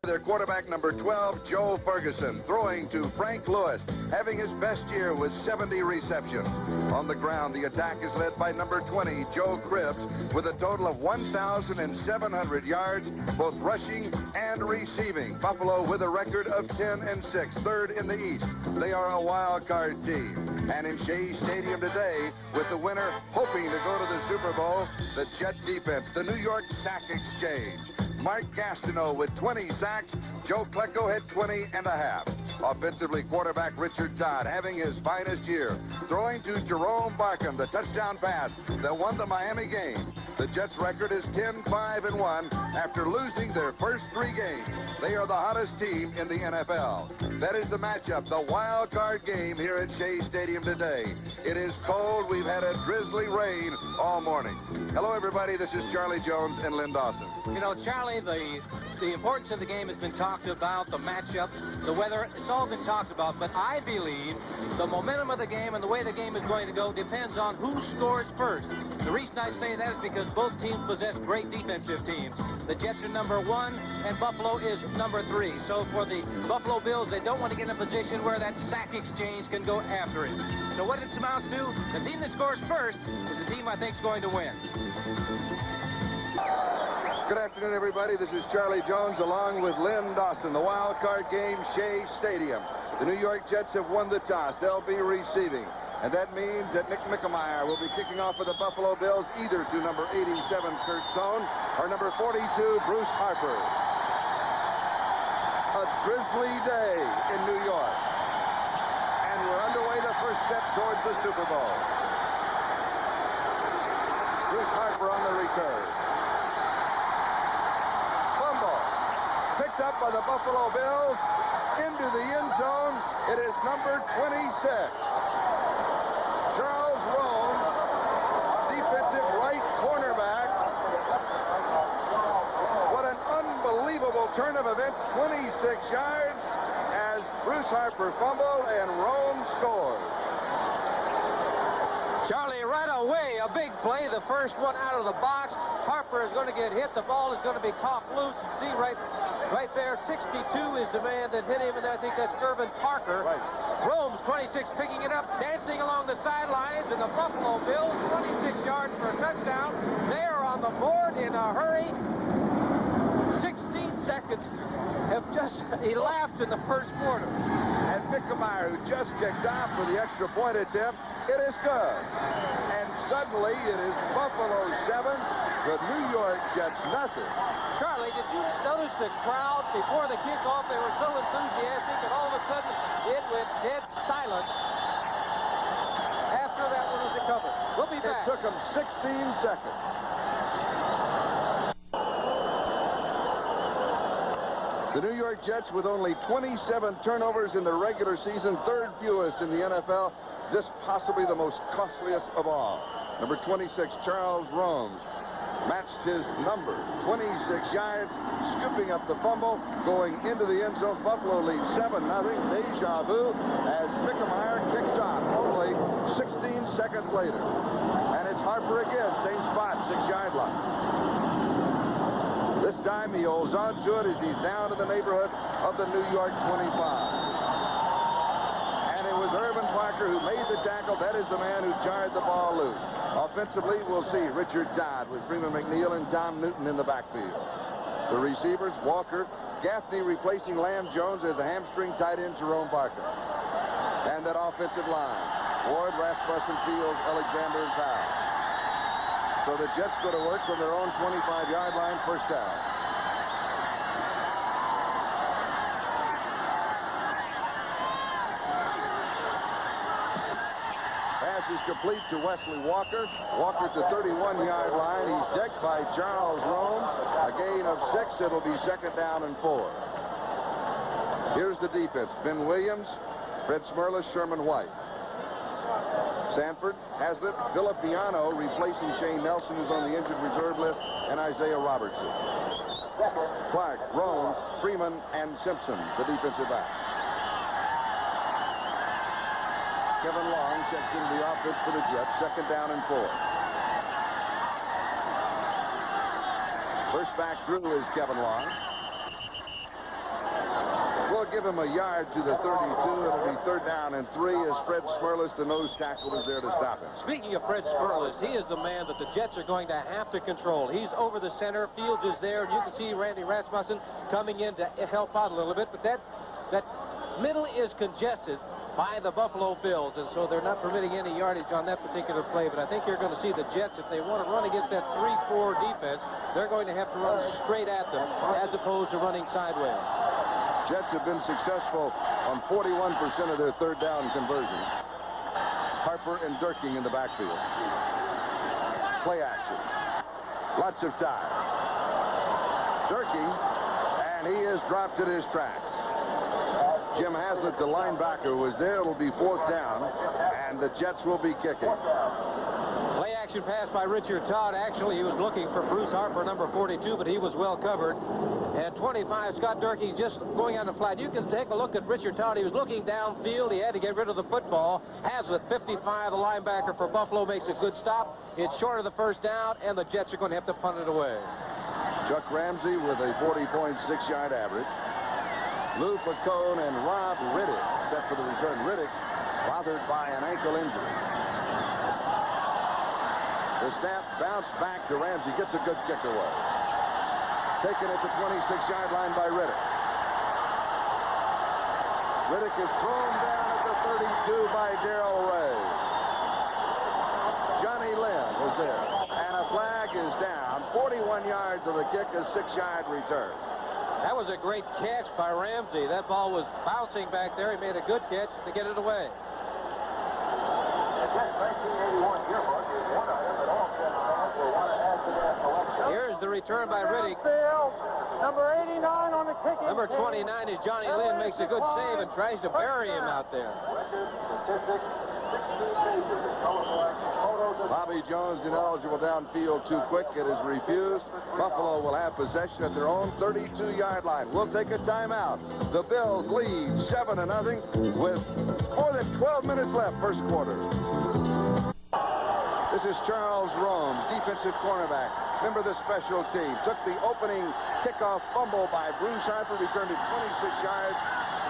Their quarterback, number 12, Joe Furgeson, throwing to Frank Lewis, having his best year with 70 receptions. On the ground, the attack is led by number 20, Joe Cribbs, with a total of 1,700 yards, both rushing and receiving. Buffalo with a record of 10-6, third in the East. They are a wild card team. And in Shea Stadium today, with the winner hoping to go to the Super Bowl, the Jet defense, the New York Sack Exchange. Mark Gastineau with 20 sacks. Joe Klecko had 20 and a half. Offensively, quarterback Richard Todd having his finest year, throwing to Jerome Barkham, the touchdown pass that won the Miami game. The Jets' record is 10-5-1 after losing their first 3 games. They are the hottest team in the NFL. That is the matchup, the wild card game here at Shea Stadium today. It is cold. We've had a drizzly rain all morning. Hello, everybody. This is Charlie Jones and Lynn Dawson. You know, Charlie, the importance of the game has been talked about, the matchups, the weather, it's all been talked about, but I believe the momentum of the game and the way the game is going to go depends on who scores first. The reason I say that is because both teams possess great defensive teams. The Jets are number 1 and Buffalo is number 3. So for the Buffalo Bills, they don't want to get in a position where that sack exchange can go after it. So what it amounts to, the team that scores first is the team I think is going to win. Good afternoon, everybody. This is Charlie Jones along with Lynn Dawson. The wild card game, Shea Stadium. The New York Jets have won the toss. They'll be receiving. And that means that Nick Mickemeyer will be kicking off for the Buffalo Bills either to number 87, Kurt Sohn, or number 42, Bruce Harper. A drizzly day in New York. And we're underway the first step towards the Super Bowl. Bruce Harper on the return. Picked up by the Buffalo Bills into the end zone. It is number 26. Charles Rome, defensive right cornerback. What an unbelievable turn of events. 26 yards as Bruce Harper fumbled and Rome scored. Charlie, right away, a big play. The first one out of the box. Harper is going to get hit. The ball is going to be caught loose. You see right there, 62 is the man that hit him, and I think that's Irvin Parker. Right. Rome's 26 picking it up, dancing along the sidelines, and the Buffalo Bills, 26 yards for a touchdown. They are on the board in a hurry. 16 seconds have just elapsed in the first quarter. And Mickemeyer, who just kicked off for the extra point attempt, it is good. And suddenly it is Buffalo 7, the New York Jets nothing. Charlie, did you notice the crowd before the kickoff? They were so enthusiastic, and all of a sudden it went dead silent after that one was recovered. We'll be back. It took them 16 seconds. The New York Jets with only 27 turnovers in the regular season, third fewest in the NFL. This possibly the most costliest of all. Number 26, Charles Rome, matched his number, 26 yards, scooping up the fumble, going into the end zone. Buffalo leads 7-0. Deja vu as Mickemeyer kicks off only 16 seconds later. And it's Harper again, same spot, 6-yard line. This time he holds on to it as he's down in the neighborhood of the New York 25. And it was Irvin Parker who made the tackle. That is the man who jarred the ball loose. Offensively, we'll see Richard Todd with Freeman McNeil and Tom Newton in the backfield. The receivers, Walker, Gaffney replacing Lamb Jones as a hamstring tight end, Jerome Barker. And that offensive line, Ward, Rasmussen, Fields, Alexander, and Powell. So the Jets go to work from their own 25-yard line, first down. Is complete to Wesley Walker. Walker to 31-yard line. He's decked by Charles Rome. A gain of 6. It'll be second down and 4. Here's the defense. Ben Williams, Fred Smerlas, Sherman White. Sanford, Haslett, Villapiano replacing Shane Nelson, who's on the injured reserve list, and Isaiah Robertson. Clark, Rome, Freeman, and Simpson, the defensive back. Kevin Long checks into the offense for the Jets. Second down and 4. First back through is Kevin Long. We'll give him a yard to the 32. It'll be 3rd down and 3 as Fred Smerlis, the nose tackle, is there to stop him. Speaking of Fred Smerlis, he is the man that the Jets are going to have to control. He's over the center. Fields is there. And you can see Randy Rasmussen coming in to help out a little bit. But that middle is congested by the Buffalo Bills, and so they're not permitting any yardage on that particular play. But I think you're going to see the Jets, if they want to run against that 3-4 defense, they're going to have to run straight at them as opposed to running sideways. Jets have been successful on 41% of their 3rd down conversions. Harper and Durking in the backfield. Play action. Lots of time. Durking, and he is dropped at his tracks. Jim Haslett, the linebacker, was there. It'll be 4th down, and the Jets will be kicking. Play action pass by Richard Todd. Actually, he was looking for Bruce Harper, number 42, but he was well covered. At 25, Scott Durkee just going on the flat. You can take a look at Richard Todd. He was looking downfield. He had to get rid of the football. Haslett, 55, the linebacker for Buffalo, makes a good stop. It's short of the 1st down, and the Jets are going to have to punt it away. Chuck Ramsey with a 40.6-yard average. Lou Pacone and Rob Riddick set for the return. Riddick bothered by an ankle injury. The snap bounced back to Ramsey. Gets a good kick away. Taken at the 26-yard line by Riddick. Riddick is thrown down at the 32 by Darrell Ray. Johnny Lynn was there. And a flag is down. 41 yards of the kick, a 6-yard return. That was a great catch by Ramsey. That ball was bouncing back there. He made a good catch to get it away. Here's the return by Riddick. Number 89 on the kicking. Number 29 is Johnny Lynn, makes a good save and tries to bury him out there. Bobby Jones ineligible downfield too quick. It is refused. Buffalo will have possession at their own 32-yard line. We'll take a timeout. The Bills lead 7-0 with more than 12 minutes left, first quarter. This is Charles Rome, defensive cornerback, member of the special team. Took the opening kickoff fumble by Bruce Harper, returned it 26 yards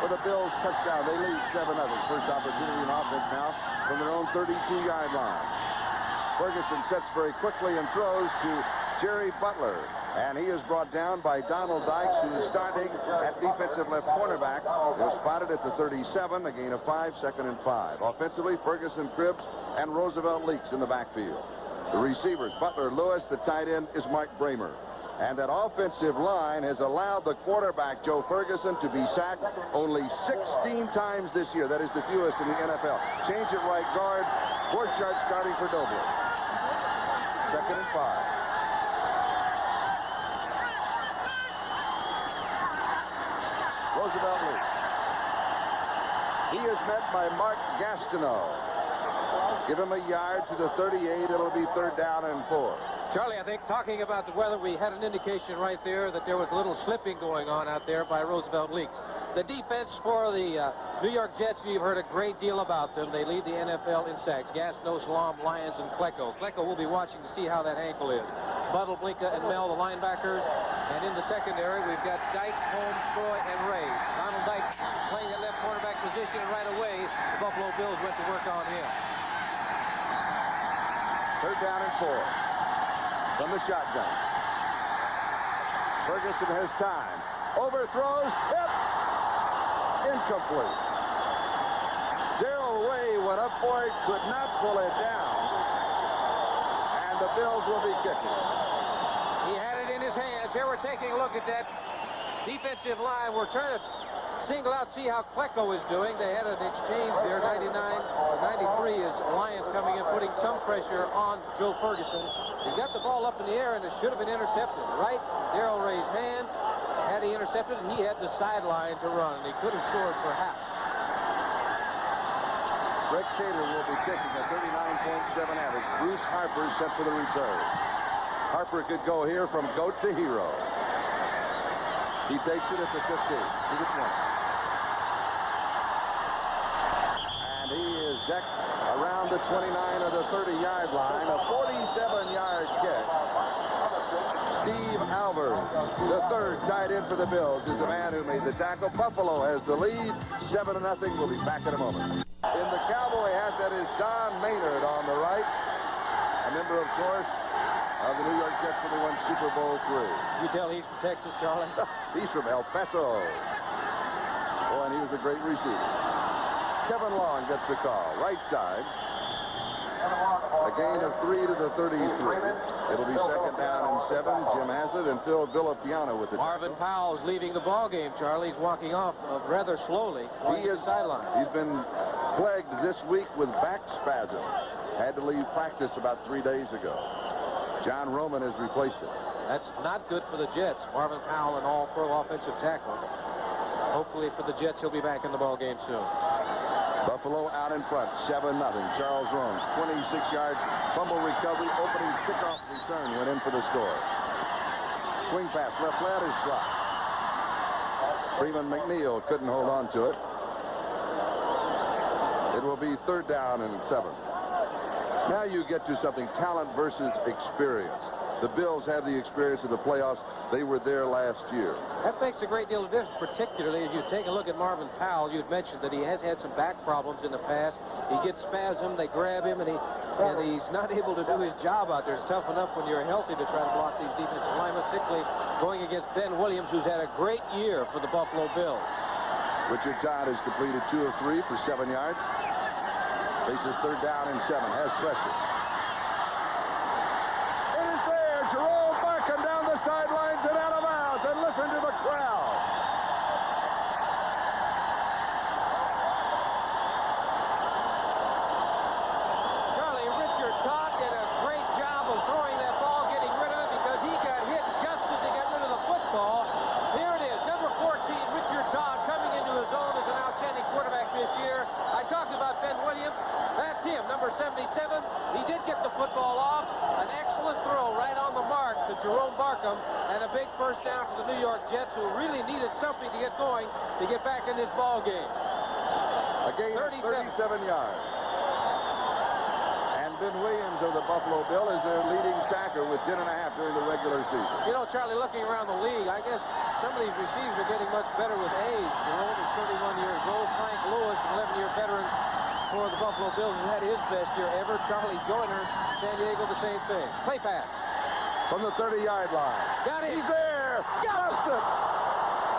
for the Bills touchdown. They lead 7-0. First opportunity in offense now from their own 32-yard line. Furgeson sets very quickly and throws to Jerry Butler. And he is brought down by Donald Dykes, who is starting at defensive left cornerback. He was spotted at the 37, a gain of 5, 2nd and 5. Offensively, Ferguson, Cribbs, and Roosevelt Leaks in the backfield. The receivers, Butler, Lewis. The tight end is Mark Bramer. And that offensive line has allowed the quarterback, Joe Ferguson, to be sacked only 16 times this year. That is the fewest in the NFL. Change at right guard. Borchardt starting for Doble. 2nd and 5. Roosevelt Leaks. He is met by Mark Gastineau. Give him a yard to the 38. It'll be 3rd down and 4. Charlie, I think talking about the weather, we had an indication right there that there was a little slipping going on out there by Roosevelt Leaks. The defense for the New York Jets, you've heard a great deal about them. They lead the NFL in sacks. Gastineau, Salam, Lyons, and Klecko. Klecko will be watching to see how that ankle is. Buttle, Blinka, and Mel, the linebackers. And in the secondary, we've got Dykes, Holmes, Troy, and Ray. Donald Dykes playing that left cornerback position, and right away, the Buffalo Bills went to work on him. 3rd down and 4. From the shotgun. Ferguson has time. Overthrows. Hit. Incomplete. Darrell Ray went up for it, could not pull it down. And the Bills will be kicking. He had it in his hands. Here we're taking a look at that defensive line. We're trying to single out, see how Klecko is doing. They had an exchange there. 99 or 93 is Lyons coming in, putting some pressure on Joe Ferguson. He got the ball up in the air, and it should have been intercepted. Right? Darrell Ray's hands. Had he intercepted, and he had the sideline to run. He could have scored perhaps. Greg Taylor will be kicking a 39.7 average. Bruce Harper set for the return. Harper could go here from goat to hero. He takes it at the 15, to the 20. And he is decked around the 29 or the 30-yard line. A 47-yard kick. Steve Albers, the third tight end for the Bills, is the man who made the tackle. Buffalo has the lead, 7-0. We'll be back in a moment. In the Cowboy hat, that is Don Maynard on the right. A member, of course, of the New York Jets when they won Super Bowl III. You tell he's from Texas, Charlie? He's from El Paso. Oh, and he was a great receiver. Kevin Long gets the call. Right side. A gain of 3 to the 33. It'll be 2nd down and 7. Jim Hassett and Phil Villapiano with the Marvin tackle. Powell's leaving the ball game, Charlie. He's walking off rather slowly. He is sideline. He's been plagued this week with back spasm. Had to leave practice about 3 days ago. John Roman has replaced him. That's not good for the Jets. Marvin Powell, an all-pro offensive tackle. Hopefully for the Jets, he'll be back in the ball game soon. Buffalo out in front, 7-0. Charles Romes, 26-yard fumble recovery, opening kickoff return, went in for the score. Swing pass, left flat is dropped. Freeman McNeil couldn't hold on to it. It will be 3rd down and 7. Now you get to something, talent versus experience. The Bills have the experience of the playoffs. They were there last year. That makes a great deal of difference, particularly as you take a look at Marvin Powell. You'd mentioned that he has had some back problems in the past. He gets spasm, they grab him, and he's not able to do his job out there. It's tough enough when you're healthy to try to block these defensive linemen, particularly going against Ben Williams, who's had a great year for the Buffalo Bills. Richard Todd has completed 2 of 3 for 7 yards. Faces 3rd down and 7, has pressure. It is there, Jerome Barkham down the sidelines and out of bounds, and listen to the crowd. Charlie, Richard Todd did a great job of throwing that ball, getting rid of it, because he got hit just as he got rid of the football. Here it is, number 14, Richard Todd, coming into his own as an outstanding quarterback this year. I talked about Ben Williams. That's him, number 77. He did get the football off. An excellent throw right on the mark to Jerome Barkham, and a big first down for the New York Jets, who really needed something to get going to get back in this ball game. A gain of 37 yards. And Ben Williams of the Buffalo Bill is their leading sacker with 10.5 during the regular season. You know, Charlie, looking around the league, I guess some of these receivers are getting much better with age. Jerome is 31 years old. Frank Lewis, an 11-year veteran for the Buffalo Bills, has had his best year ever. Charlie Joyner, San Diego, the same thing. Play pass. From the 30-yard line. Got it. He's there. Got it.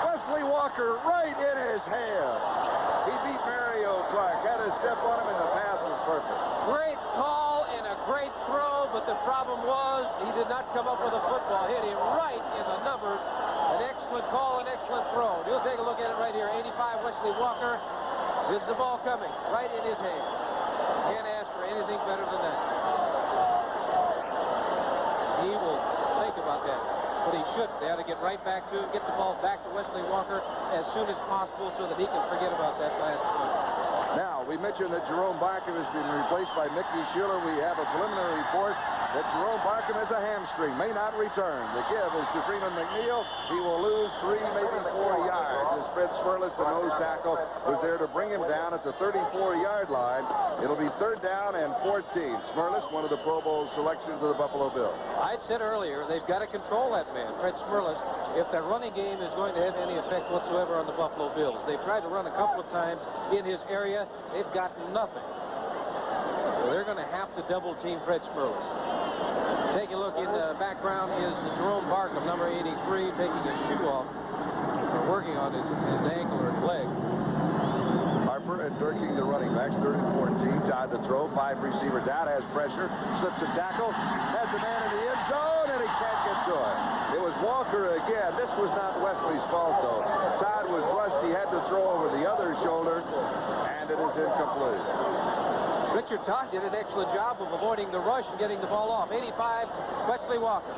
Wesley Walker right in his hand. He beat Mario Clark. Had a step on him, and the pass was perfect. Great call and a great throw, but the problem was he did not come up with a football. Hit him right in the numbers. An excellent call, an excellent throw. You'll take a look at it right here. 85, Wesley Walker. This is the ball coming right in his hand. Can't ask for anything better than that. He will think about that, but he shouldn't. They ought to get right back to him, get the ball back to Wesley Walker as soon as possible so that he can forget about that last point. Now, we mentioned that Jerome Barkham has been replaced by Mickey Schuler. We have a preliminary report that Jerome Barkham has a hamstring, may not return. The give is to Freeman McNeil. He will lose 3, maybe 4 yards. As Fred Smirlis, the nose tackle, was there to bring him down at the 34-yard line. It'll be 3rd down and 14. Smirlis, one of the Pro Bowl selections of the Buffalo Bills. I said earlier, they've got to control that man, Fred Smirlis, if their running game is going to have any effect whatsoever on the Buffalo Bills. They've tried to run a couple of times in his area. They've got nothing. So they're going to have to double-team Fred Smirlis. Take a look in the background is Jerome Barkham, number 83, taking his shoe off or working on his ankle or his leg. Harper and Durking, the running backs, 3rd and 14. Todd to throw, 5 receivers out, has pressure, slips a tackle, has a man in the end zone, and he can't get to it. It was Walker again. This was not Wesley's fault, though. Todd was rushed. He had to throw over the other shoulder, and it is incomplete. Richard Todd did an excellent job of avoiding the rush and getting the ball off. 85, Wesley Walker.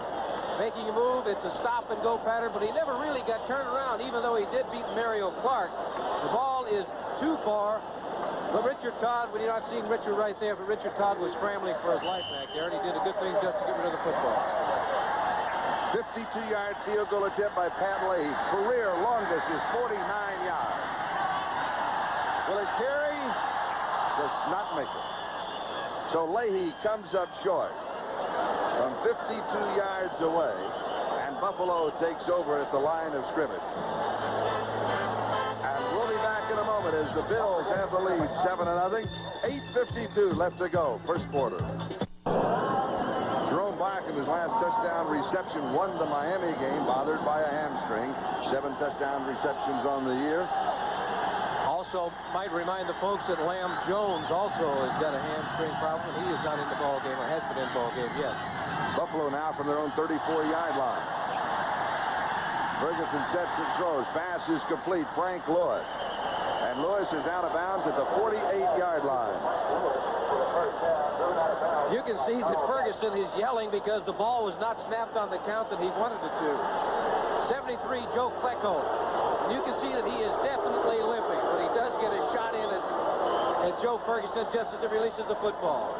Making a move, it's a stop-and-go pattern, but he never really got turned around, even though he did beat Mario Clark. The ball is too far. But Richard Todd, when you're not seeing Richard right there, but Richard Todd was scrambling for his life back there, and he did a good thing just to get rid of the football. 52-yard field goal attempt by Pat Leahy. Career longest is 49 yards. Will it carry? Does not make it. So Leahy comes up short from 52 yards away, Buffalo takes over at the line of scrimmage. And we'll be back in a moment as the Bills have the lead 7-0. 8:52 left to go, first quarter. Jerome Barkham, his last touchdown reception, won the Miami game, bothered by a hamstring. 7 touchdown receptions on the year. Also, might remind the folks that Lamb Jones also has got a hamstring problem. He is not in the ball game, or has been in the ball game yet. Buffalo now from their own 34-yard line. Furgeson sets and throws. Pass is complete. Frank Lewis. And Lewis is out of bounds at the 48-yard line. You can see that Furgeson is yelling because the ball was not snapped on the count that he wanted it to. 73, Joe Klecko. You can see that he is definitely limping, but he does get a shot in at Joe Furgeson just as he releases the football.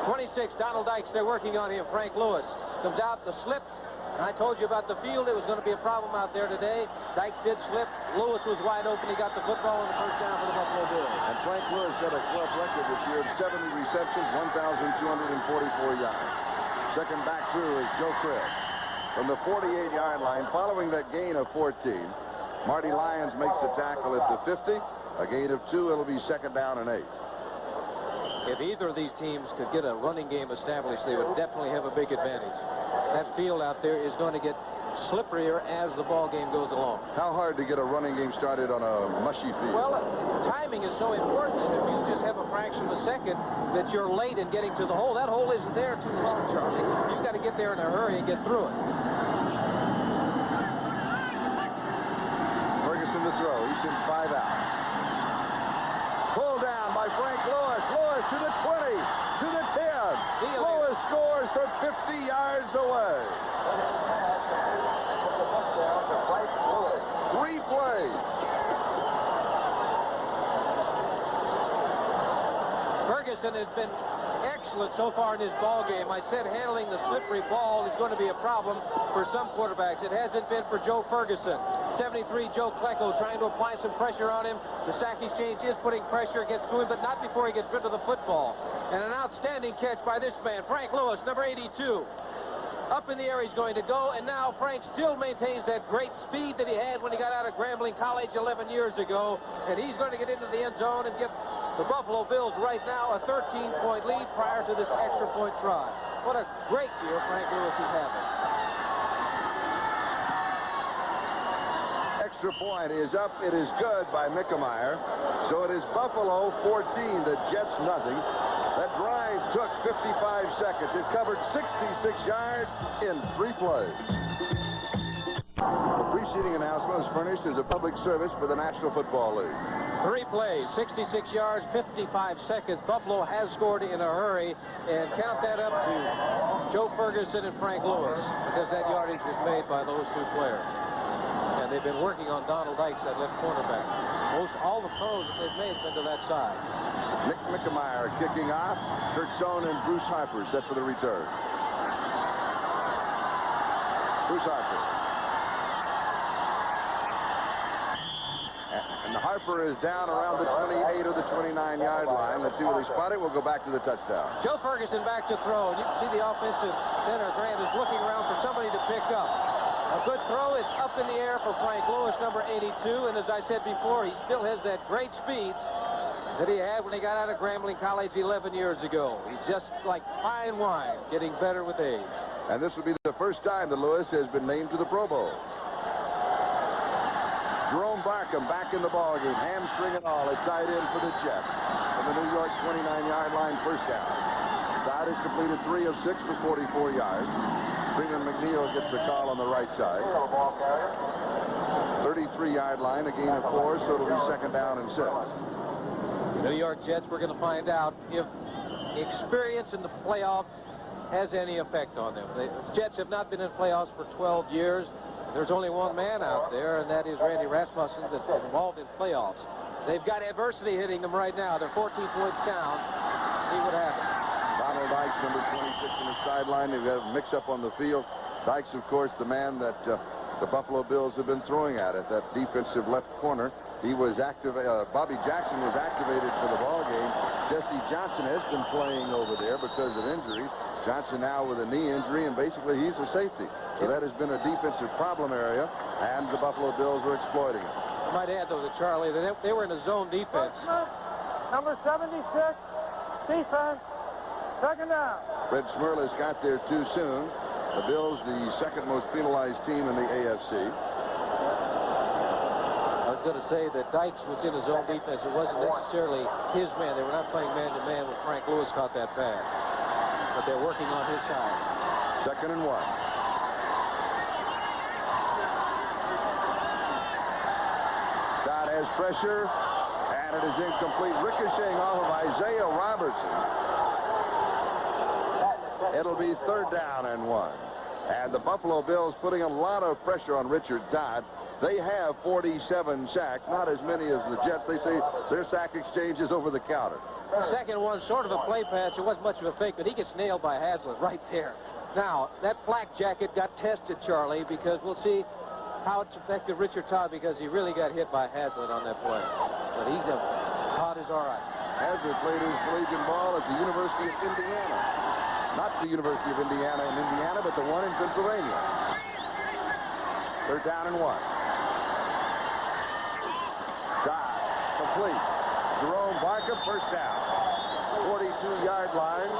26, Donald Dykes, they're working on him. Frank Lewis comes out the slip. And I told you about the field. It was going to be a problem out there today. Dykes did slip. Lewis was wide open. He got the football on the first down for the Buffalo Bills. And Frank Lewis set a club record this year of 70 receptions, 1,244 yards. Second back through is Joe Cribb. From the 48-yard line, following that gain of 14, Marty Lyons makes the tackle at the 50. A gain of 2, it'll be second down and 8. If either of these teams could get a running game established, they would definitely have a big advantage. That field out there is going to get slipperier as the ball game goes along. How hard to get a running game started on a mushy field? Well, timing is so important, and if you just have a fraction of a second that you're late in getting to the hole, that hole isn't there too long, Charlie. You've got to get there in a hurry and get through it. Furgeson to throw. He sends 5 out. Pulled down by Frank Lewis. Lewis to the 20, to the 10. Lewis scores from 50 yards away. 3 plays. Furgeson has been excellent so far in his ball game. I said handling the slippery ball is going to be a problem for some quarterbacks. It hasn't been for Joe Furgeson. 73, Joe Klecko trying to apply some pressure on him. The sack exchange is putting pressure, gets through him, but not before he gets rid of the football. And an outstanding catch by this man, Frank Lewis, number 82. Up in the air he's going to go, and now Frank still maintains that great speed that he had when he got out of Grambling College 11 years ago. And he's going to get into the end zone and give the Buffalo Bills right now a 13-point lead prior to this extra point try. What a great year Frank Lewis is having. Extra point is up. It is good by Mickemeyer. So it is Buffalo 14, the Jets nothing. That drive took 55 seconds. It covered 66 yards in 3 plays. The preceding announcement was furnished as a public service for the National Football League. 3 plays, 66 yards, 55 seconds. Buffalo has scored in a hurry, and count that up to Joe Furgeson and Frank Lewis, because that yardage was made by those 2 players. And they've been working on Donald Dykes, that left cornerback. All the throws that they've made have been to that side. Nick Mickemeyer kicking off. Furgeson and Bruce Harper set for the return. Bruce Harper. And Harper is down around the 28 or the 29-yard line. Let's see where they spot it. We'll go back to the touchdown. Joe Furgeson back to throw. And you can see the offensive center, Grant, is looking around for somebody to pick up. A good throw. It's up in the air for Frank Lewis, number 82. And as I said before, he still has that great speed that he had when he got out of Grambling College 11 years ago. He's just like fine wine, getting better with age. And this will be the first time that Lewis has been named to the Pro Bowl. Jerome Barkham back in the ballgame, hamstring and all, at tight end for the Jets. From the New York 29-yard line, first down. Todd has completed 3 of 6 for 44 yards. Freeman McNeil gets the call on the right side. 33-yard line, a gain of 4, so it'll be second down and 6. New York Jets, we're going to find out if experience in the playoffs has any effect on them. The Jets have not been in playoffs for 12 years. There's only one man out there, and that is Randy Rasmussen, that's been involved in playoffs. They've got adversity hitting them right now. They're 14 points down. See what happens. Donald Dykes, number 26 on the sideline. They've got a mix-up on the field. Dykes, of course, the man that the Buffalo Bills have been throwing at that defensive left corner. He was Bobby Jackson was activated for the ball game. Jesse Johnson has been playing over there because of injury. Johnson now with a knee injury, and basically he's a safety. So that has been a defensive problem area, and the Buffalo Bills are exploiting it. I might add, though, that Charlie, they were in a zone defense. Number 76, defense, second down. Fred Smirlis got there too soon. The Bills, the second most penalized team in the AFC. I was going to say that Dykes was in a zone defense. It wasn't necessarily his man. They were not playing man-to-man when Frank Lewis caught that pass. But they're working on his side. 2nd and 1. Todd has pressure, and it is incomplete. Ricocheting off of Isaiah Robertson. It'll be 3rd down and 1. And the Buffalo Bills putting a lot of pressure on Richard Todd. They have 47 sacks, not as many as the Jets. They say their sack exchange is over the counter. Second one, sort of a play pass. It wasn't much of a fake, but he gets nailed by Hazlitt right there. Now, that flak jacket got tested, Charlie, because we'll see how it's affected Richard Todd, because he really got hit by Hazlitt on that play. But Todd is all right. Hazlitt played his collegiate ball at the University of Indiana. Not the University of Indiana in Indiana, but the one in Pennsylvania. 3rd down and 1. Todd, complete. Jerome Barkham, 1st down. 42-yard line.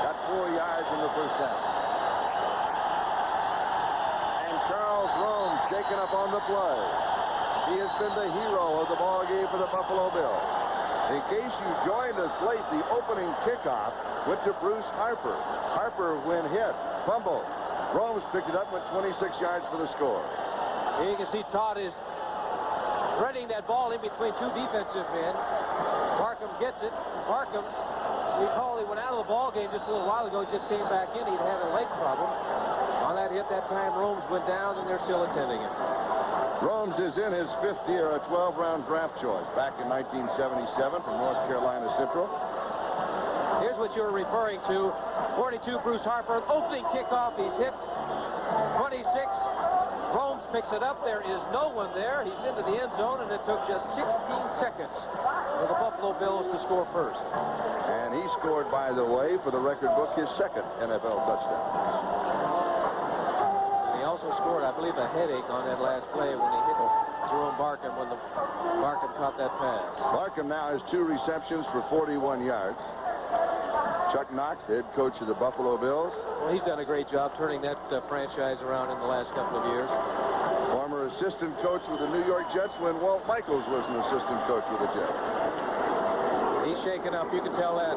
Got 4 yards in the 1st down. And Charles Rome taken up on the play. He has been the hero of the ball game for the Buffalo Bills. In case you joined us late, the opening kickoff went to Bruce Harper. Harper, when hit, fumbled. Rome's picked it up, went 26 yards for the score. Here you can see Todd is threading that ball in between 2 defensive men. Barkham gets it. Barkham, recall he went out of the ball game just a little while ago, just came back in. He'd had a leg problem. On that hit that time, Rome's went down, and they're still attending it. Romes is in his 5th year, a 12-round draft choice, back in 1977 from North Carolina Central. Here's what you're referring to. 42, Bruce Harper, opening kickoff. He's hit 26. Romes picks it up. There is no one there. He's into the end zone, and it took just 16 seconds for the Buffalo Bills to score first. And he scored, by the way, for the record book, his 2nd NFL touchdown. He also scored, I believe, a headache on that last play when he hit Jerome Barkham when Barkham caught that pass. Barkham now has 2 receptions for 41 yards. Chuck Knox, head coach of the Buffalo Bills. Well, he's done a great job turning that franchise around in the last couple of years. Former assistant coach with the New York Jets when Walt Michaels was an assistant coach with the Jets. He's shaken up. You can tell that.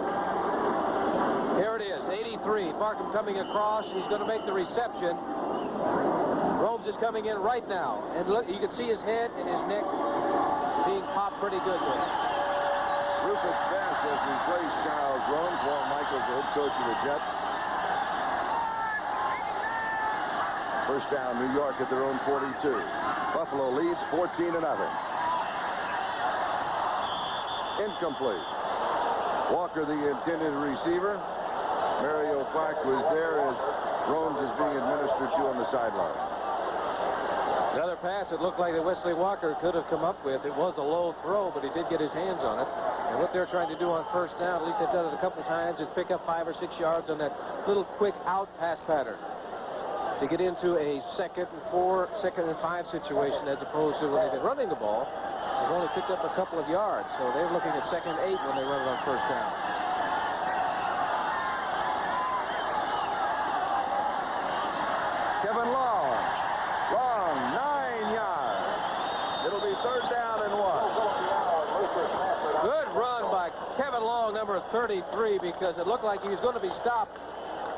Here it is, 83. Barkham coming across. He's going to make the reception. Romes is coming in right now. And look, you can see his head and his neck being popped pretty good there. Rufus Bass has replaced Charles Romes. Walt Michaels, the head coach of the Jets. 1st down, New York at their own 42. Buffalo leads 14-0. Incomplete. Walker, the intended receiver. Mario Clark was there as Romes is being administered to on the sideline. Another pass it looked like that Wesley Walker could have come up with. It was a low throw, but he did get his hands on it. And what they're trying to do on 1st down, at least they've done it a couple of times, is pick up 5 or 6 yards on that little quick out pass pattern to get into a 2nd and 4, 2nd and 5 situation, as opposed to when they've been running the ball. They've only picked up a couple of yards, so they're looking at 2nd and 8 when they run it on 1st down. Kevin Long, 9 yards. It'll be 3rd down and 1. Good run by Kevin Long, number 33, because it looked like he was going to be stopped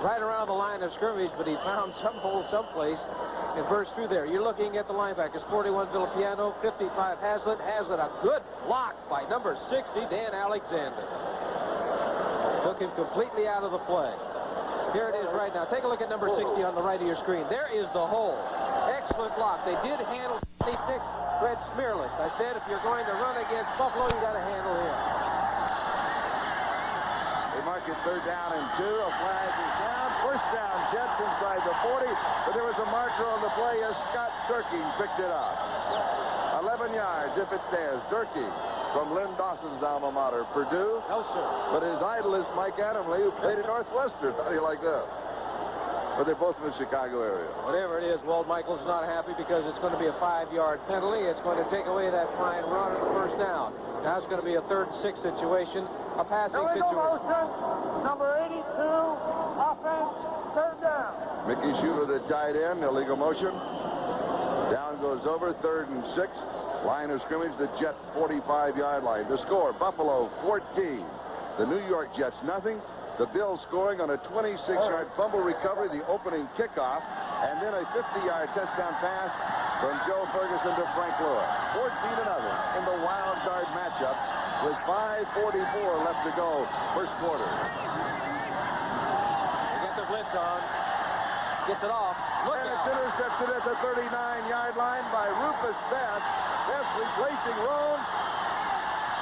right around the line of scrimmage, but he found some hole someplace and burst through there. You're looking at the linebackers, 41 Villapiano, 55 Hazlitt. Hazlitt, a good block by number 60, Dan Alexander. Took him completely out of the play. Here it is right now. Take a look at number 60 on the right of your screen. There is the hole. Excellent block. They did handle 26, Fred Smirlis. I said if you're going to run against Buffalo, you got to handle him. They mark it 3rd down and 2. A flag is down. 1st down, Jets inside the 40. But there was a marker on the play as Scott Durkee picked it up. 11 yards if it stands. Durkee from Lynn Dawson's alma mater, Purdue. No, sir. But his idol is Mike Adamle, who played at Northwestern. How do you like that? Or they're both in the Chicago area? Whatever it is, Walt Michaels is not happy because it's going to be a 5-yard penalty. It's going to take away that fine run on the first down. Now it's going to be a 3rd and 6 situation, a passing situation. Motion, number 82, offense, 3rd down. Mickey Schuler, the tight end, illegal motion. Down goes over, 3rd and 6. Line of scrimmage, the Jet 45-yard line. The score, Buffalo 14. The New York Jets nothing. The Bills scoring on a 26-yard fumble recovery, the opening kickoff, and then a 50-yard touchdown pass from Joe Furgeson to Frank Lewis. 14-0 in the wild card matchup with 5:44 left to go, first quarter. They get the blitz on. Gets it off. Look And out. it's intercepted at the 39-yard line by Rufus Best. Best replacing Rome.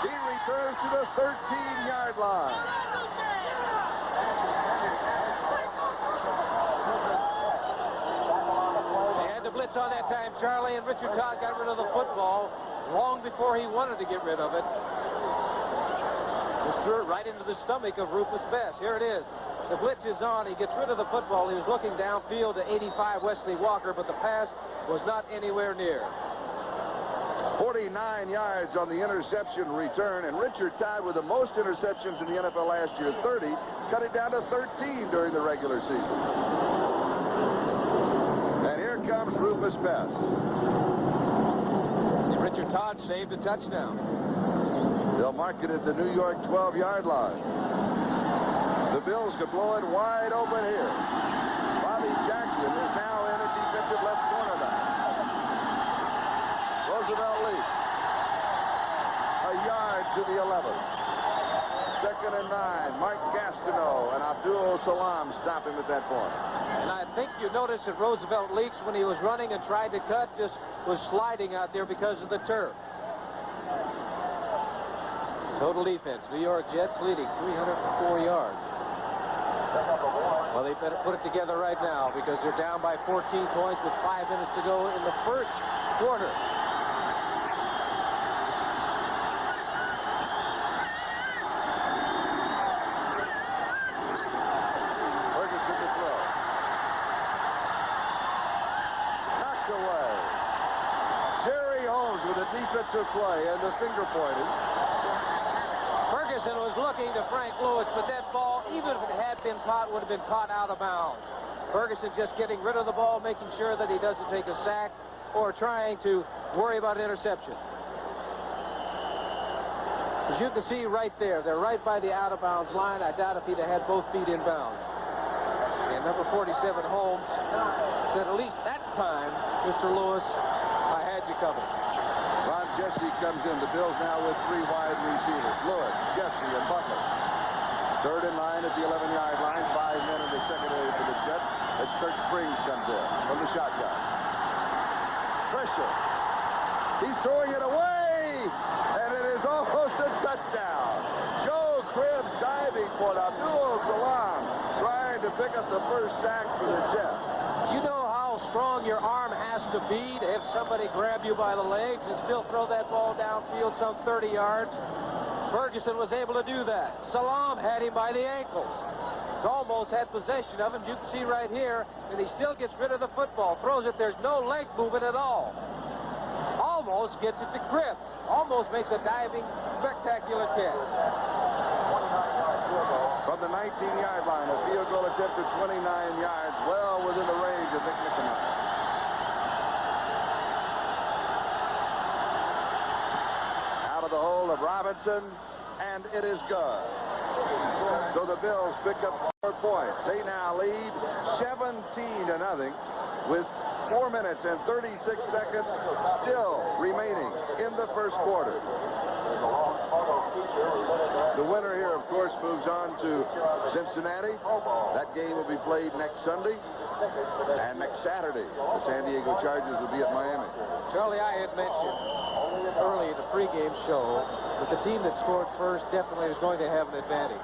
He returns to the 13-yard line. Blitz on that time, Charlie, and Richard Todd got rid of the football long before he wanted to get rid of it. Just threw it right into the stomach of Rufus Best. Here it is. The blitz is on. He gets rid of the football. He was looking downfield to 85 Wesley Walker, but the pass was not anywhere near. 49 yards on the interception return, and Richard Todd, with the most interceptions in the NFL last year, 30, cut it down to 13 during the regular season. And here comes Rufus Best. Richard Todd saved a touchdown. They'll mark it at the New York 12-yard line. The Bills could blow it wide open here. Bobby Jackson is now in at defensive left cornerback. Roosevelt leads. A yard to the 11. 2nd and 9. Mark Gastineau and Abdul Salam stop him at that point. And I think you noticed that Roosevelt Leaks, when he was running and tried to cut, just was sliding out there because of the turf. Total defense, New York Jets leading 304 yards. Well, they better put it together right now because they're down by 14 points with 5 minutes to go in the first quarter. Ferguson to throw. Knocked away. Jerry Holmes with a defensive play and the finger pointing. Furgeson was looking to Frank Lewis, but that ball, even if it had been caught, would have been caught out of bounds. Furgeson just getting rid of the ball, making sure that he doesn't take a sack or trying to worry about an interception. As you can see right there, they're right by the out-of-bounds line. I doubt if he'd have had both feet in bounds. And number 47, Holmes, said at least that time, Mr. Lewis, I had you covered. Ron Jesse comes in. The Bills now with 3 wide receivers. Lewis, Jesse, and Butler. 3rd and 9 at the 11-yard line. 5 men in the secondary for the Jets as Kirk Springs comes in from the shotgun. Pressure. He's throwing it away, and it is almost a touchdown. Joe Cribbs diving for it. Abdul Salam trying to pick up the first sack for the Jets. Do you know how strong your arm has to be to have somebody grab you by the legs and still throw that ball downfield some 30 yards? Furgeson was able to do that. Salam had him by the ankles. He's almost had possession of him. You can see right here, and he still gets rid of the football. Throws it. There's no leg movement at all. Almost gets it to Cribbs. Almost makes a diving, spectacular catch. From the 19-yard line, a field goal attempt at 29 yards, well within the range of Vic McNamara. Out of the hole of Robinson, and it is good. So the Bills pick up 4 points. They now lead 17-0 with 4 minutes and 36 seconds still remaining in the first quarter. The winner here, of course, moves on to Cincinnati. That game will be played next Sunday. And next Saturday, the San Diego Chargers will be at Miami. Charlie, I had mentioned early in the pregame show that the team that scored first definitely was going to have an advantage.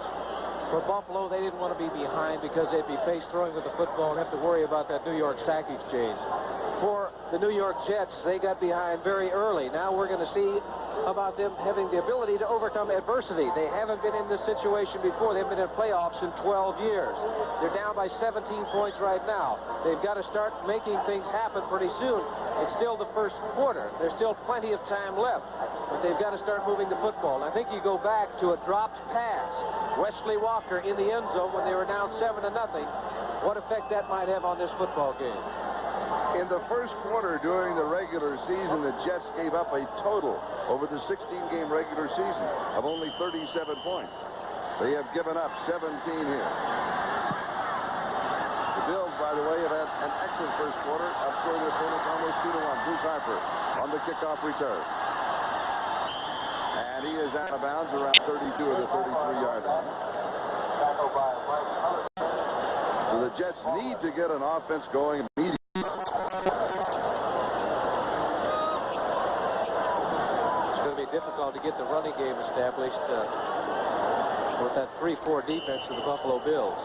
For Buffalo, they didn't want to be behind because they'd be face throwing with the football and have to worry about that New York sack exchange. For the New York Jets, they got behind very early. Now we're going to see about them having the ability to overcome adversity. They haven't been in this situation before. They've been in playoffs in 12 years. They're down by 17 points right now. They've got to start making things happen pretty soon. It's still the first quarter. There's still plenty of time left, but they've got to start moving the football. I think you go back to a dropped pass. Wesley Walker in the end zone when they were down 7-0. What effect that might have on this football game? In the first quarter during the regular season, the Jets gave up a total over the 16-game regular season of only 37 points. They have given up 17 here. The Bills, by the way, have had an excellent first quarter, outscoring their opponents almost 2-1. Bruce Harper on the kickoff return. And he is out of bounds around 32 of the 33-yard line. So the Jets need to get an offense going immediately. Difficult to get the running game established with that 3-4 defense of the Buffalo Bills.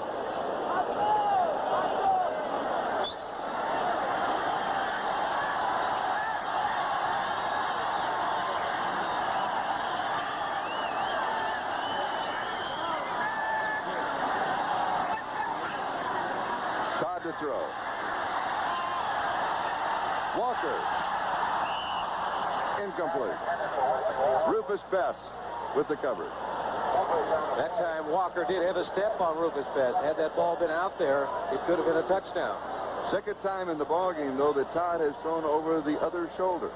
Todd to throw. Walker. Incomplete. Rufus Bess with the coverage. That time Walker did have a step on Rufus Bess. Had that ball been out there, it could have been a touchdown. Second time in the ballgame, though, that Todd has thrown over the other shoulder.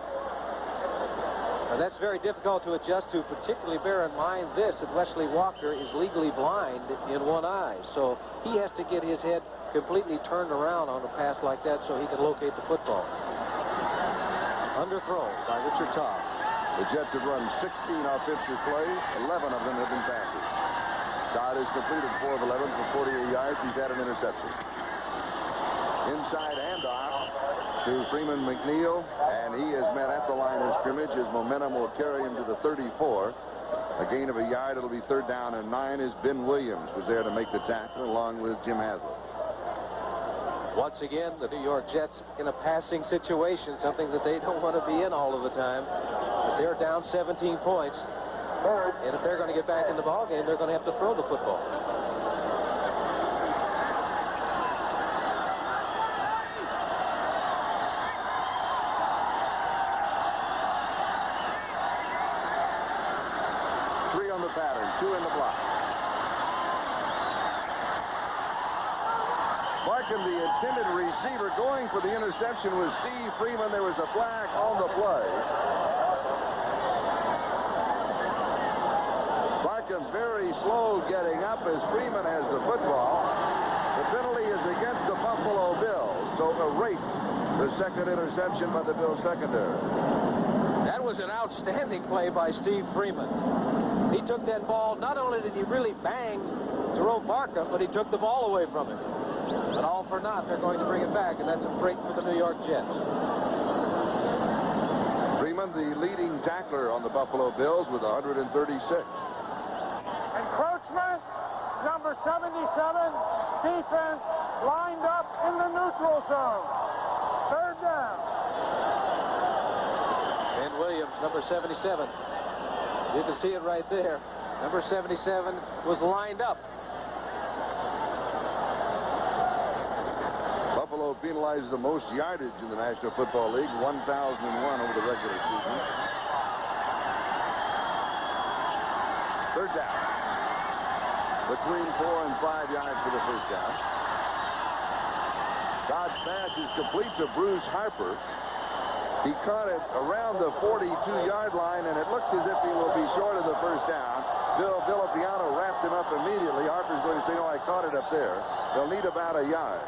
Now, that's very difficult to adjust to, particularly bear in mind this, that Wesley Walker is legally blind in one eye. So he has to get his head completely turned around on a pass like that so he can locate the football. Underthrown by Richard Todd. The Jets have run 16 offensive plays. 11 of them have been passes. Todd has completed 4 of 11 for 48 yards. He's had an interception. Inside handoff to Freeman McNeil, and he is met at the line of scrimmage. His momentum will carry him to the 34. A gain of a yard. It'll be 3rd down and 9 as Ben Williams was there to make the tackle along with Jim Haslett. Once again, the New York Jets in a passing situation, something that they don't want to be in all of the time. But they're down 17 points. And if they're going to get back in the ballgame, they're going to have to throw the football. Three on the pattern, 2 in the block. Markham, the intended receiver, going for the interception was Steve Freeman. There was a flag on the play. Markham very slow getting up as Freeman has the football. The penalty is against the Buffalo Bills, so erase the second interception by the Bills secondary. That was an outstanding play by Steve Freeman. He took that ball. Not only did he really bang Jerome Markham, but he took the ball away from him. But all for naught, they're going to bring it back, and that's a break for the New York Jets. Freeman, the leading tackler on the Buffalo Bills with 136. Encroachment, number 77, defense lined up in the neutral zone. 3rd down. Ben Williams, number 77. You can see it right there. Number 77 was lined up. Buffalo penalized the most yardage in the National Football League, 1,001 over the regular season. 3rd down. Between 4 and 5 yards for the 1st down. Todd's pass is complete to Bruce Harper. He caught it around the 42-yard line, and it looks as if he will be short of the 1st down. Bill Villapiano wrapped him up immediately. Harper's going to say, no, I caught it up there. They'll need about a yard.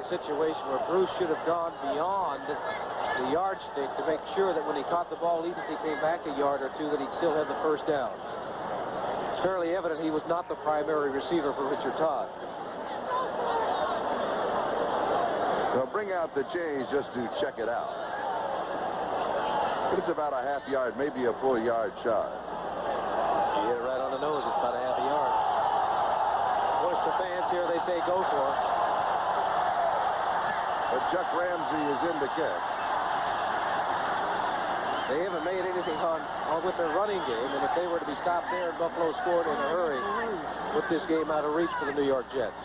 Situation where Bruce should have gone beyond the yardstick to make sure that when he caught the ball, even if he came back a yard or two, that he'd still have the 1st down. It's fairly evident he was not the primary receiver for Richard Todd. They'll bring out the chains just to check it out. It's about a half yard, maybe a full yard shot. He hit it right on the nose. It's about a half a yard. course, the fans here, they say go for it. But Chuck Ramsey is in to kick. They haven't made anything on with their running game, and if they were to be stopped there and Buffalo scored in a hurry, put this game out of reach for the New York Jets.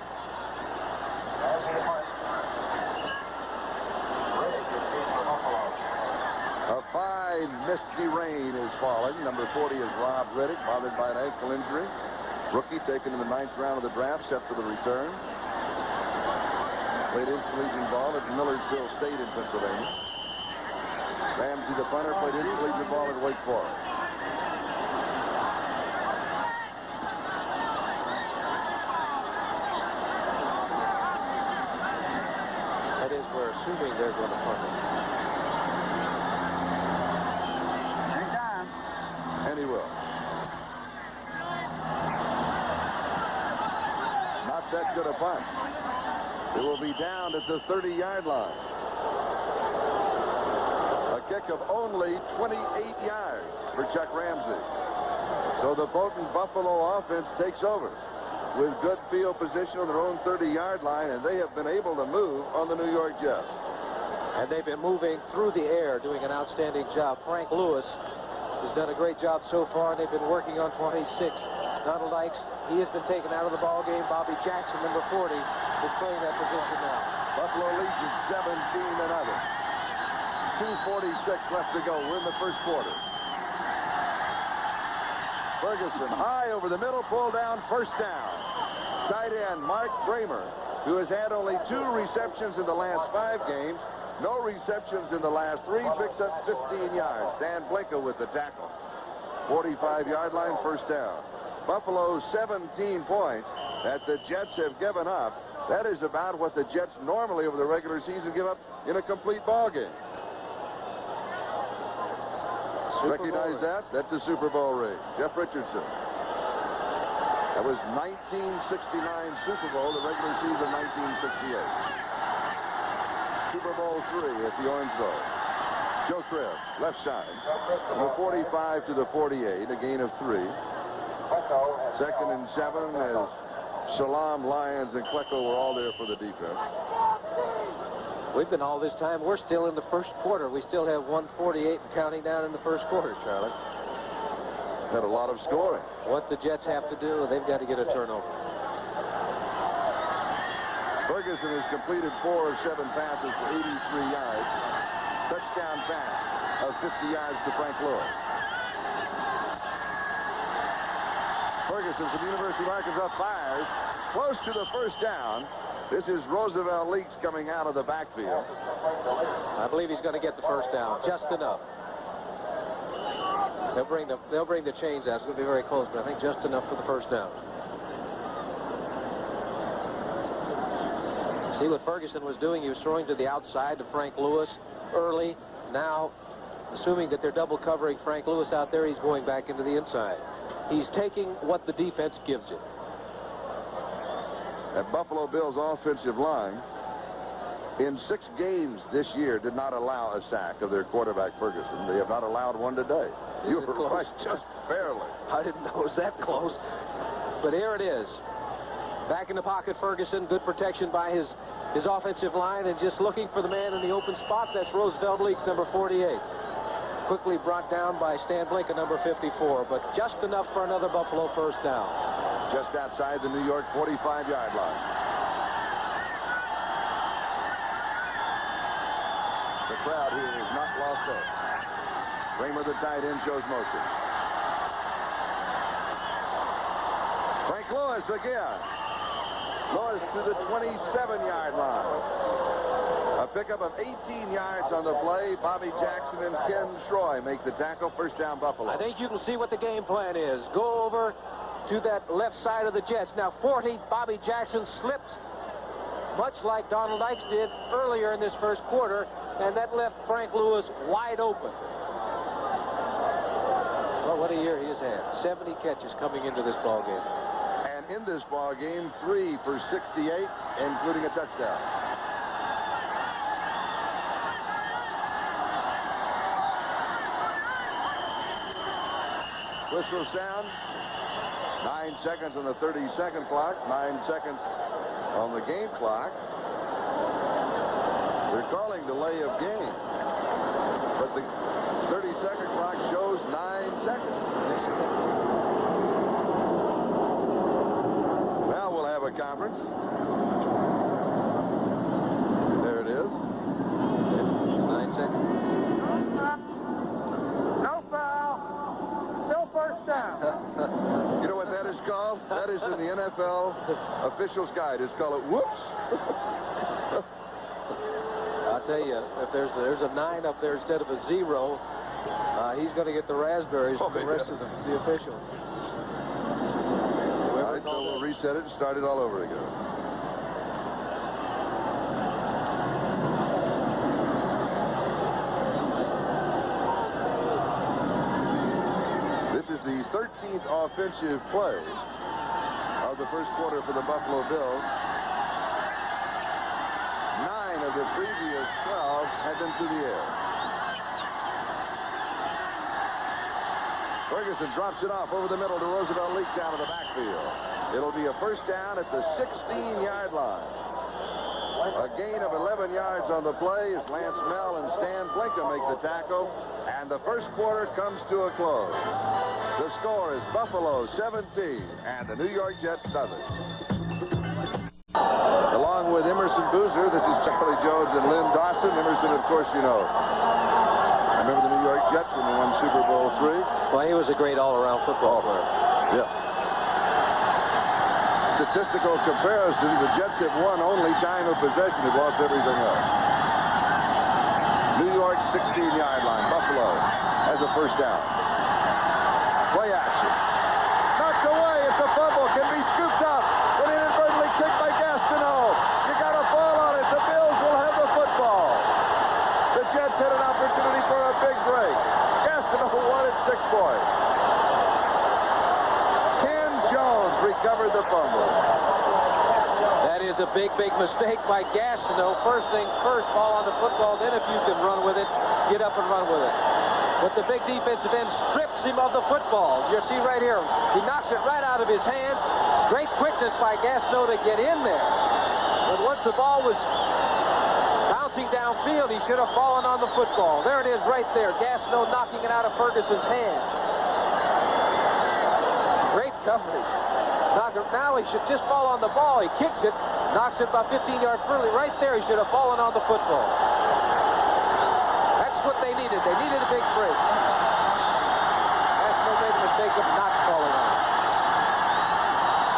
A fine misty rain is falling. Number 40 is Rob Riddick, bothered by an ankle injury. Rookie taken in the 9th round of the draft, set for the return. Played intercollegiate ball at Millersville State in Pennsylvania. Ramsey, the punter, played intercollegiate ball at Wake Forest. That is, we're assuming they're going to punt it. And he will. Not that good a punt. It will be down at the 30-yard line. A kick of only 28 yards for Chuck Ramsey. So the potent Buffalo offense takes over with good field position on their own 30-yard line, and they have been able to move on the New York Jets. And they've been moving through the air, doing an outstanding job. Frank Lewis has done a great job so far. They've been working on 26. Donald Ikes, he has been taken out of the ball game. Bobby Jackson, number 40, is playing that position now. Buffalo leads at 17-0. 2:46 left to go. We're in the first quarter. Furgeson high over the middle, pull down, first down. Tight end Mark Kramer, who has had only 2 receptions in the last 5 games, no receptions in the last 3, picks up 15 yards. Dan Blanco with the tackle. 45-yard line, first down. Buffalo 17 points that the Jets have given up. That is about what the Jets normally over the regular season give up in a complete ball game. Recognize that? That's a Super Bowl ring. Jeff Richardson. That was 1969 Super Bowl, the regular season 1968. Super Bowl 3 at the Orange Bowl. Joe Cribb, left side. From the 45 to the 48, a gain of 3. 2nd and 7 as Salam, Lyons, and Klecko were all there for the defense. We've been all this time. We're still in the first quarter. We still have 1:48 and counting down in the first quarter, Charlie. Had a lot of scoring. What the Jets have to do, they've got to get a turnover. Furgeson has completed 4 of 7 passes for 83 yards. Touchdown pass of 50 yards to Frank Lewis. Furgeson from the University of Arkansas fires close to the first down. This is Roosevelt Leaks coming out of the backfield. I believe he's going to get the first down, just enough. They'll bring the chains out. It's going to be very close, but I think just enough for the first down. See what Furgeson was doing? He was throwing to the outside to Frank Lewis early. Now, assuming that they're double covering Frank Lewis out there, he's going back into the inside. He's taking what the defense gives him. That Buffalo Bills offensive line in 6 games this year did not allow a sack of their quarterback Furgeson. They have not allowed one today. You were right, just barely. I didn't know it was that close. But here it is. Back in the pocket, Furgeson. Good protection by his offensive line, and just looking for the man in the open spot. That's Roosevelt Leaks, number 48. Quickly brought down by Stan Blinken, number 54, but just enough for another Buffalo first down. Just outside the New York 45-yard line. The crowd here is not lost hope. Kramer, the tight end, shows motion. Frank Lewis again. Lewis to the 27-yard line. A pickup of 18 yards on the play. Bobby Jackson and Ken Schroy make the tackle. First down, Buffalo. I think you can see what the game plan is. Go over to that left side of the Jets. Now 40, Bobby Jackson slips, much like Donald Ikes did earlier in this first quarter, and that left Frank Lewis wide open. Well, what a year he has had. 70 catches coming into this ball game. And in this ball game, 3 for 68, including a touchdown. Whistle sound. 9 seconds on the 30-second clock, 9 seconds on the game clock. They're calling delay of game, but the 30-second clock shows 9 seconds. Now we'll have a conference. There it is. 9 seconds. No foul. Still first down. You know what that is called? That is in the NFL officials' guide. It's called whoops. I'll tell you, if there's a 9 up there instead of a 0, he's going to get the raspberries from the rest of the officials. All right, so we'll reset it and start it all over again. This is the 13th offensive play of the first quarter for the Buffalo Bills. 9 of the previous 12 have been through the air. Furgeson drops it off over the middle to Roosevelt, leaks out of the backfield. It'll be a first down at the 16-yard line. A gain of 11 yards on the play as Lance Mel and Stan Blinka make the tackle, and the first quarter comes to a close. The score is Buffalo 17 and the New York Jets nothing. Along with Emerson Boozer, this is Charlie Jones and Lynn Dawson. Emerson, of course, you know. Remember the New York Jets when they won Super Bowl III? Well, he was a great all-around football player. Yeah. Statistical comparison, the Jets have won only time of possession. They've lost everything else. New York 16-yard line. Buffalo has a first down. Play action. Knocked away. It's a fumble. Can be scooped up. But inadvertently kicked by Gastineau. You got a ball on it. The Bills will have the football. The Jets had an opportunity for a big break. Gastineau won at 6 points. Ken Jones recovered the fumble. That is a big, big mistake by Gastineau. First things first, ball on the football. Then if you can run with it, get up and run with it. But the big defensive end strips him of the football. You see right here, he knocks it right out of his hands. Great quickness by Gastineau to get in there. But once the ball was bouncing downfield, he should have fallen on the football. There it is right there. Gastineau knocking it out of Furgeson's hand. Great coverage. Now he should just fall on the ball. He kicks it, knocks it about 15 yards further. Right there, he should have fallen on the football. That's what they needed. They needed a big break. Gastineau made the mistake of not falling on it.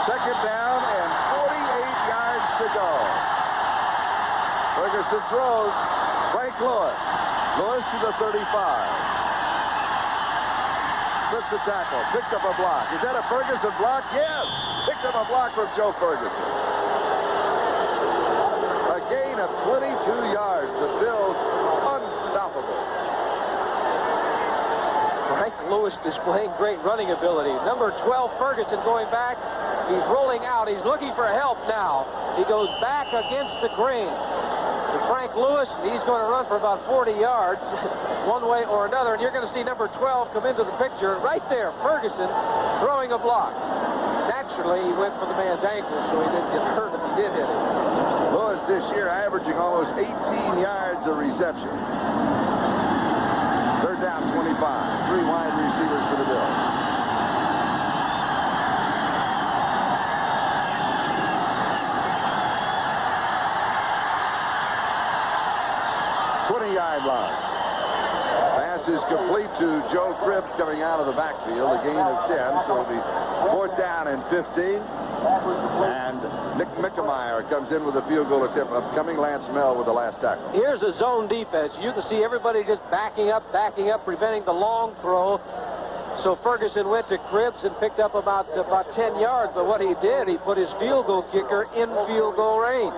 Second down and 48 yards to go. Furgeson throws. Frank Lewis. Lewis to the 35. Flips the tackle. Picks up a block. Is that a Furgeson block? Yes. Picks up a block from Joe Furgeson. A gain of 22 yards. The Bills unstoppable. Frank Lewis displaying great running ability. Number 12, Furgeson going back. He's rolling out. He's looking for help now. He goes back against the grain. To Frank Lewis, he's going to run for about 40 yards one way or another. And you're going to see number 12 come into the picture right there. Furgeson throwing a block. Naturally, he went for the man's ankle, so he didn't get hurt if he did hit him. Lewis this year averaging almost 18 yards a reception. Third down, 25. 3 wide receivers for the Bills. Yard line. Pass is complete to Joe Cribbs coming out of the backfield. A gain of 10, so it'll be 4th down and 15. And Nick Mickemeyer comes in with a field goal attempt. Upcoming Lance Mel with the last tackle. Here's a zone defense. You can see everybody just backing up, preventing the long throw. So Furgeson went to Cribbs and picked up about 10 yards. But what he did, he put his field goal kicker in field goal range.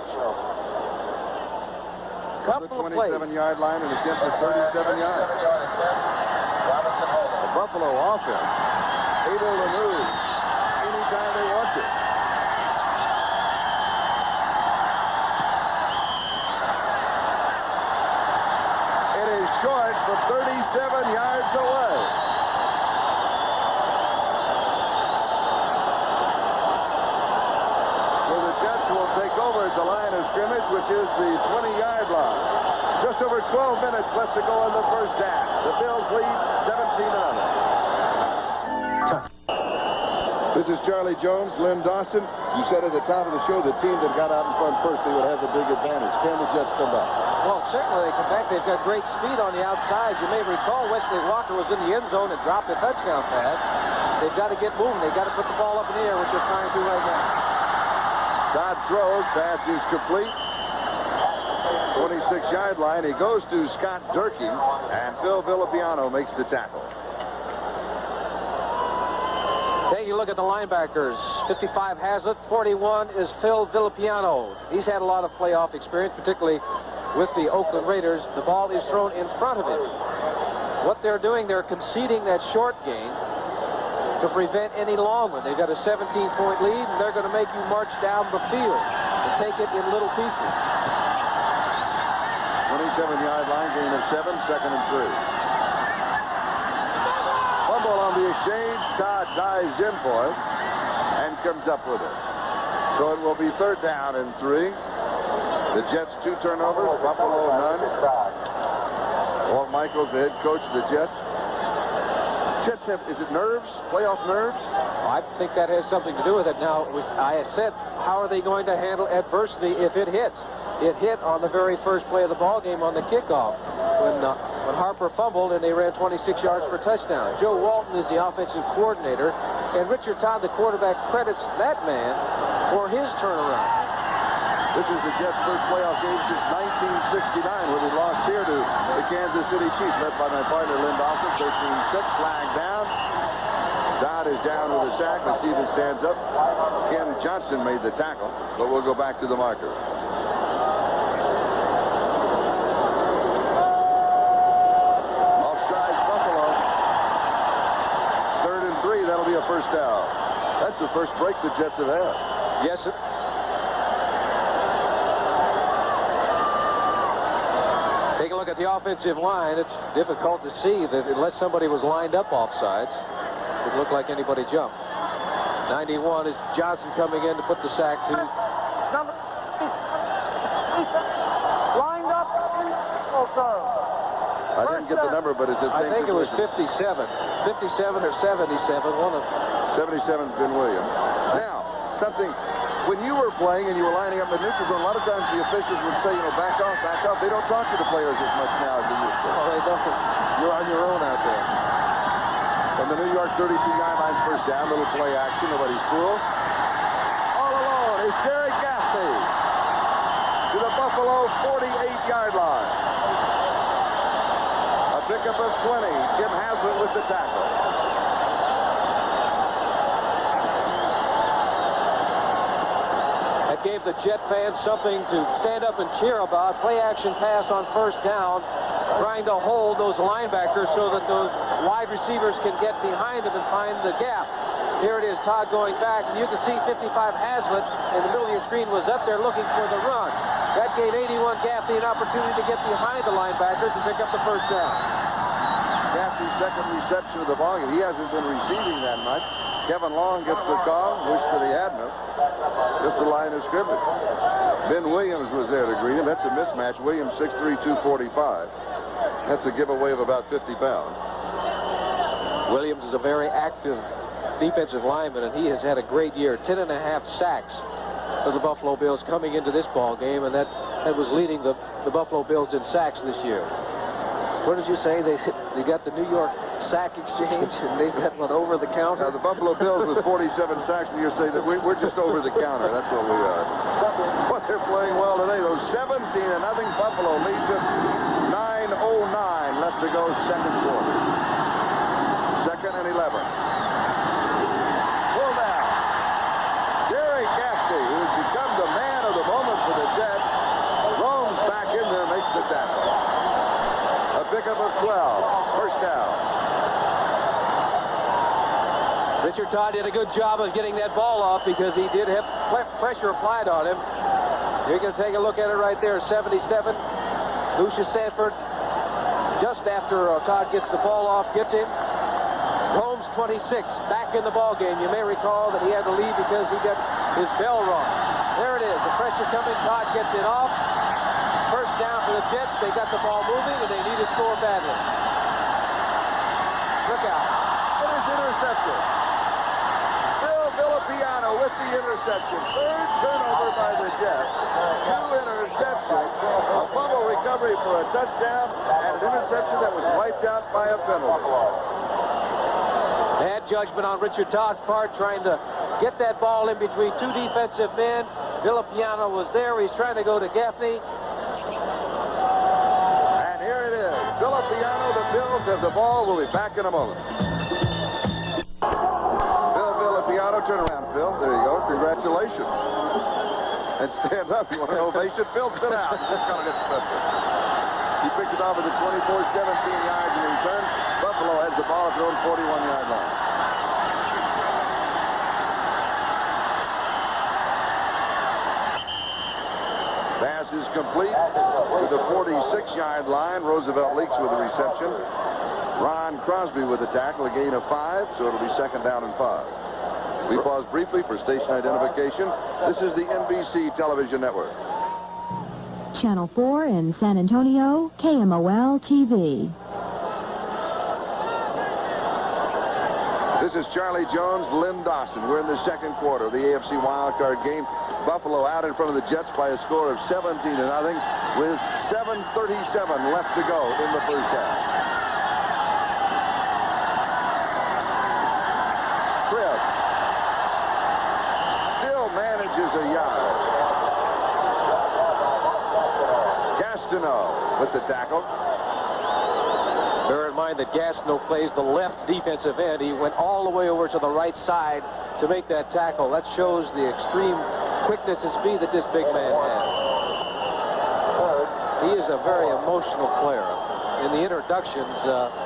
The 27-yard line and attempts at 37 yards. The Buffalo offense able to move anytime they want to. It is short from 37 yards away. 12 minutes left to go in the first half. The Bills lead 17-0. This is Charlie Jones, Lynn Dawson. You said at the top of the show the team that got out in front first, they would have the big advantage. Can the Jets come back? Well, certainly they come back. They've got great speed on the outside. You may recall Wesley Walker was in the end zone and dropped a touchdown pass. They've got to get moving. They've got to put the ball up in the air, which they're trying to right now. Todd throws. Pass is complete. 26-yard line. He goes to Scott Durkee, and Phil Villapiano makes the tackle. Take a look at the linebackers. 55 Hazlitt, 41 is Phil Villapiano. He's had a lot of playoff experience, particularly with the Oakland Raiders. The ball is thrown in front of him. What they're doing, they're conceding that short gain to prevent any long one. They've got a 17-point lead, and they're going to make you march down the field and take it in little pieces. 27-yard line, gain of 7, 2nd and 3. Fumble on the exchange. Todd dives in for it and comes up with it. So it will be 3rd down and 3. The Jets 2 turnovers, Buffalo none. Walt Michaels, the head coach of the Jets. Jets have, is it nerves? Playoff nerves? I think that has something to do with it. Now, I said, how are they going to handle adversity if it hits? It hit on the very first play of the ball game on the kickoff when Harper fumbled and they ran 26 yards for a touchdown. Joe Walton is the offensive coordinator, and Richard Todd, the quarterback, credits that man for his turnaround. This is the Jets' first playoff game since 1969 when they lost here to the Kansas City Chiefs, led by my partner Lynn Dawson. 13-6, flag down. Todd is down with a sack. Let's see if it stands up. Ken Johnson made the tackle, but we'll go back to the marker. A first down. That's the first break the Jets have had. Yes, sir. Take a look at the offensive line. It's difficult to see that unless somebody was lined up offsides, it looked like anybody jumped. 91 is Johnson coming in to put the sack to. Number lined up in the I didn't get the number, but it's the same. I think it was 57. 57 or 77, one of 77's been Williams. Now, something, when you were playing and you were lining up in the neutral zone, a lot of times the officials would say, you know, back off, back off. They don't talk to the players as much now as they used to. Oh, they don't. You're on your own out there. From the New York 32-yard line, first down, little play action, nobody's fool. All alone is Jerry Gaffney to the Buffalo 48-yard line. Pickup of 20. Jim Haslett with the tackle. That gave the Jet fans something to stand up and cheer about. Play action pass on first down, trying to hold those linebackers so that those wide receivers can get behind them and find the gap. Here it is, Todd going back, and you can see 55 Haslett in the middle of your screen was up there looking for the run. That gave 81 Gaffney an opportunity to get behind the linebackers and pick up the first down. Gaffney's second reception of the ball game. He hasn't been receiving that much. Kevin Long gets the call. Wish that he hadn't. Just the line of scrimmage. Ben Williams was there to greet him. That's a mismatch. Williams 6'3", 245. That's a giveaway of about 50 pounds. Williams is a very active defensive lineman, and he has had a great year. 10.5 sacks for the Buffalo Bills coming into this ball game, and that was leading the Buffalo Bills in sacks this year. What did you say? They got the New York sack exchange, and they've got one over the counter? Now, the Buffalo Bills with 47 sacks, and you say that we're just over the counter. That's what we are. But they're playing well today. Those 17-0 Buffalo leads it. 9:09 left to go, second quarter. 2nd and 11. Pull down. Jerry Gaffney, who has become the man of the moment for the Jets, roams back in there, makes the tackle. A pickup of 12. First down. Richard Todd did a good job of getting that ball off because he did have pressure applied on him. You're going to take a look at it right there. 77. Lucius Sanford, just after Todd gets the ball off, gets him. Holmes, 26, back in the ball game. You may recall that he had to leave because he got his bell rung. There it is. The pressure coming. Todd gets it off. First down for the Jets. They got the ball moving, and they need to score badly. Look out. It is intercepted. Bill Villapiano with the interception. Third turnover by the Jets. 2 interceptions. A fumble recovery for a touchdown, and an interception that was wiped out by a penalty. Bad judgment on Richard Todd's part, trying to get that ball in between 2 defensive men. Villapiano was there. He's trying to go to Gaffney. And here it is. Villapiano, the Bills have the ball. We'll be back in a moment. Bill Villapiano, turn around, Phil. There you go. Congratulations. And stand up. You want an ovation? Phil, sit down. Just going to get the touchdown. He picked it off at the 24-17 yards in return. Buffalo has the ball at their own 41-yard line. Pass is complete to the 46-yard line. Roosevelt Leaks with the reception. Ron Crosby with the tackle, a gain of 5, so it'll be second down and 5. We pause briefly for station identification. This is the NBC Television Network. Channel 4 in San Antonio, KMOL TV. This is Charlie Jones, Lynn Dawson. We're in the second quarter of the AFC Wildcard game. Buffalo out in front of the Jets by a score of 17-0 with 7:37 left to go in the first half. Cribb still manages a yard. Gastineau with the tackle. Bear in mind that Gastineau plays the left defensive end. He went all the way over to the right side to make that tackle. That shows the extreme quickness and speed that this big man has. He is a very emotional player. In the introductions,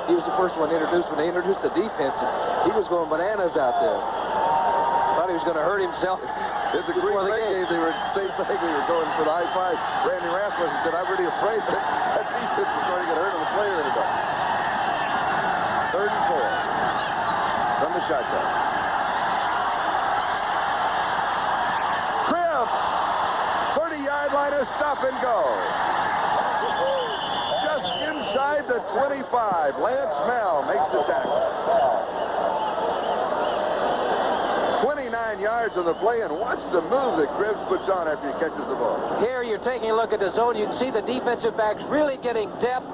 he was the first one introduced when they introduced the defense. And he was going bananas out there. Thought he was going to hurt himself. It's a Green Bay game. They were same thing. They were going for the high five. Randy Rasmussen said, "I'm really afraid that that defense is going to get hurt and the player ended up." 3rd and 4 from the shotgun. Cribb, 30-yard line, a stop and go. Just inside the 25, Lance Mel makes the tackle. 29 yards on the play, and watch the move that Cribb puts on after he catches the ball. Here you're taking a look at the zone. You can see the defensive backs really getting depth.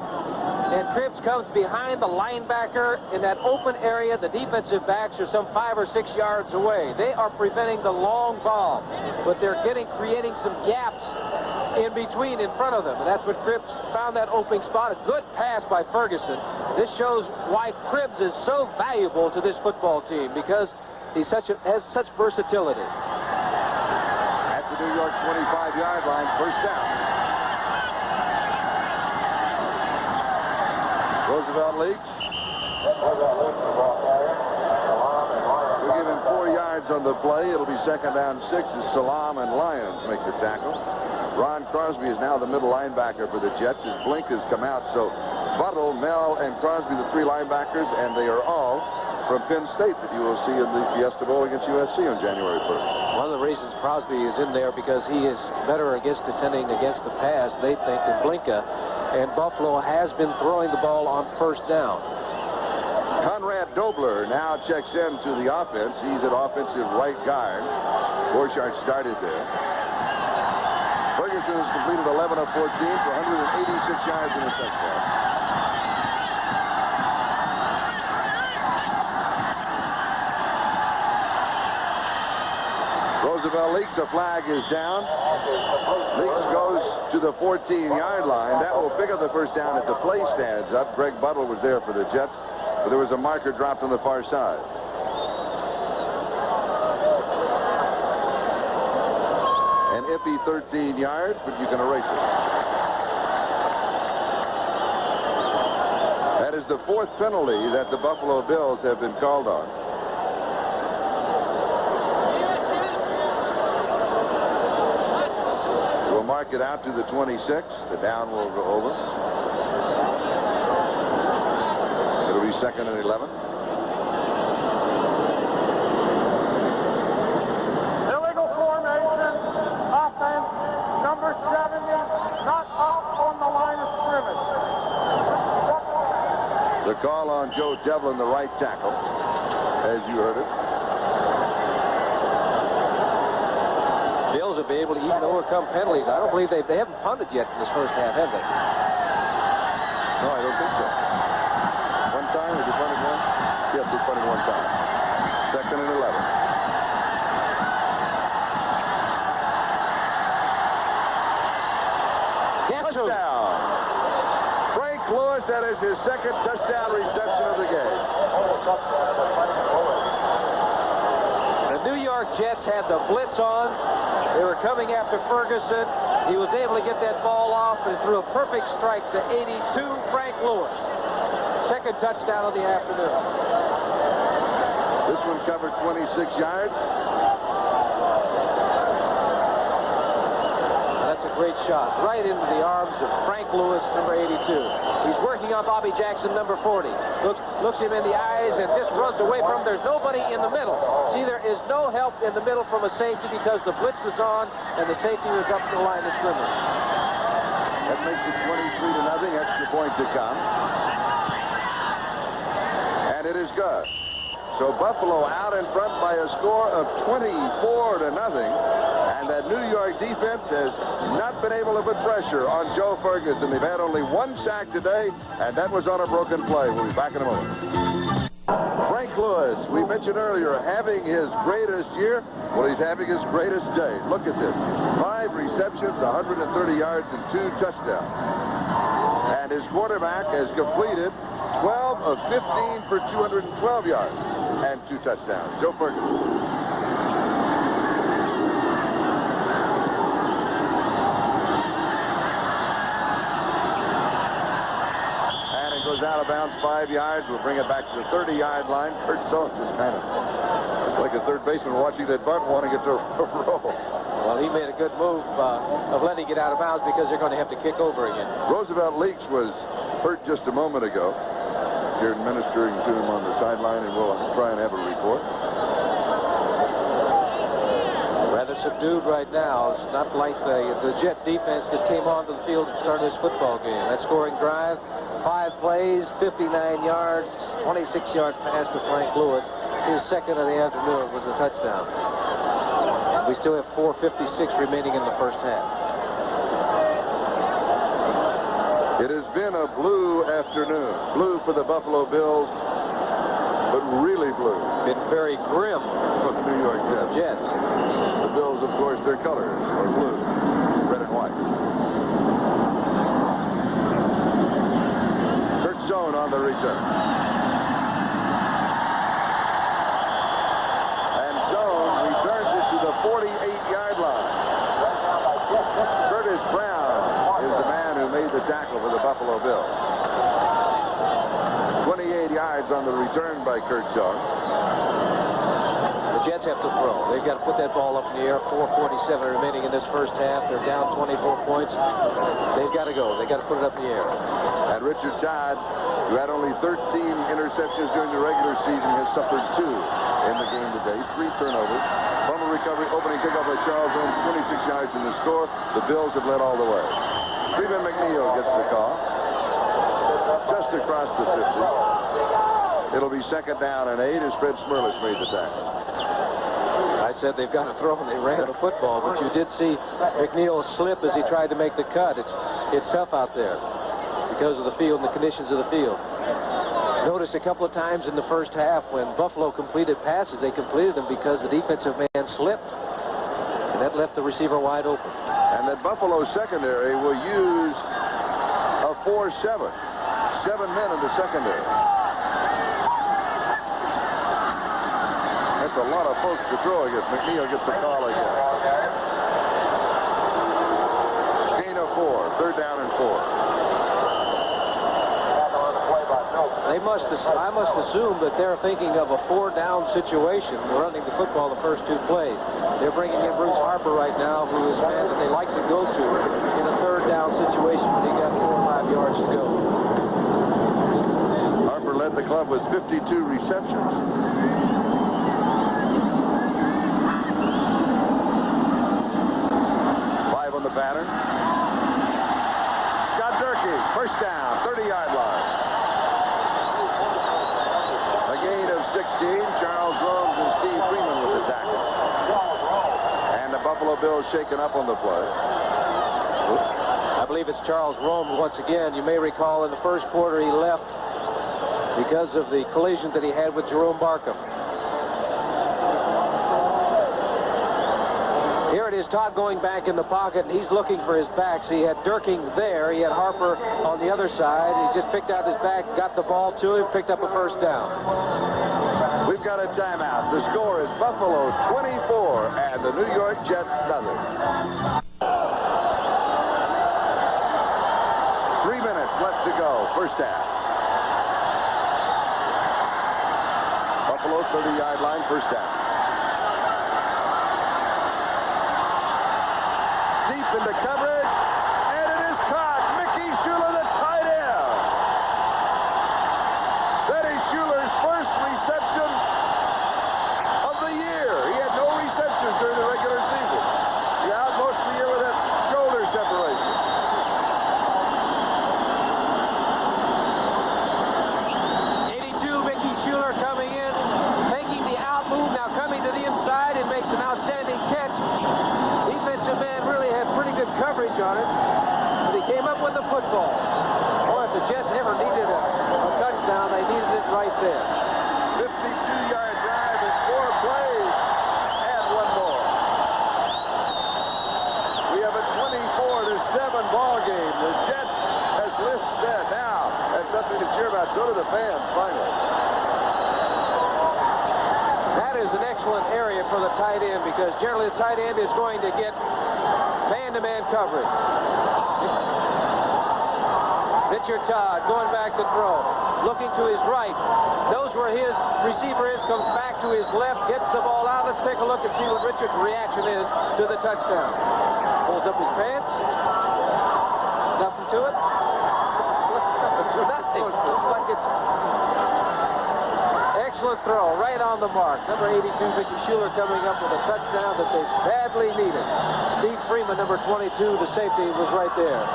And Cribbs comes behind the linebacker in that open area. The defensive backs are some 5 or 6 yards away. They are preventing the long ball, but they're creating some gaps in between in front of them. And that's what Cribbs found, that opening spot. A good pass by Furgeson. This shows why Cribbs is so valuable to this football team, because he has such versatility. At the New York 25-yard line, first down. Roosevelt Leaks. We'll give him 4 yards on the play. It'll be second down 6 as Salam and Lyons make the tackle. Ron Crosby is now the middle linebacker for the Jets as Blink has come out. So Buttle, Mel, and Crosby, the 3 linebackers, and they are all from Penn State that you will see in the Fiesta Bowl against USC on January 1st. One of the reasons Crosby is in there because he is better against defending against the pass, they think, than Blinka. And Buffalo has been throwing the ball on first down. Conrad Dobler now checks in to the offense. He's at offensive right guard. Borchardt started there. Furgeson has completed 11 of 14 for 186 yards in a touchdown. Roosevelt Leaks, a flag is down. Leaks goes to the 14-yard line. That will pick up the first down at the play stands up. Greg Buttle was there for the Jets, but there was a marker dropped on the far side. An iffy 13 yards, but you can erase it. That is the 4th penalty that the Buffalo Bills have been called on. Mark it out to the 26. The down will go over. It'll be second and 11. Illegal formation. Offense. Number 70. Not up on call on Joe Devlin, the right tackle, as you heard it. Bills will be able to even overcome penalties. I don't believe they haven't punted yet in this first half, have they? No, I don't think so. One time, has he punted one? Yes, he punted one time. 2nd and 11. Touchdown. Frank Lewis, that is his 2nd touchdown reception of the game. The New York Jets had the blitz on. They were coming after Furgeson. He was able to get that ball off and threw a perfect strike to 82, Frank Lewis. 2nd touchdown of the afternoon. This one covered 26 yards. That's a great shot. Right into the arms of Frank Lewis, number 82. He's working on Bobby Jackson, number 40. Looks him in the eyes and just runs away from him. There's nobody in the middle. See, there is no help in the middle from a safety because the blitz was on and the safety was up to the line of scrimmage. That makes it 23-0. Extra point to come. And it is good. So Buffalo out in front by a score of 24-0. And that New York defense has not been able to put pressure on Joe Furgeson. They've had only 1 sack today, and that was on a broken play. We'll be back in a moment. Frank Lewis, we mentioned earlier, having his greatest year. Well, he's having his greatest day. Look at this. 5 receptions, 130 yards, and 2 touchdowns. And his quarterback has completed 12 of 15 for 212 yards and 2 touchdowns. Joe Furgeson. Goes out of bounds 5 yards. We'll bring it back to the 30-yard line. Furgeson just kind of, it's like a third baseman watching that bunt wanting it to roll. Well, he made a good move of letting it out of bounds because they're going to have to kick over again. Roosevelt Leaks was hurt just a moment ago. Here administering to him on the sideline, and we'll try and have a report. Rather subdued right now. It's not like the Jet defense that came onto the field and started this football game. That scoring drive, 5 plays, 59 yards, 26-yard pass to Frank Lewis. His 2nd of the afternoon was a touchdown. We still have 4:56 remaining in the first half. It has been a blue afternoon. Blue for the Buffalo Bills, but really blue. Been very grim for the New York Jets. The Bills, of course, their colors are blue, red and white. Furgeson on the return. And Zone returns it to the 48-yard line. Curtis Brown is the man who made the tackle for the Buffalo Bills. 28 yards on the return by Furgeson. The Jets have to throw. They've got to put that ball up in the air. 4:47 remaining in this first half. They're down 24 points. They've got to go. They've got to put it up in the air. And Richard Todd, who had only 13 interceptions during the regular season, has suffered 2 in the game today. 3 turnovers. Fumble recovery, opening kickoff by Charles Holmes, 26 yards in the score. The Bills have led all the way. Freeman McNeil gets the call. Just across the 50. It'll be 2nd down and 8 as Fred Smerlis made the tackle. I said they've got to throw, and they ran the football, but you did see McNeil slip as he tried to make the cut. It's tough out there because of the field and the conditions of the field. Notice a couple of times in the first half when Buffalo completed passes, they completed them because the defensive man slipped, and that left the receiver wide open. And that Buffalo secondary will use a 4-7. 7 men in the secondary. That's a lot of folks to throw against. McNeil gets the call again. Gain of 4. 3rd down and 4. I must assume that they're thinking of a 4-down situation running the football the first 2 plays. They're bringing in Bruce Harper right now, who is a man that they like to go to in a 3rd down situation when they got 4 or 5 yards to go. Harper led the club with 52 receptions. On the pattern. Scott Durkee, first down, 30-yard line. Buffalo Bills shaken up on the play. I believe it's Charles Rome once again. You may recall in the first quarter he left because of the collision that he had with Jerome Barkham. Here it is, Todd going back in the pocket, and he's looking for his backs. He had Durking there. He had Harper on the other side. He just picked out his back, got the ball to him, picked up a first down. We've got a timeout. The score is Buffalo 24 and the New York Jets nothing. 3 minutes left to go, first half. Buffalo 30-yard line, first down. Deep into coverage, and it is caught. Mickey Schuler, the tight end. That is Schuler's first reception of the year. He had no receptions during the regular season. He's out most of the year with that shoulder separation. Mickey Schuler coming in, taking the out move, now coming to the inside and makes an outstanding catch. Defensive man really had pretty good coverage on it, but he came up with the football. Boy, if the Jets ever needed a touchdown, they needed it right there. 52-yard drive in 4 plays. And one more. We have a 24-7 ball game. The Jets, as Lynn said, now have something to cheer about. So do the fans, finally. That is an excellent area for the tight end because generally the tight end is going to get man-to-man coverage. Richard Todd going back to throw, looking to his right, knows where his receiver is, comes back to his left, gets the ball out. Let's take a look and see what Richard's reaction is to the touchdown. Pulls up his pants. Nothing to it. Nothing. It's like it's excellent throw, right on the mark. Number 82, Mickey Schuler, coming up with a touchdown that they badly needed. Steve Freeman, number 22, the safety, was right there.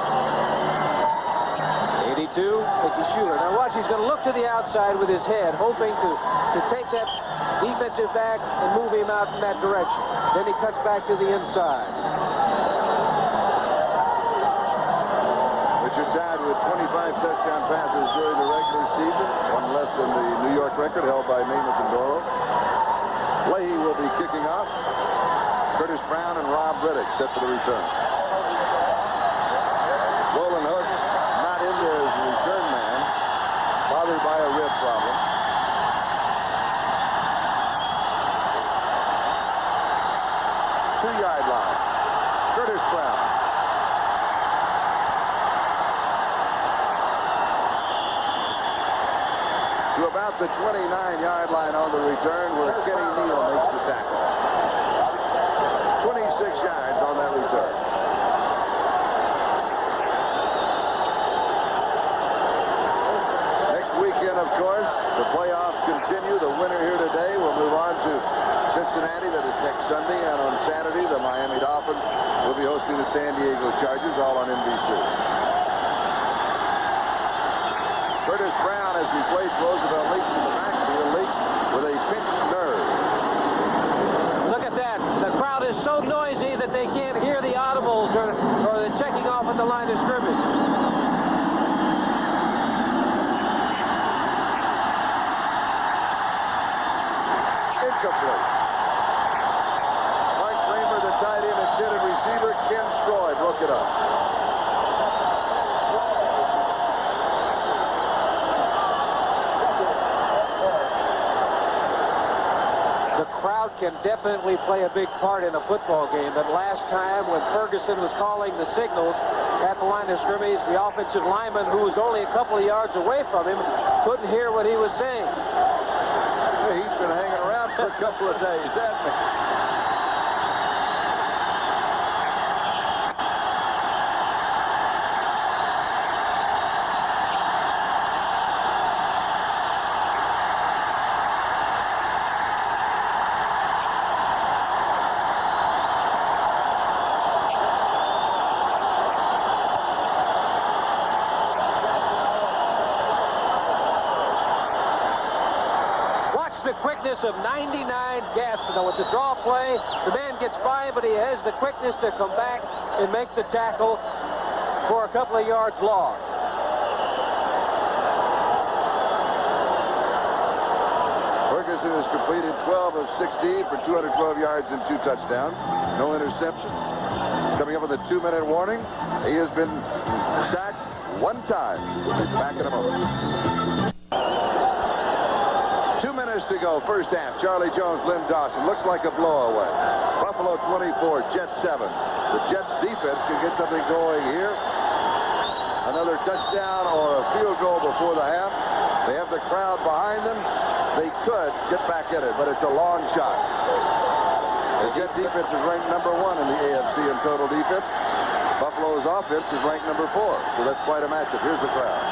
82, Mickey Schuler. Now watch, he's going to look to the outside with his head, hoping to take that defensive back and move him out in that direction. Then he cuts back to the inside. Richard Todd with 25 touchdown passes during the regular season, one less than the New York record held by Namath and Doro. Leahy will be kicking off. Curtis Brown and Rob Riddick set for the return. Roland Hooks not in there as the return man, bothered by a rib problem. Two-yard line. Curtis Brown. To about the 29-yard line on the return where Kenny Neal makes the tackle. 26 yards on that return. Next weekend, of course, the playoffs continue. The winner here today will move on to Cincinnati. That is next Sunday. And on Saturday, the Miami Dolphins will be hosting the San Diego Chargers, all on NBC. Curtis Brown has replaced Roosevelt Leaks in the backfield. Leaks with a pinched nerve. Look at that. The crowd is so noisy that they can't hear the audibles or the checking off at the line of scrimmage. Incomplete. Mark Kramer, the tight end, intended receiver. Ken Stroy broke it up. Can definitely play a big part in a football game. But last time when Furgeson was calling the signals at the line of scrimmage, the offensive lineman, who was only a couple of yards away from him, couldn't hear what he was saying. Yeah, he's been hanging around for a couple of days, hasn't he? Of 99 gas. So it's a draw play. The man gets by, but he has the quickness to come back and make the tackle for a couple of yards long. Furgeson has completed 12 of 16 for 212 yards and 2 touchdowns. No interceptions. Coming up with a 2-minute warning. He has been sacked 1 time. We'll be back in a moment. 2 minutes to go. First half. Charlie Jones, Lynn Dawson. Looks like a blowaway. Buffalo 24, Jets 7. The Jets defense can get something going here. Another touchdown or a field goal before the half. They have the crowd behind them. They could get back in it, but it's a long shot. The Jets defense is ranked number 1 in the AFC in total defense. Buffalo's offense is ranked number 4, so that's quite a matchup. Here's the crowd.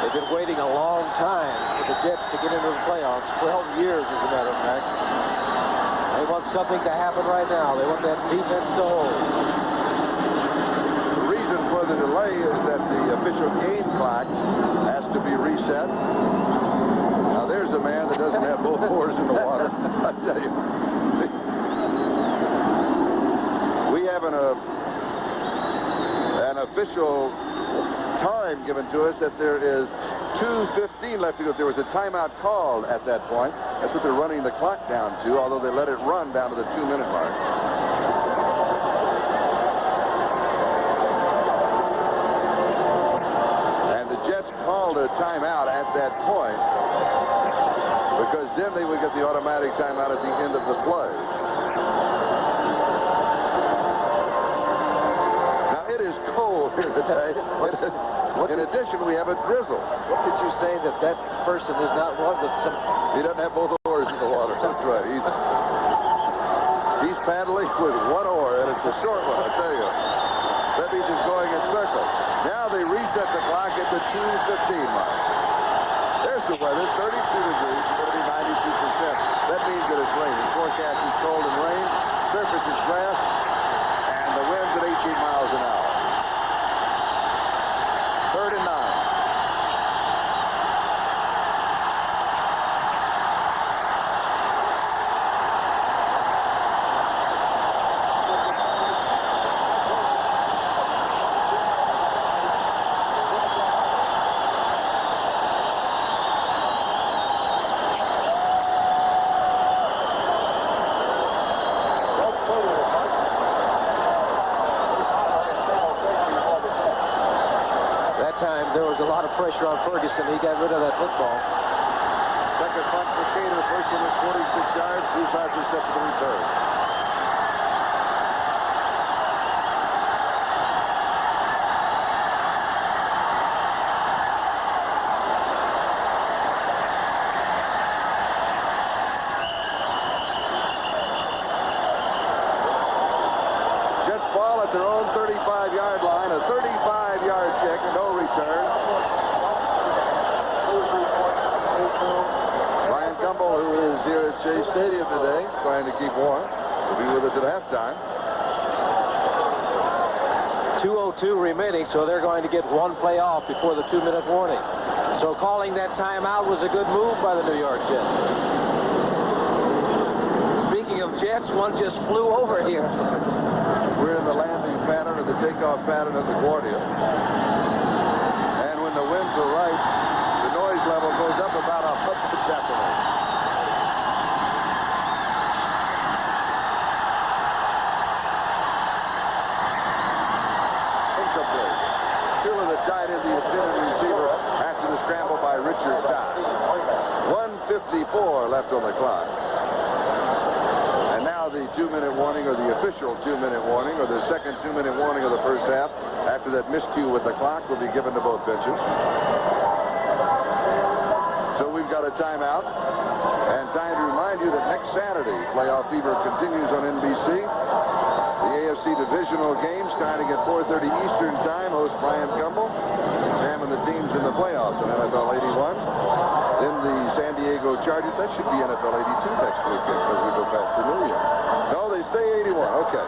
They've been waiting a long time for the Jets to get into the playoffs. 12 years, as a matter of fact. They want something to happen right now. They want that defense to hold. The reason for the delay is that the official game clock has to be reset. Now there's a man that doesn't have both oars in the water. I tell you. We have an official time given to us that there is 2:15 left to go. There was a timeout called at that point. That's what they're running the clock down to, although they let it run down to the 2-minute mark. And the Jets called a timeout at that point because then they would get the automatic timeout at the end of the play. Now, it is cold here today. In addition, we have a drizzle. What did you say that person is not one with some... He doesn't have both oars in the water. That's right. He's paddling with 1 oar, and it's a short one, I tell you. That means it's going in circles. Now they reset the clock at the 2:15 mark. There's the weather, 32 degrees, it's going to be 92%. That means that it's raining. Forecast is cold and rain. Surface is grass, and the wind's at 18 miles an hour. 3rd and 9. There was a lot of pressure on Furgeson. He got rid of that football. Second punt for Cater. First one was 46 yards. Bruce Harper set for the return. Jets ball at their own 35-yard line. A 35-yard kick and no return. Ryan Gumbel, who is here at Shea Stadium today, trying to keep warm, will be with us at halftime. 2:02 remaining, so they're going to get 1 play off before the 2-minute warning. So calling that timeout was a good move by the New York Jets. Speaking of Jets, one just flew over here. We're in the landing pattern or the takeoff pattern of LaGuardia. And when the winds are right, the noise level goes up about 100 decibels. Incomplete. Still in the tight end, the intended receiver after the scramble by Richard Todd. 1:54 left on the clock. And now the 2-minute warning, or the official 2-minute warning, or the second 2-minute warning of the first half after that miscue with the clock will be given to both pitchers. So we've got a timeout. And time to remind you that next Saturday, Playoff Fever continues on NBC. The AFC Divisional game starting at 4:30 Eastern Time. Host Brian Gumbel. Examine the teams in the playoffs in NFL 81. Then the San Diego Chargers. That should be NFL 82 next weekend because we go past the New Year. No, they stay 81. Okay.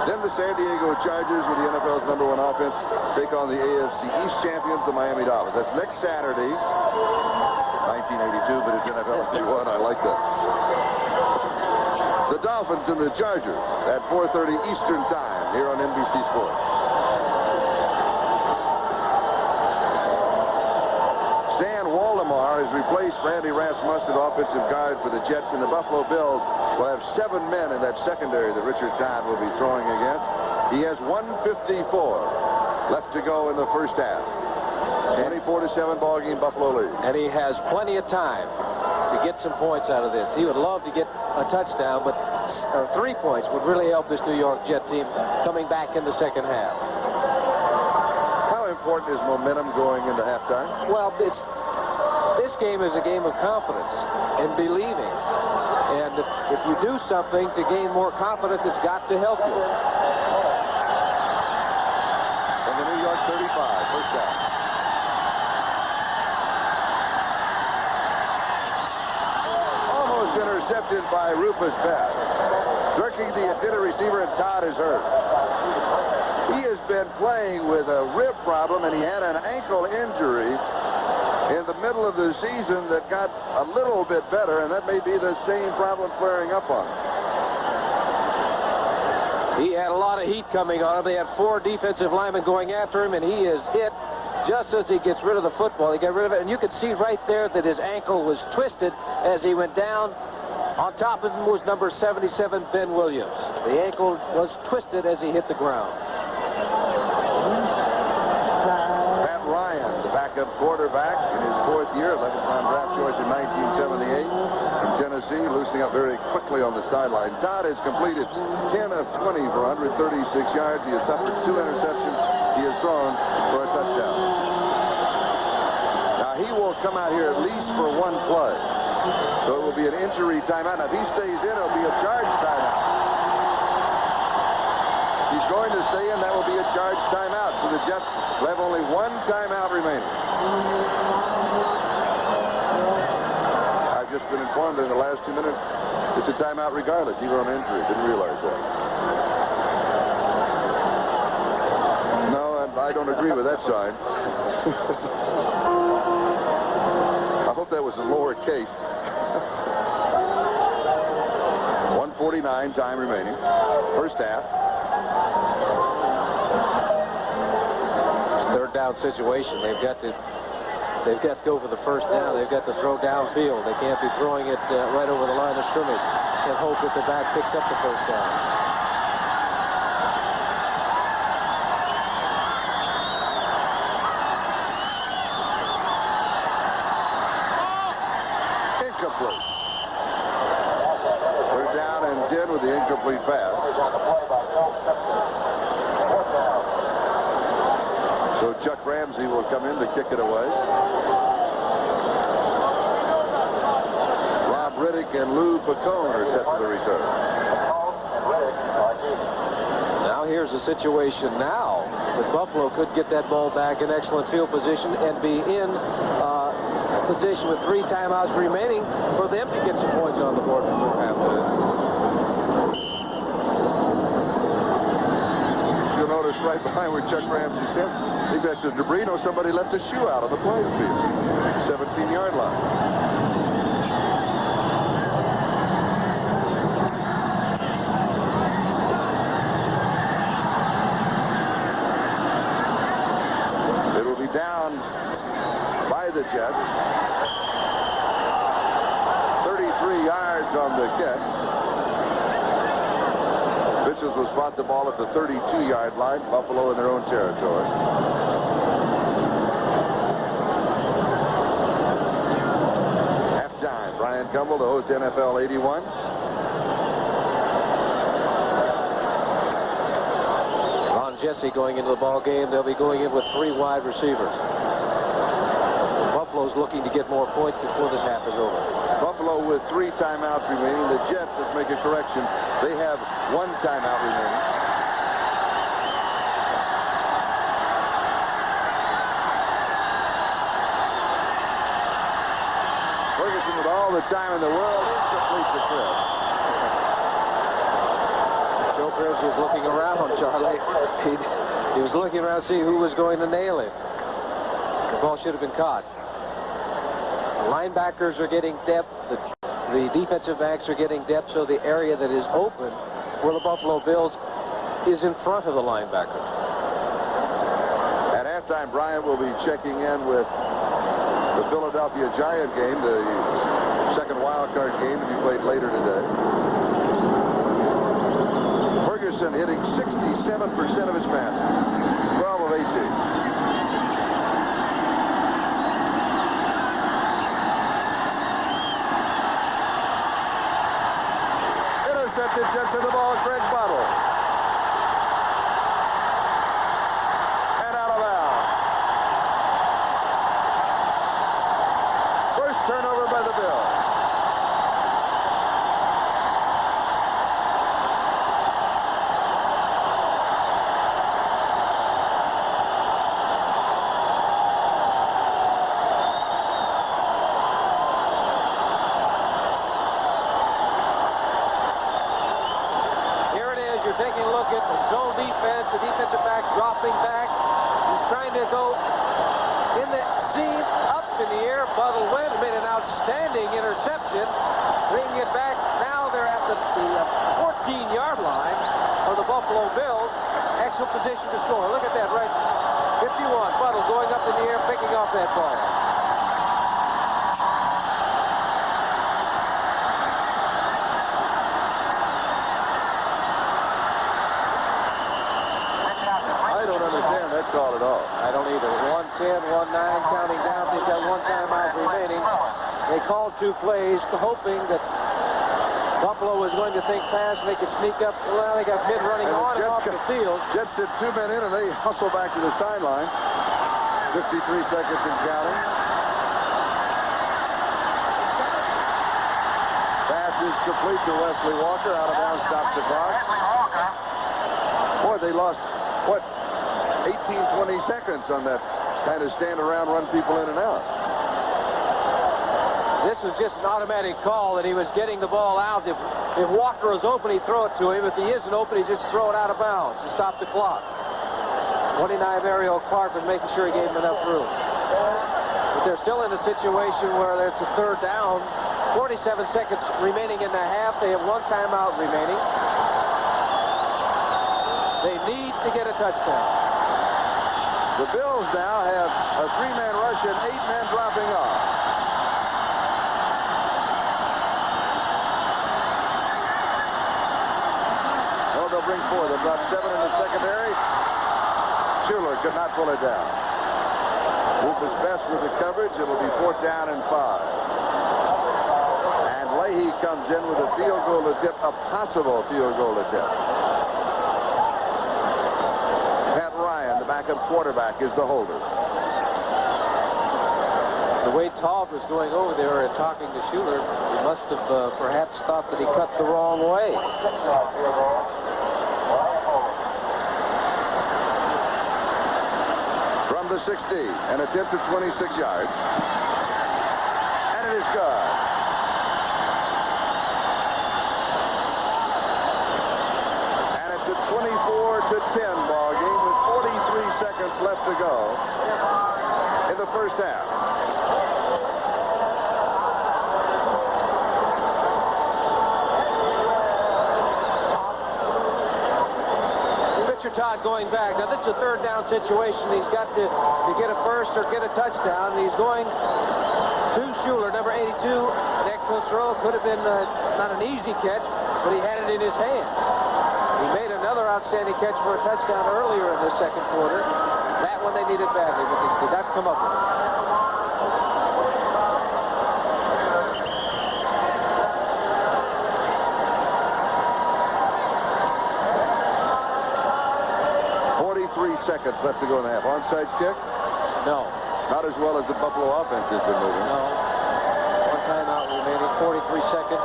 Then the San Diego Chargers, with the NFL's #1 offense, take on the AFC East champions, the Miami Dolphins. That's next Saturday, 1982, but it's NFL #1. I like that. The Dolphins and the Chargers at 4:30 Eastern Time here on NBC Sports. Stan Waldemar has replaced Randy Rasmussen, offensive guard for the Jets, and the Buffalo Bills will have 7 men in that secondary that Richard Todd will be throwing against. He has 1:54 left to go in the first half. 24-7 ball game, Buffalo lead. And he has plenty of time to get some points out of this. He would love to get a touchdown, but 3 points would really help this New York Jet team coming back in the second half. How important is momentum going into halftime? Well, this game is a game of confidence and believing. And if you do something to gain more confidence, it's got to help you. From the New York 35, first down. Almost intercepted by Rufus Beck. Jerking the intended receiver, and Todd is hurt. He has been playing with a rib problem, and he had an ankle injury in the middle of the season that got a little bit better, and that may be the same problem flaring up on him. He had a lot of heat coming on him. They had 4 defensive linemen going after him, and he is hit just as he gets rid of the football. He got rid of it, and you could see right there that his ankle was twisted as he went down. On top of him was number 77, Ben Williams. The ankle was twisted as he hit the ground. Pat Ryan, the backup quarterback in his 4th year, 11th-round draft choice in 1978 from Tennessee, loosening up very quickly on the sideline. Todd has completed 10 of 20 for 136 yards. He has suffered 2 interceptions. He has thrown for a touchdown. Now, he will come out here at least for 1 play. So it will be an injury timeout. Now, if he stays in, it'll be a charge timeout. He's going to stay in. That will be a charge timeout. So the Jets will have only 1 timeout remaining. I've just been informed in the last 2 minutes it's a timeout regardless, even on injury. Didn't realize that. No, I don't agree with that sign. I hope that was in lower case. 1:49 time remaining. First half. It's 3rd down situation. They've got to go for the first down. They've got to throw downfield. They can't be throwing it right over the line of scrimmage and hope that the back picks up the first down. Incomplete. 3rd down and 10 with the incomplete pass. So Chuck Ramsey will come in to kick it away. Rob Riddick and Lou Pacone are set for the return. Now here's the situation now that Buffalo could get that ball back in excellent field position and be in a position with 3 timeouts remaining for them to get some points on the board before halftime. You'll notice right behind where Chuck Ramsey stepped, I think that's the debris. No, somebody left a shoe out on the playing field. 17-yard line. It will be down by the Jets. 33 yards on the kick. Officials will spot the ball at the 32-yard line. Buffalo in their own territory. Halftime. Brian Gumbel, the host, NFL 81. Ron Jesse going into the ball game. They'll be going in with 3 wide receivers. Buffalo's looking to get more points before this half is over. Buffalo with 3 timeouts remaining. The Jets, let's make a correction, they have 1 timeout remaining. Furgeson with all the time in the world, incomplete to Chris. Joe Cribbs was looking around, Charlie. He was looking around to see who was going to nail him. The ball should have been caught. The linebackers are getting depth. The defensive backs are getting depth, so the area that is open for the Buffalo Bills is in front of the linebackers. At halftime, Bryant will be checking in with the Philadelphia Giant game, the second wild card game to be played later today. Furgeson hitting 67% of his passes, 12 of 18. Intercepted, gets to the ball, Greg Bottle. And out of bounds. First turnover by the Bills. The defensive back's dropping back. He's trying to go in the seam, up in the air. Buttle went, made an outstanding interception. Bringing it back. Now they're at the 14-yard line of the Buffalo Bills. Excellent position to score. Look at that, right? 51. Buttle going up in the air, picking off that ball. Call at all. I don't either. 1:10, 1:09, counting down. They've got one timeout remaining. They called two plays, hoping that Buffalo was going to think fast and they could sneak up. Well, they got men running on and off the field. Jets did 2 men in, and they hustle back to the sideline. 53 seconds and counting. Pass is complete to Wesley Walker. Out of bounds, stops the clock. Boy, they lost, what, 18, 20 seconds on that kind of stand around, run people in and out. This was just an automatic call that he was getting the ball out. If Walker is open, he'd throw it to him. If he isn't open, he'd just throw it out of bounds to stop the clock. 29 Ariel Carpenter making sure he gave him enough room. But they're still in a situation where it's a third down. 47 seconds remaining in the half. They have one timeout remaining. They need to get a touchdown. The Bills now have a 3-man rush and 8 men dropping off. Oh, they'll bring 4. They'll drop 7 in the secondary. Schuler could not pull it down. Wolf is best with the coverage. It'll be 4th down and 5. And Leahy comes in with a field goal attempt, a possible field goal attempt. Backup quarterback is the holder. The way Todd was going over there and talking to Schuler, he must have perhaps thought that he cut the wrong way. From the 60, an attempt at 26 yards. And it is good. And it's a 24-10 ball game with 43 seconds left to go in the first half. Pitcher Todd going back. Now this is a third down situation. He's got to get a first or get a touchdown. And he's going to Schuler, number 82. Next throw could have been not an easy catch, but he had it in his hands. He made another outstanding catch for a touchdown earlier in the second quarter. That one they needed badly, but they did not come up with it. Seconds left to go in the half. Onside kick? No. Not as well as the Buffalo offense has been moving. No. One timeout remaining, 43 seconds.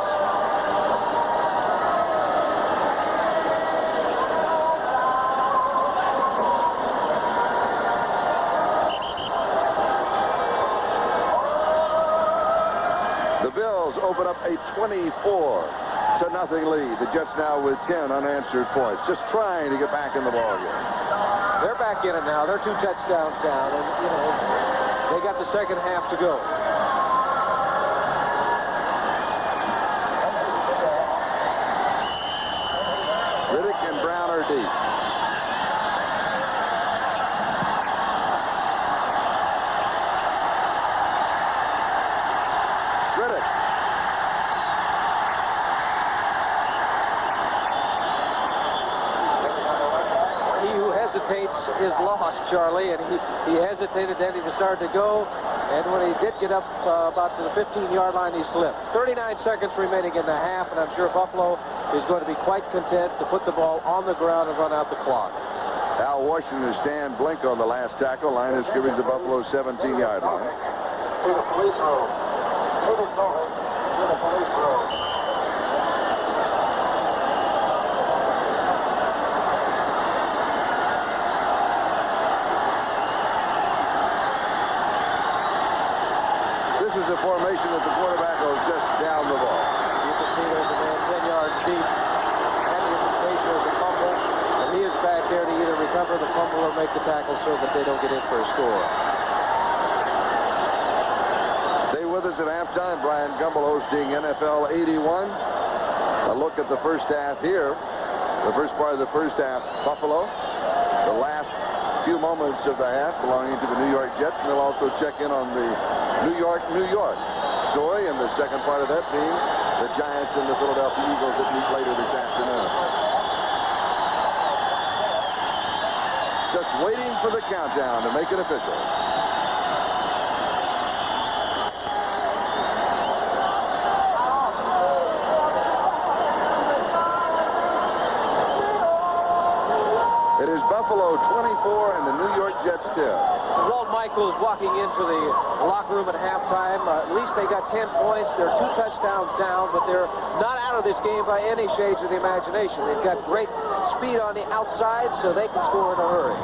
The Bills open up a 24-10 lead. The Jets now with 10 unanswered points, just trying to get back in the ballgame. They're back in it now. They're 2 touchdowns down, and they got the second half to go. Riddick and Brown are deep. Is lost, Charlie, and he hesitated, then he started to go, and when he did get up about to the 15-yard line, he slipped. 39 seconds remaining in the half, and I'm sure Buffalo is going to be quite content to put the ball on the ground and run out the clock. Al Washington and Stan Blink on the last tackle. Line of scrimmage, the Buffalo 17-yard line. To the police road. To the police road. This is a formation that the quarterback will just down the ball. You can see there's a man 10 yards deep. And the implication of the fumble. And he is back there to either recover the fumble or make the tackle so that they don't get in for a score. Stay with us at halftime. Brian Gumbel hosting NFL 81. A look at the first half here. The first part of the first half, Buffalo. The last few moments of the half belonging to the New York Jets. And they'll also check in on the New York story, and the second part of that being the Giants and the Philadelphia Eagles that meet later this afternoon. Just waiting for the countdown to make it official. It is Buffalo 24 and the New York Jets 10. Walt Michaels walking into the locker room at halftime. At least they got 10 points. They're 2 touchdowns down, but they're not out of this game by any shades of the imagination. They've got great speed on the outside, so they can score in a hurry.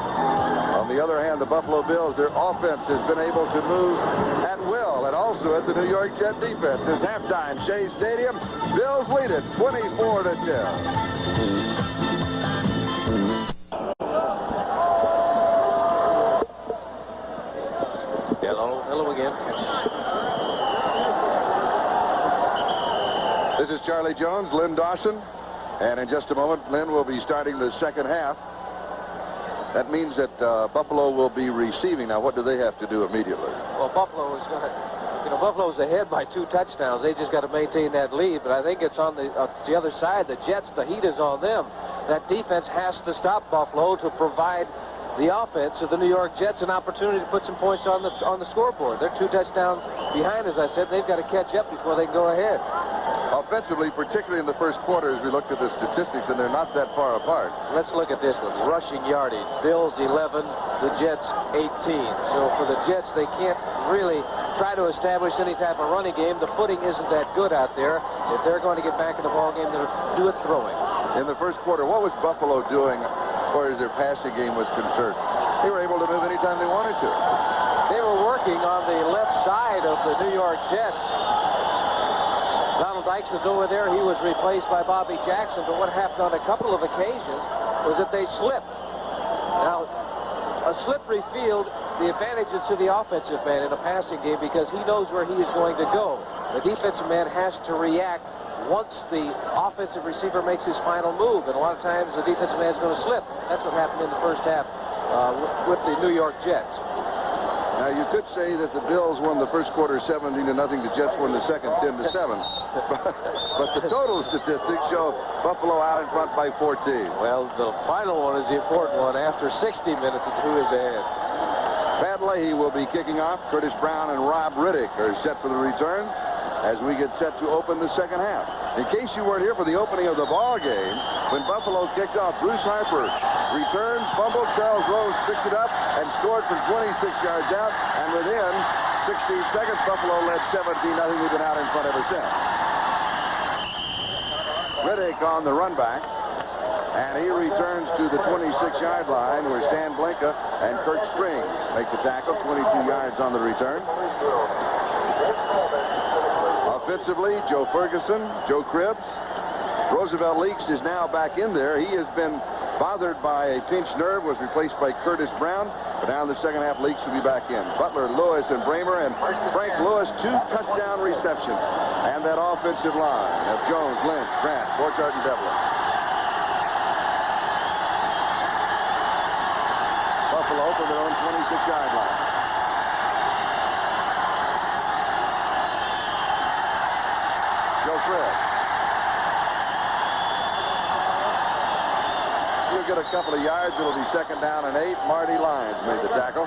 On the other hand, the Buffalo Bills, their offense has been able to move at will, and also at the New York Jet defense. It's halftime, Shea Stadium. Bills lead it 24-10. Hello again. This is Charlie Jones, Lynn Dawson, and in just a moment, Lynn will be starting the second half. That means that Buffalo will be receiving. Now, what do they have to do immediately? Well, Buffalo is going to, Buffalo's ahead by 2 touchdowns. They just got to maintain that lead, but I think it's on the other side. The Jets, the heat is on them. That defense has to stop Buffalo to provide the offense of the New York Jets an opportunity to put some points on the scoreboard. They're 2 touchdowns behind, as I said. They've got to catch up before they can go ahead. Offensively, particularly in the first quarter, as we looked at the statistics, and they're not that far apart. Let's look at this one. Rushing yardage. Bills 11, the Jets 18. So for the Jets, they can't really try to establish any type of running game. The footing isn't that good out there. If they're going to get back in the ball game, they'll do it throwing. In the first quarter, what was Buffalo doing as far as their passing game was concerned? They were able to move anytime they wanted to. They were working on the left side of the New York Jets. Donald Dykes was over there. He was replaced by Bobby Jackson. But what happened on a couple of occasions was that they slipped. Now, a slippery field, the advantage is to the offensive man in a passing game because he knows where he is going to go. The defensive man has to react once the offensive receiver makes his final move. And a lot of times the defensive man is going to slip. That's what happened in the first half with the New York Jets. Now, you could say that the Bills won the first quarter 17-0. The Jets won the second 10-7. But the total statistics show Buffalo out in front by 14. Well, the final one is the important one. After 60 minutes, it's who is ahead. Pat Leahy will be kicking off. Curtis Brown and Rob Riddick are set for the return as we get set to open the second half. In case you weren't here for the opening of the ball game, when Buffalo kicked off, Bruce Harper returned, fumbled, Charles Rose picked it up and scored from 26 yards out, and within 16 seconds, Buffalo led 17-0. We've been out in front ever since. Riddick on the run back, and he returns to the 26-yard line where Stan Blinka and Kurt Springs make the tackle, 22 yards on the return. Offensively, Joe Furgeson, Joe Cribbs, Roosevelt Leaks is now back in there. He has been bothered by a pinched nerve, was replaced by Curtis Brown. But now in the second half, Leaks will be back in. Butler, Lewis, and Bramer, and Frank Lewis, 2 touchdown receptions. And that offensive line of Jones, Lynch, Grant, Borchardt, and Devlin. Buffalo from their own 26-yard line. Joe Cribbs. He'll get a couple of yards. It'll be second down and 8. Marty Lyons made the tackle.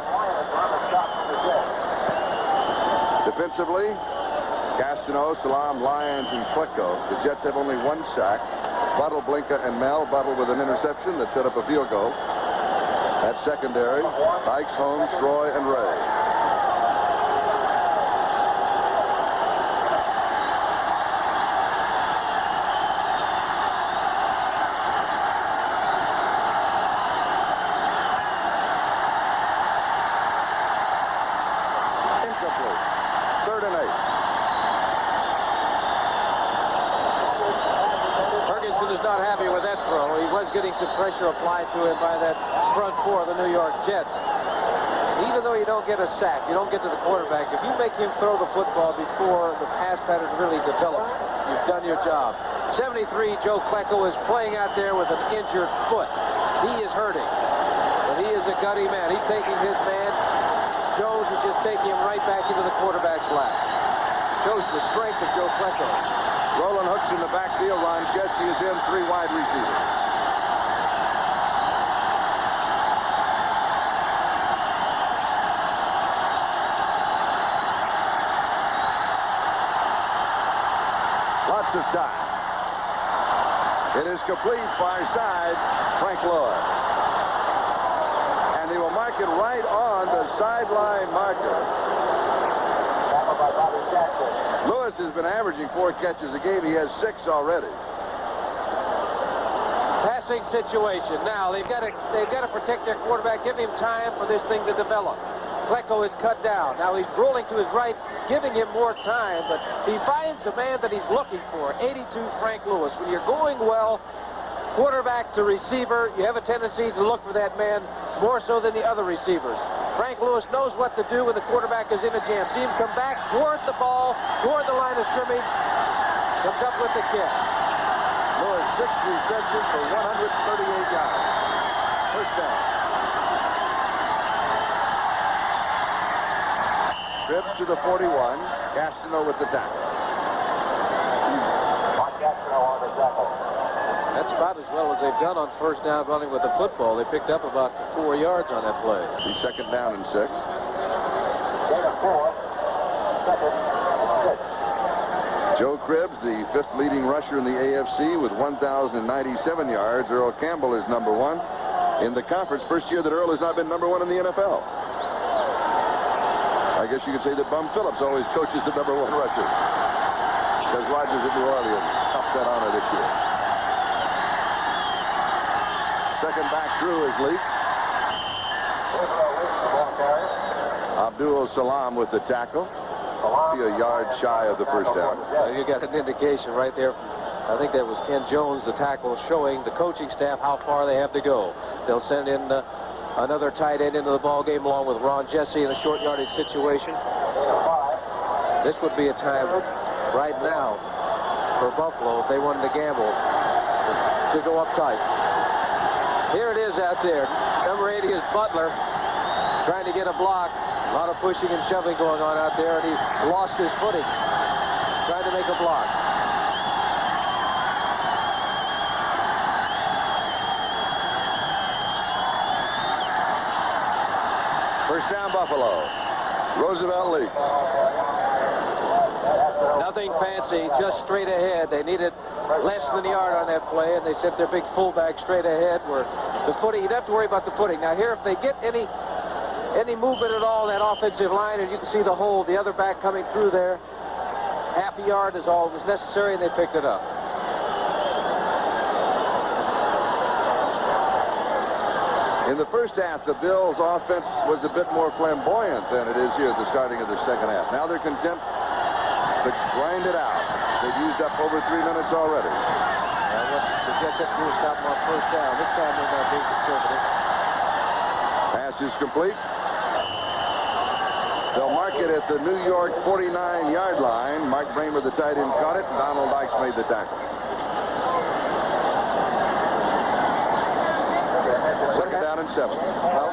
Defensively, Gastineau, Salam, Lyons, and Klecko. The Jets have only 1 sack. Buttle, Blinka, and Mel. Buttle with an interception that set up a field goal. At secondary, Dykes, Holmes, Roy, and Ray. Getting some pressure applied to him by that front 4 of the New York Jets. Even though you don't get a sack, you don't get to the quarterback, if you make him throw the football before the pass pattern really develops, you've done your job. 73, Joe Klecko is playing out there with an injured foot. He is hurting, but he is a gutty man. He's taking his man. Jones is just taking him right back into the quarterback's lap. Shows the strength of Joe Klecko. Roland hooks in the backfield. Ron Jesse is in, 3 wide receivers. Of time. It is complete, far side, Frank Lloyd. And they will mark it right on the sideline marker. Lewis has been averaging 4 catches a game. He has 6 already. Passing situation. Now they've got to protect their quarterback, give him time for this thing to develop. Klecko is cut down. Now he's rolling to his right, giving him more time, but he finds the man that he's looking for, 82 Frank Lewis. When you're going well, quarterback to receiver, you have a tendency to look for that man more so than the other receivers. Frank Lewis knows what to do when the quarterback is in a jam. See him come back toward the ball, toward the line of scrimmage, comes up with the kick. Lewis, 6 receptions for 138 yards. First down. Trips to the 41. Gastineau with the tackle. That's about as well as they've done on first down running with the football. They picked up about 4 yards on that play. He's second down and 6. Joe Cribbs, the 5th leading rusher in the AFC with 1,097 yards. Earl Campbell is number 1 in the conference. First year that Earl has not been number 1 in the NFL. I guess you could say that Bum Phillips always coaches the number 1 rusher. Because Rodgers at New Orleans topped that honor this year. Second back through is Leaks. Abdul Salam with the tackle. Be a yard shy of the first down. You got an indication right there. I think that was Ken Jones, the tackle, showing the coaching staff how far they have to go. They'll send in another tight end into the ball game along with Ron Jesse in a short yardage situation. This would be a time right now for Buffalo if they wanted to gamble to go up tight. Here it is out there. Number 80 is Butler trying to get a block. A lot of pushing and shoving going on out there, and he's lost his footing trying to make a block. First down, Buffalo. Roosevelt Leaks. Nothing fancy, just straight ahead. They needed less than a yard on that play, and they sent their big fullback straight ahead where the footing, you'd have to worry about the footing. Now here, if they get any movement at all in that offensive line, and you can see the hole, the other back coming through there, half a yard is all that was necessary, and they picked it up. In the first half, the Bills' offense was a bit more flamboyant than it is here at the starting of the second half. Now they're content to grind it out. They've used up over 3 minutes already. concept to stop him on first down. This time they're not being conservative. Pass is complete. They'll mark it at the New York 49-yard line. Mark Bramer, the tight end, caught it, and Donald Dykes made the tackle. Second down and 7. Well,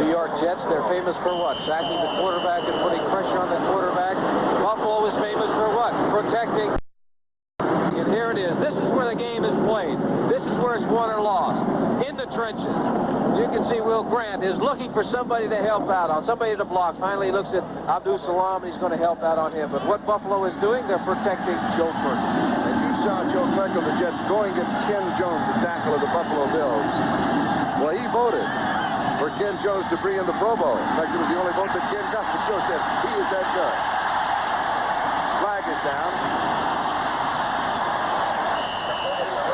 New York Jets, they're famous for what? Sacking the quarterback and putting pressure on the quarterback. Buffalo was famous for what? Protecting. And here it is. This is where the game is played. This is where it's won or lost. In the trenches. You can see Will Grant is looking for somebody to help out on, somebody to block. Finally, he looks at Abdul Salam, and he's going to help out on him. But what Buffalo is doing, they're protecting Joe Furgeson. And you saw Joe Furgeson, the Jets, going against Ken Jones, the tackle of the Buffalo Bills. Well, he voted for Ken Jones to bring in the Pro Bowl. In fact, it was the only vote that Ken got. But Joe said he is that good. Flag is down.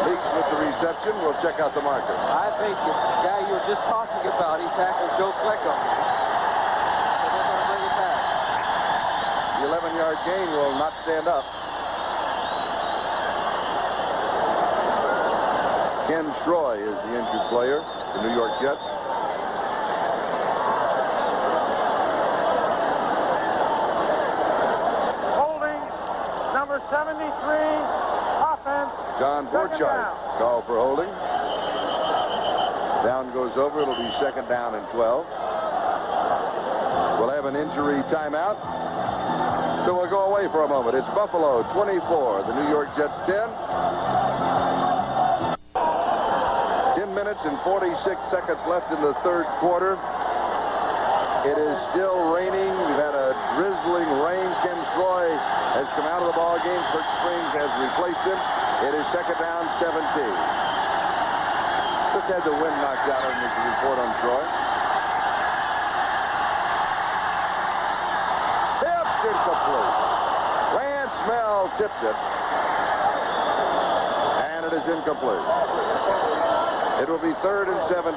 Leaks with the reception. We'll check out the marker. I think it's the guy you were just talking about. He tackled Joe Flecko. So they're going to bring it back. The 11-yard gain will not stand up. Ken Troy is the injured player, the New York Jets. Holding, number 73, offense. John Borchardt called for holding. Down goes over. It'll be second down and 12. We'll have an injury timeout. So we'll go away for a moment. It's Buffalo 24, the New York Jets 10. 10 minutes and 46 seconds left in the third quarter. It is still raining. We've had a drizzling rain. Ken Troy has come out of the ball game. Kurt Springs has replaced him. It is second down, 17. Just had the wind knocked out of him as a report on Troy. Tipped incomplete. Lance Mel tipped it. And it is incomplete. It will be third and 17.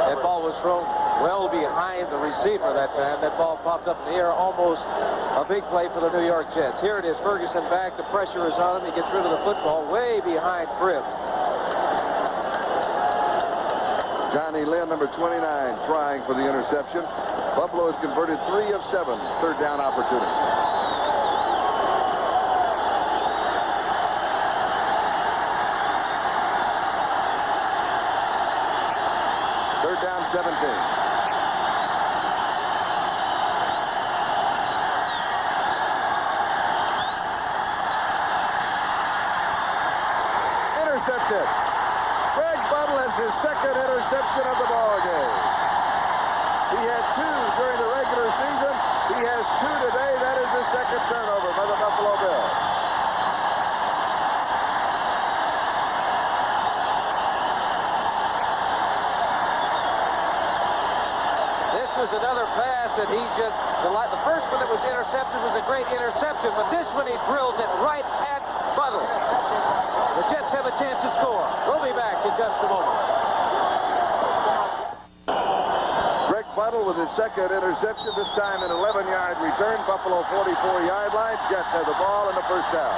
That ball was thrown well behind the receiver that time. That ball popped up in the air, almost a big play for the New York Jets. Here it is, Furgeson back. The pressure is on him. He gets rid of the football way behind Cribbs. Johnny Lynn, number 29, trying for the interception. Buffalo has converted 3 of 7 third down opportunities. Third down, 17. Intercepted. Greg Buttle has his second interception of the ball game. He had 2 during the regular season. He has 2 today. That is his second turnover by the Buffalo Bills. This was another pass that he just, the first one that was intercepted was a great interception, but this one he drills it right at Buttle. The Jets have a chance to score. We'll be back in just a moment. Greg Buttle with his second interception, this time an 11-yard return. Buffalo 44-yard line. Jets have the ball and the first down.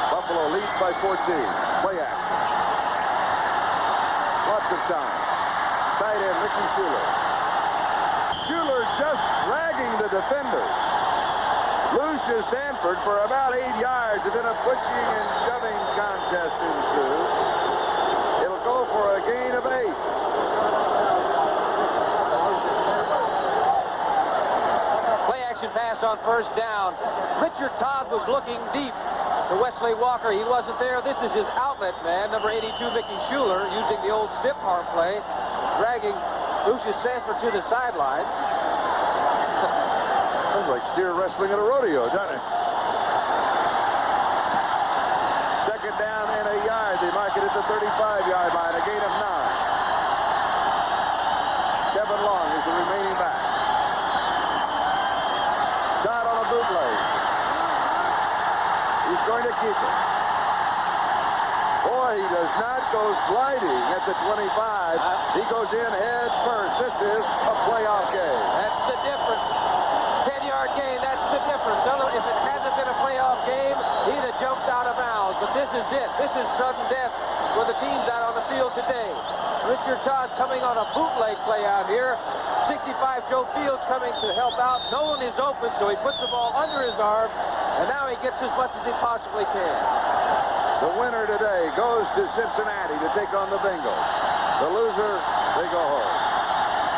Buffalo leads by 14. Play action. Lots of time. Tight end Ricky Schuler. Schuler just dragging the defender. Lucius Sanford for about 8 yards, and then a pushing and shoving contest ensues. It'll go for a gain of 8. Play action pass on first down. Richard Todd was looking deep to Wesley Walker. He wasn't there. This is his outlet man, number 82, Mickey Schuler, using the old stiff arm play, dragging Lucius Sanford to the sideline. Sounds like steer wrestling at a rodeo, doesn't it? Second down and a yard. They mark it at the 35-yard line, a gain of 9. Kevin Long is the remaining back. Todd on a bootleg. He's going to keep it. Boy, he does not go sliding at the 25. He goes in head first. This is a playoff game. That's the difference. 10-yard gain, that's the difference. is sudden death for the teams out on the field today. Richard Todd coming on a bootleg play out here. 65 Joe Fields coming to help out. No one is open, so he puts the ball under his arm, and now he gets as much as he possibly can. The winner today goes to Cincinnati to take on the Bengals. The loser, they go home.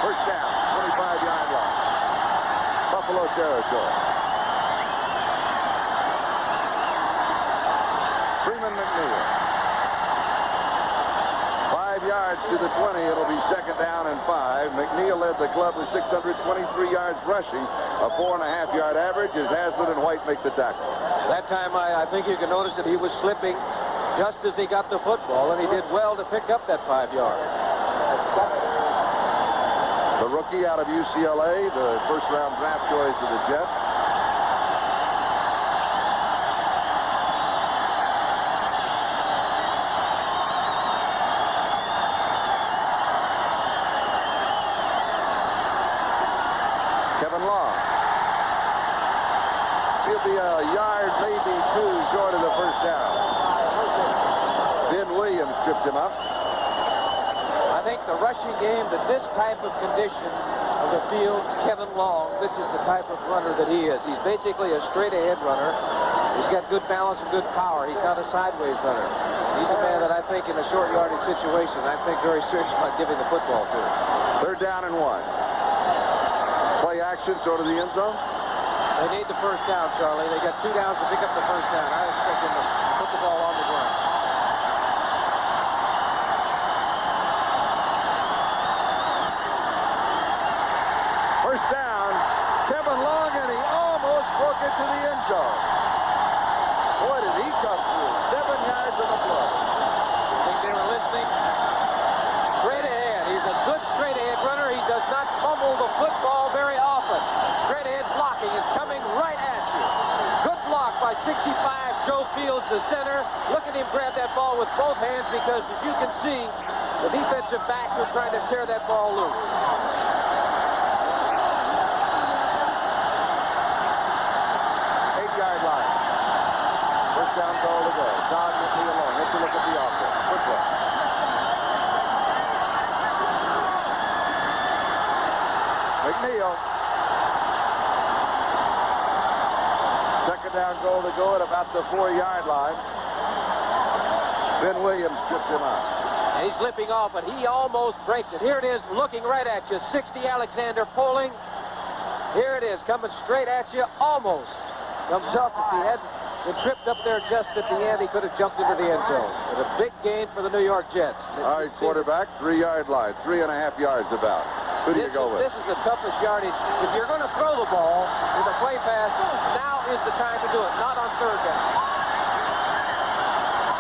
First down, 25-yard line. Buffalo territory. Freeman McNeil. 5 yards to the 20. It'll be second down and 5. McNeil led the club with 623 yards rushing, a 4.5-yard average as Haslett and White make the tackle. That time, I think you can notice that he was slipping just as he got the football, and he did well to pick up that 5 yards. The rookie out of UCLA, the first-round draft choice of the Jets. Kevin Long. He'll be a yard, maybe 2 short of the first down. Ben Williams tripped him up. I think the rushing game, that this type of condition of the field, Kevin Long, this is the type of runner that he is. He's basically a straight-ahead runner. He's got good balance and good power. He's not a sideways runner. He's a man that I think in a short yardage situation, I think very serious about giving the football to. Third down and 1. Play action, throw to the end zone. They need the first down, Charlie. They got 2 downs to pick up the first down. I expect them to put the ball on the ground. First down, Kevin Long, and he almost broke it to the end zone. Boy, did he come through. 7 yards on the play. I think they were listening. Straight ahead. He's a good straight ahead runner. He does not fumble the football very often. Straight ahead blocking is coming right at you. Good block by 65 Joe Fields, the center. Look at him grab that ball with both hands because, as you can see, the defensive backs are trying to tear that ball loose. 8-yard line. First down goal to go. Todd McNeil alone. Let's look at the offense. Quick look. McNeil. Second down goal to go at about the 4-yard line. Ben Williams tripped him out. And he's slipping off, but he almost breaks it. Here it is, looking right at you. 60 Alexander pulling. Here it is, coming straight at you, almost. Comes up. If he hadn't been tripped up there just at the end, he could have jumped into the end zone. But a big gain for the New York Jets. All right, quarterback, 3-yard line, 3.5 yards about. Who do you go with? This is the toughest yardage. If you're going to throw the ball with a play pass, now is the time to do it, not on third down.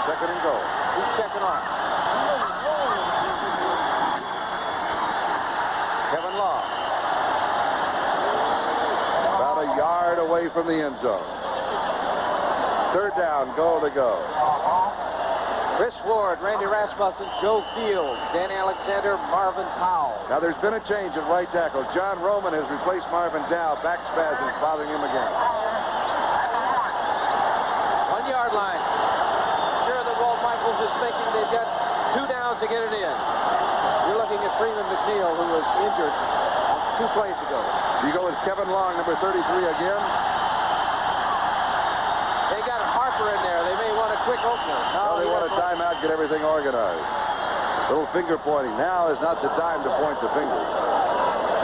Second and goal. He's checking off. Kevin Long. About a yard away from the end zone. Third down, goal to go. Chris Ward, Randy Rasmussen, Joe Fields, Danny Alexander, Marvin Powell. Now there's been a change at right tackle. John Roman has replaced Marvin Dow. Back spasms bothering him again. 1-yard line. Sure that Walt Michaels is thinking they've got 2 downs to get it in. You're looking at Freeman McNeil, who was injured 2 plays ago. You go with Kevin Long, number 33 again. They got Harper in there. They may want a quick opener. No, they want a timeout, get everything organized. Little finger pointing. Now is not the time to point the fingers.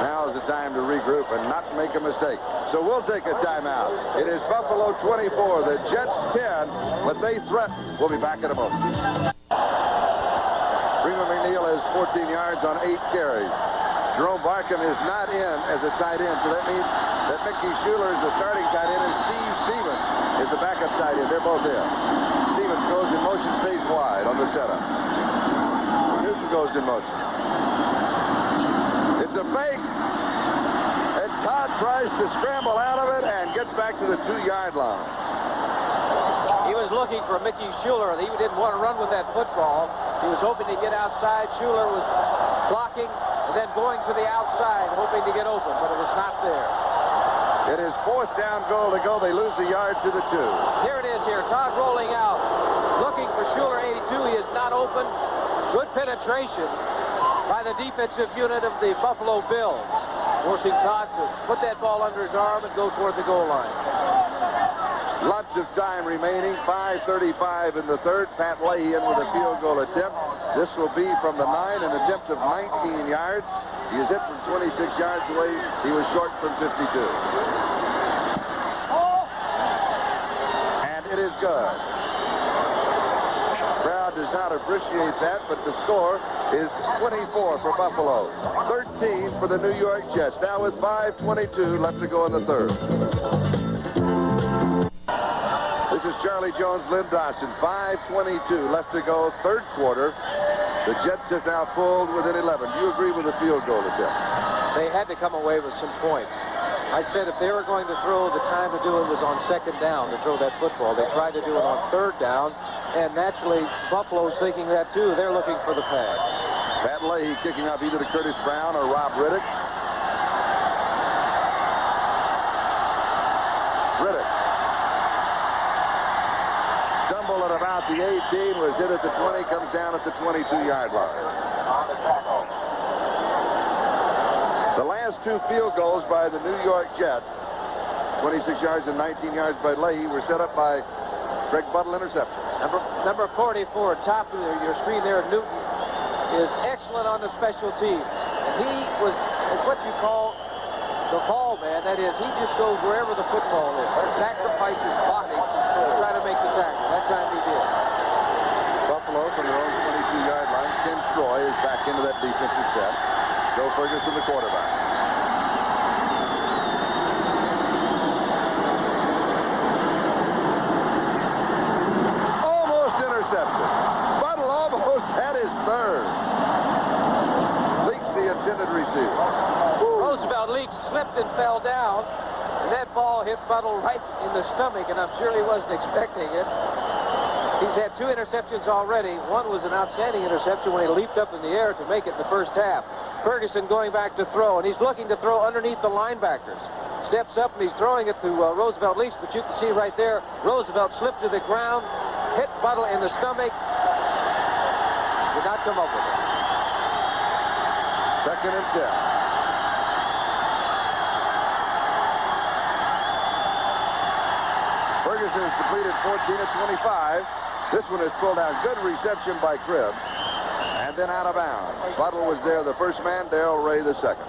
Now is the time to regroup and not make a mistake. So we'll take a timeout. It is Buffalo 24, the Jets 10, but they threaten. We'll be back in a moment. Freeman McNeil has 14 yards on 8 carries. Jerome Barkham is not in as a tight end, so that means that Mickey Schuler is the starting tight end and Steve Stevens is the backup tight end. They're both in. Stevens goes in motion, stays wide on the setup. Newton goes in motion. It's a fake. And Todd tries to scramble out of it and gets back to the 2-yard line. He was looking for Mickey Schuler. He didn't want to run with that football. He was hoping to get outside. Schuler was blocking and then going to the outside, hoping to get open, but it was not there. It is 4th down goal to go. They lose the yard to the 2. Here it is here. Todd rolling out. Looking for Schuler, 82. He is not open. Good penetration by the defensive unit of the Buffalo Bills, forcing Todd to put that ball under his arm and go toward the goal line. Lots of time remaining. 5:35 in the third. Pat Leahy in with a field goal attempt. This will be from the 9, an attempt of 19 yards. He is hit from 26 yards away. He was short from 52. And it is good. Crowd does not appreciate that, but the score is 24 for Buffalo. 13 for the New York Jets. Now with 5:22 left to go in the third. This is Charlie Jones, Lynn Dawson. 5:22 left to go, third quarter. The Jets have now pulled within 11. Do you agree with the field goal attempt? They had to come away with some points. I said if they were going to throw, the time to do it was on 2nd down to throw that football. They tried to do it on 3rd down, and naturally Buffalo's thinking that too. They're looking for the pass. Pat Leahy kicking off either to Curtis Brown or Rob Riddick. Riddick. Stumble at about the 18, was hit at the 20, comes down at the 22-yard line. The last 2 field goals by the New York Jets, 26 yards and 19 yards by Leahy, were set up by Greg Buttle interception. Number 44, top of your screen there, Newton, is excellent on the special teams. And he is what you call the ball man. That is, he just goes wherever the football is. Sacrifices body to try to make the tackle. That time he did. Buffalo from their own 22-yard line. Ken Troy is back into that defensive set. Joe Furgeson, the quarterback. Almost intercepted. Buttle almost had his third. Leaks the intended receiver. Roosevelt Leaks slipped and fell down, and that ball hit Buttle right in the stomach, and I'm sure he wasn't expecting it. He's had 2 interceptions already. One was an outstanding interception when he leaped up in the air to make it in the first half. Furgeson going back to throw, and he's looking to throw underneath the linebackers. Steps up, and he's throwing it to Roosevelt Leaks, but you can see right there, Roosevelt slipped to the ground, hit Buttle in the stomach, did not come up with it. 2nd and 10. Furgeson is completed 14 of 25. This one is pulled out. Good reception by Cribb. And then out of bounds. Buttle was there, the first man. Darrell Ray, the second.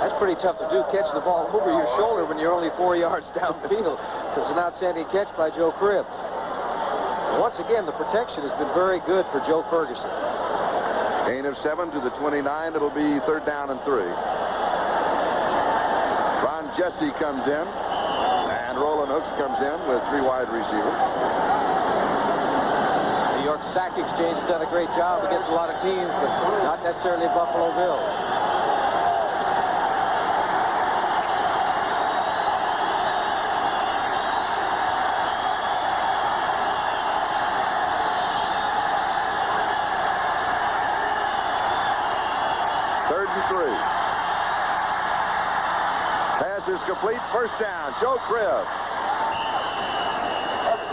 That's pretty tough to do, catch the ball over your shoulder when you're only 4 yards downfield. It was an outstanding catch by Joe Cribb. And once again, the protection has been very good for Joe Furgeson. Gain of 7 to the 29. It'll be 3rd down and 3. Ron Jesse comes in. And Roland Hooks comes in with 3 wide receivers. New York Sack Exchange has done a great job against a lot of teams, but not necessarily Buffalo Bills. Third and 3. Pass is complete. First down. Joe Cribb.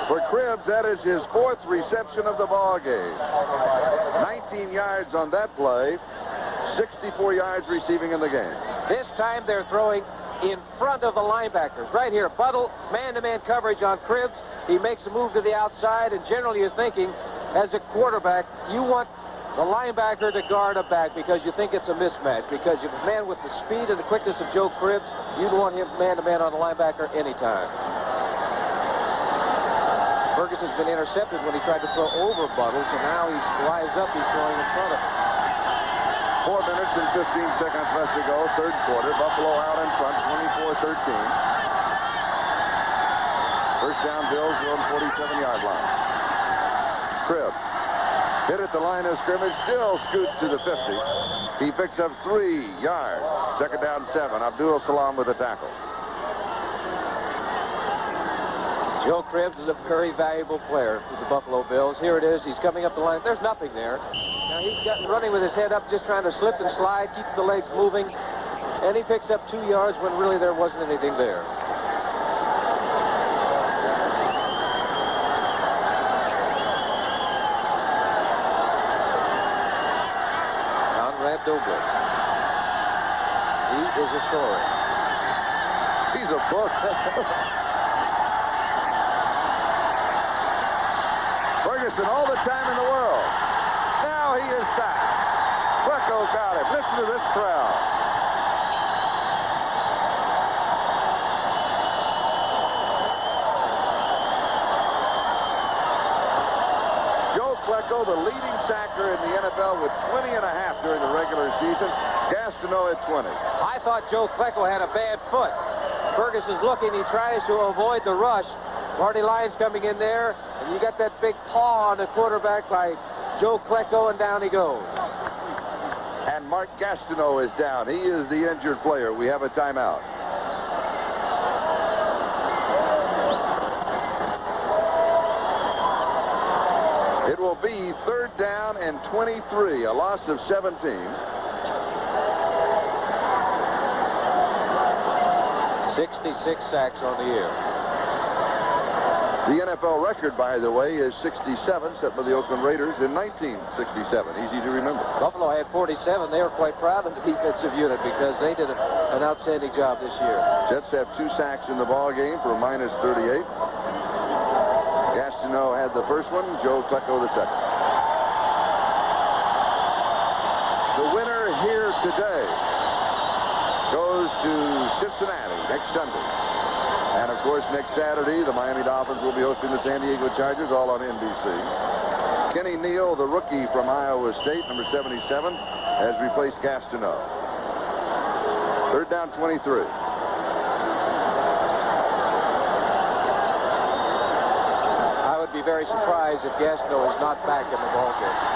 For Cribbs, that is his 4th reception of the ball game. 19 yards on that play. 64 yards receiving in the game. This time they're throwing in front of the linebackers. Right here, Buttle, man-to-man coverage on Cribbs. He makes a move to the outside, and generally you're thinking, as a quarterback, you want the linebacker to guard a back because you think it's a mismatch. Because you're a man with the speed and the quickness of Joe Cribbs, you'd want him man-to-man on the linebacker anytime. Ferguson's been intercepted when he tried to throw over Buttle, so now he flies up, he's throwing in front of him. 4 minutes and 15 seconds left to go, third quarter. Buffalo out in front, 24-13. First down, Bills on 47-yard line. Cribb hit at the line of scrimmage, still scoots to the 50. He picks up 3 yards. Second down, 7. Abdul Salam with the tackle. Joe Cribbs is a very valuable player for the Buffalo Bills. Here it is. He's coming up the line. There's nothing there. Now he's running with his head up, just trying to slip and slide, keeps the legs moving, and he picks up 2 yards when really there wasn't anything there. is a story. He's a book. Furgeson all the time in the world. Now he is sacked. Klecko got him. Listen to this crowd. Joe Klecko, the leading sacker in the NFL with 20.5 during the regular season. Gastineau at 20. I thought Joe Klecko had a bad foot. Ferguson's looking. He tries to avoid the rush. Marty Lyons coming in there, and you got that big paw on the quarterback by Joe Klecko, and down he goes. And Mark Gastineau is down. He is the injured player. We have a timeout. It will be 3rd down and 23, a loss of 17. 66 sacks on the year. The NFL record, by the way, is 67, set by the Oakland Raiders in 1967. Easy to remember. Buffalo had 47. They were quite proud of the defensive unit because they did an outstanding job this year. Jets have 2 sacks in the ball game for minus 38. Gastineau had the first one, Joe Klecko the second. The winner here today goes to Cincinnati next Sunday. And, of course, next Saturday, the Miami Dolphins will be hosting the San Diego Chargers, all on NBC. Kenny Neal, the rookie from Iowa State, number 77, has replaced Gastineau. 3rd down, 23. I would be very surprised if Gastineau is not back in the ballgame.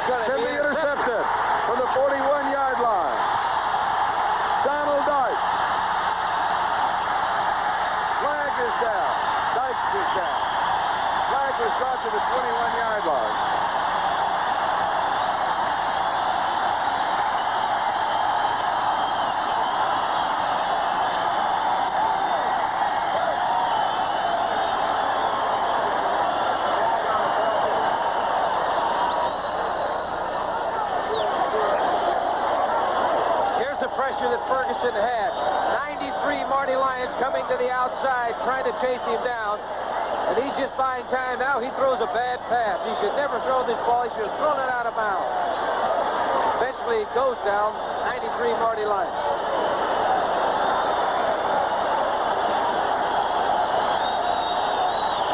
Can be intercepted from the 41-yard line. Donald Dykes. Flag is down. Dykes is down. Flag was brought to the 21-yard line. That Furgeson had. 93 Marty Lyons coming to the outside, trying to chase him down. And he's just buying time now. He throws a bad pass. He should never throw this ball. He should have thrown it out of bounds. Eventually it goes down. 93 Marty Lyons.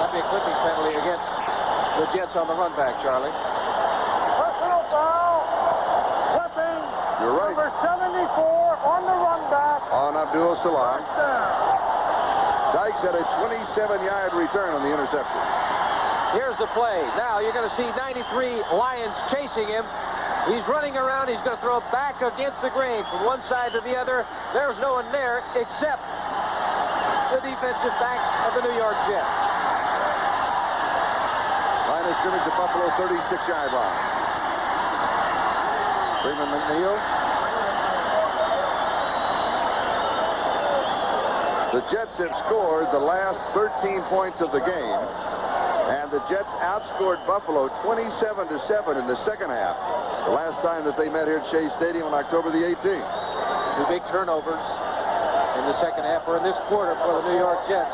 That'd be a clipping penalty against the Jets on the run back, Charlie. Personal foul. Clipping. You're right. Number 74 on the run back. On Abdul Salam. First down. Dykes had a 27-yard return on the interception. Here's the play. Now you're going to see 93 Lions chasing him. He's running around. He's going to throw back against the grain from one side to the other. There's no one there except the defensive backs of the New York Jets. Line of scrimmage at Buffalo, 36-yard line. Freeman McNeil. The Jets have scored the last 13 points of the game, and the Jets outscored Buffalo 27-7 in the second half. The last time that they met here at Shea Stadium on October the 18th. 2 big turnovers in the second half, or in this quarter for the New York Jets.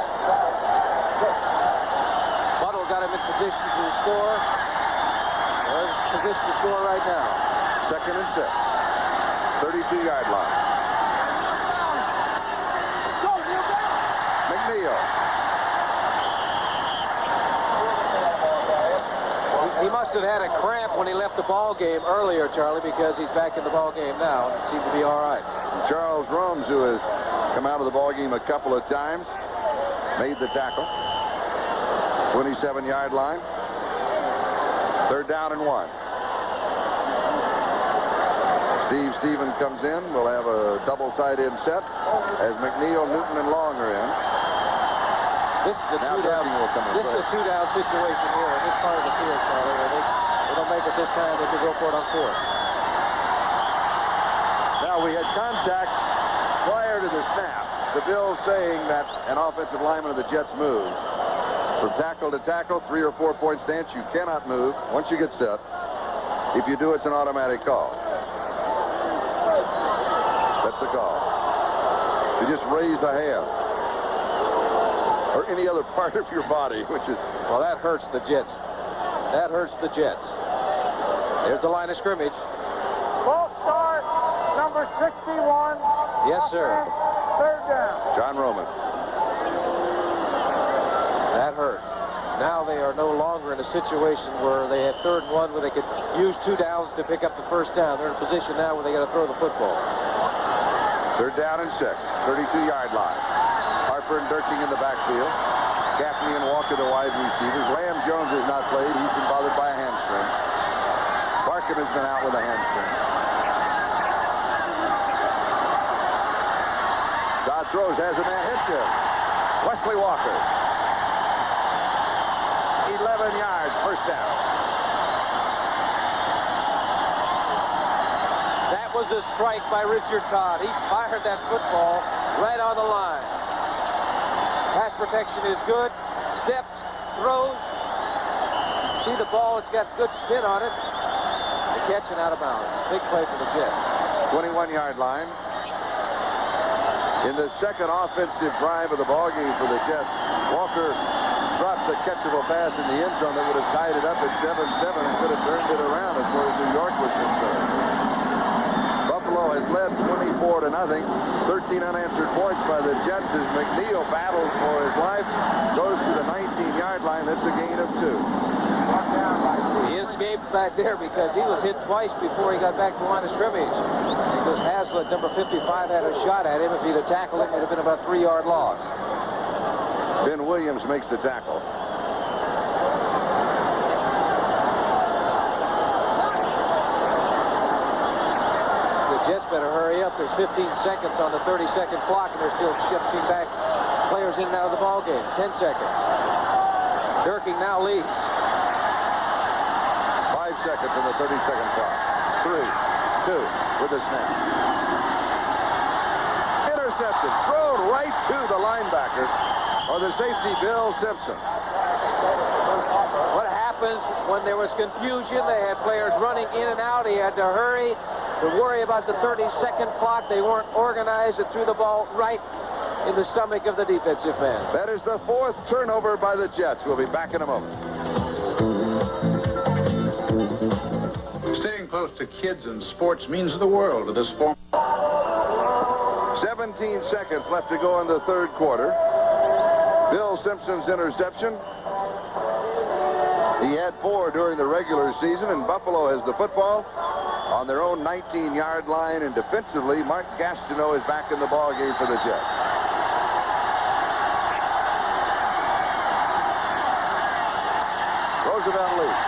Buttle got him in position to score. There's position to score right now. 2nd and 6. 32-yard line. McNeil. He must have had a cramp when he left the ball game earlier, Charlie, because he's back in the ball game now. It seemed to be all right. Charles Romes, who has come out of the ball game a couple of times, made the tackle. 27-yard line. 3rd down and 1. Steve Stephen comes in. We'll have a double tight end set as McNeil, Newton, and Long are in. This is a two-down situation here in this part of the field, Charlie, where they don't make it this time. They could go for it on 4th. Now, we had contact prior to the snap. The Bills saying that an offensive lineman of the Jets moved. From tackle to tackle, 3 or 4 point stance, you cannot move once you get set. If you do, it's an automatic call. That's the call. You just raise a hand or any other part of your body, which is... Well, that hurts the Jets. That hurts the Jets. There's the line of scrimmage. Ball start, number 61. Yes, sir. Third down. John Roman. That hurt. Now they are no longer in a situation where they had 3rd and 1 where they could use 2 downs to pick up the first down. They're in a position now where they got to throw the football. 3rd down and 6, 32-yard line. Harper and Durking in the backfield. Gaffney and Walker the wide receivers. Lamb Jones has not played. He's been bothered by a hamstring. Barkham has been out with a hamstring. Todd throws, has a man hits him. Wesley Walker. 11 yards, first down. That was a strike by Richard Todd. He fired that football right on the line. Pass protection is good. Steps, throws. See the ball, it's got good spin on it. The catch and out of bounds. Big play for the Jets. 21-yard line. In the second offensive drive of the ballgame for the Jets, Walker dropped the catchable pass in the end zone that would have tied it up at 7-7 and could have turned it around as far as New York was concerned. Buffalo has led 24-0. 13 unanswered points by the Jets as McNeil battles for his life. Goes to the 19-yard line. That's a gain of 2. He escaped back there because he was hit twice before he got back to the line of scrimmage. Because Haslett, number 55, had a shot at him. If he'd have tackled him, it would have been about a 3-yard loss. Ben Williams makes the tackle. The Jets better hurry up. There's 15 seconds on the 30-second clock, and they're still shifting back players in and out of the ball game. 10 seconds. Durking now leads. 5 seconds on the 30-second clock. 3, 2, with a snap. Intercepted, thrown right to the linebacker, or the safety, Bill Simpson. What happens when there was confusion? They had players running in and out. He had to hurry to worry about the 30-second clock. They weren't organized and threw the ball right in the stomach of the defensive man. That is the 4th turnover by the Jets. We'll be back in a moment. Staying close to kids and sports means the world to this form. 17 seconds left to go in the 3rd quarter. Bill Simpson's interception. He had 4 during the regular season, and Buffalo has the football on their own 19-yard line, and defensively, Mark Gastineau is back in the ballgame for the Jets. Roosevelt leads.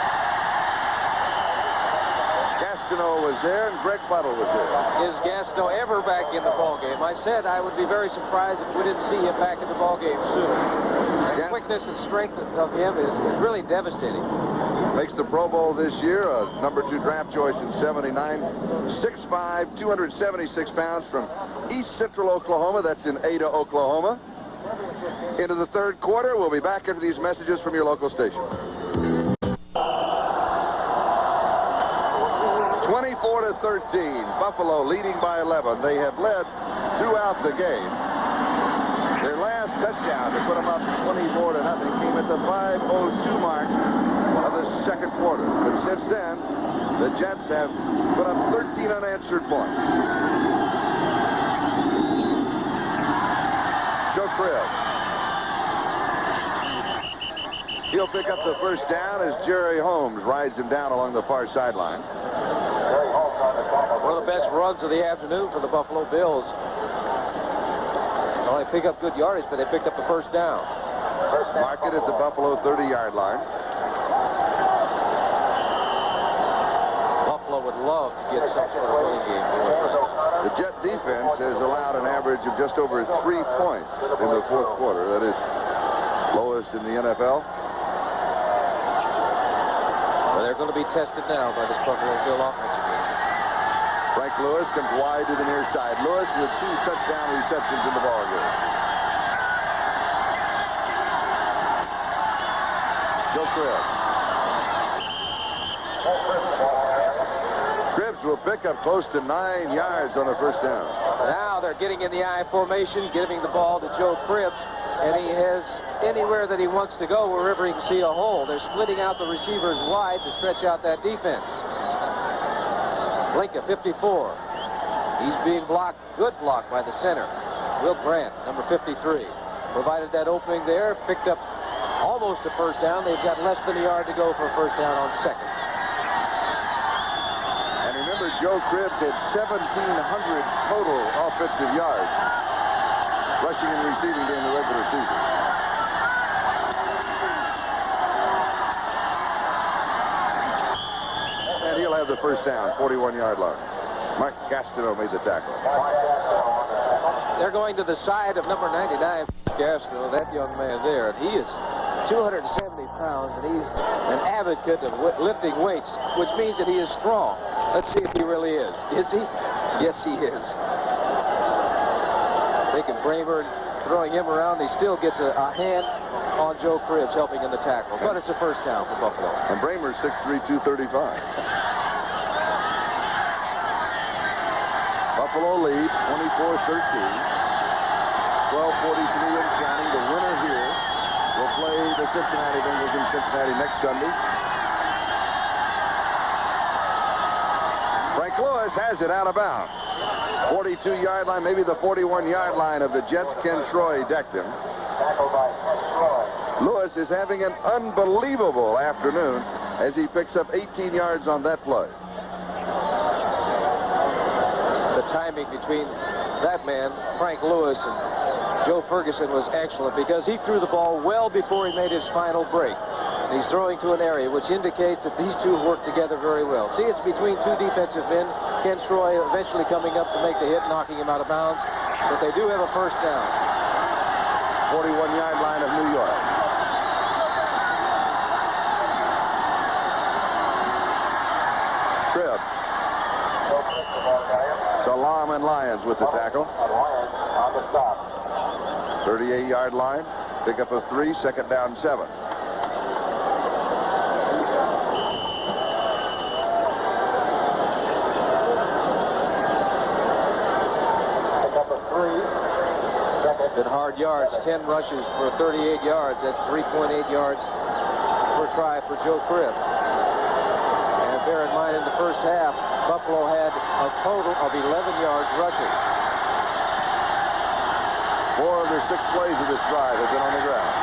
Gastineau was there, and Greg Buttle was there. Is Gastineau ever back in the ballgame? I said I would be very surprised if we didn't see him back in the ballgame soon. The quickness and strength of him is really devastating. Makes the Pro Bowl this year, a number 2 draft choice in '79. 6'5", 276 pounds from East Central Oklahoma. That's in Ada, Oklahoma. Into the 3rd quarter. We'll be back after these messages from your local station. 24-13. Buffalo leading by 11. They have led throughout the game. Their last touchdown to put them up 24-0 came at the 5:02 mark of the 2nd quarter. But since then, the Jets have put up 13 unanswered points. Joe Krill. He'll pick up the first down as Jerry Holmes rides him down along the far sideline. One of the best runs of the afternoon for the Buffalo Bills. Well, they pick up good yardage, but they picked up the first down. Mark it at the Buffalo 30-yard line. Buffalo would love to get some sort of running game going. The Jet defense has allowed an average of just over 3 points in the 4th quarter. That is lowest in the NFL. Well, they're going to be tested now by this Buffalo Bill offensive game. Frank Lewis comes wide to the near side. Lewis with 2 touchdown receptions in the ballgame. Joe Cribbs. Cribbs will pick up close to 9 yards on a first down. Now they're getting in the I formation, giving the ball to Joe Cribbs, and he has anywhere that he wants to go, wherever he can see a hole. They're splitting out the receivers wide to stretch out that defense. Blinka, 54. He's being blocked, good block by the center. Will Grant, number 53. Provided that opening there, picked up almost a first down. They've got less than a yard to go for a first down on second. And remember, Joe Cribbs had 1,700 total offensive yards, rushing and receiving during the regular season. And he'll have the first down, 41-yard line. Mark Gastineau made the tackle. They're going to the side of number 99, Gastineau, that young man there. And he is 270 pounds, and he's an advocate of lifting weights, which means that he is strong. Let's see if he really is. Is he? Yes, he is. Taking Bramer and throwing him around, he still gets a hand on Joe Cribbs helping in the tackle. But it's a first down for Buffalo. And Bramer's 6'3", 235. Buffalo leads 24-13. 12:43 and counting. The winner here will play the Cincinnati Bengals in Cincinnati next Sunday. Frank Lewis has it out of bounds. 42-yard line, maybe the 41-yard line of the Jets. Ken Troy decked him. Lewis is having an unbelievable afternoon as he picks up 18 yards on that play. The timing between that man, Frank Lewis, and Joe Furgeson was excellent because he threw the ball well before he made his final break. And he's throwing to an area which indicates that these two work together very well. See, it's between two defensive men. Ken Troy eventually coming up to make the hit, knocking him out of bounds. But they do have a first down. 41-yard line of New York. Cribbs. Salam and Lyons with the tackle. 38-yard line. Pickup of 3, second down 7. Been hard yards, 10 rushes for 38 yards. That's 3.8 yards per try for Joe Cribbs. And bear in mind, in the first half, Buffalo had a total of 11 yards rushing. 4 of their 6 plays of this drive have been on the ground.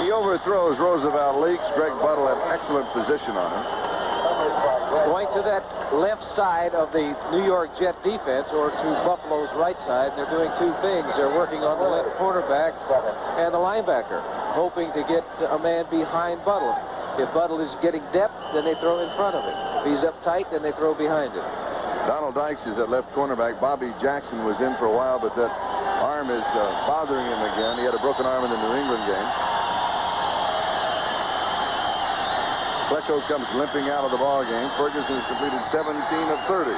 He overthrows Roosevelt Leaks. Greg Buttle had excellent position on him. Going to that left side of the New York Jet defense, or to Buffalo's right side, and they're doing two things. They're working on the left cornerback and the linebacker, hoping to get a man behind Buttle. If Buttle is getting depth, then they throw in front of him. If he's up tight, then they throw behind him. Donald Dykes is at left cornerback. Bobby Jackson was in for a while, but that arm is bothering him again. He had a broken arm in the New England game. Flecko comes limping out of the ball game. Furgeson has completed 17 of 30.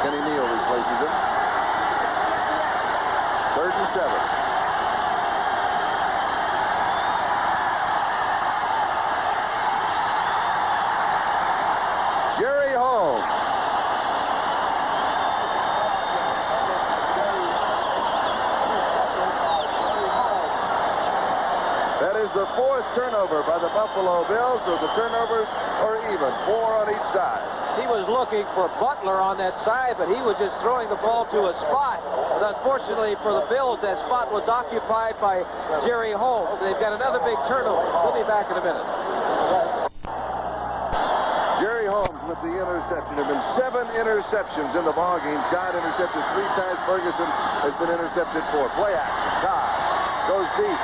Kenny Neal replaces him. 3rd and 7. Jerry Holmes. That is the 4th turnover by the Buffalo Bills, so the turnovers are even, 4 on each side. He was looking for Butler on that side, but he was just throwing the ball to a spot. But unfortunately for the Bills, that spot was occupied by Jerry Holmes. They've got another big turnover. We'll be back in a minute. Jerry Holmes with the interception. There have been 7 interceptions in the ball game. Todd intercepted 3 times. Ferguson has been intercepted 4. Play action. Todd goes deep.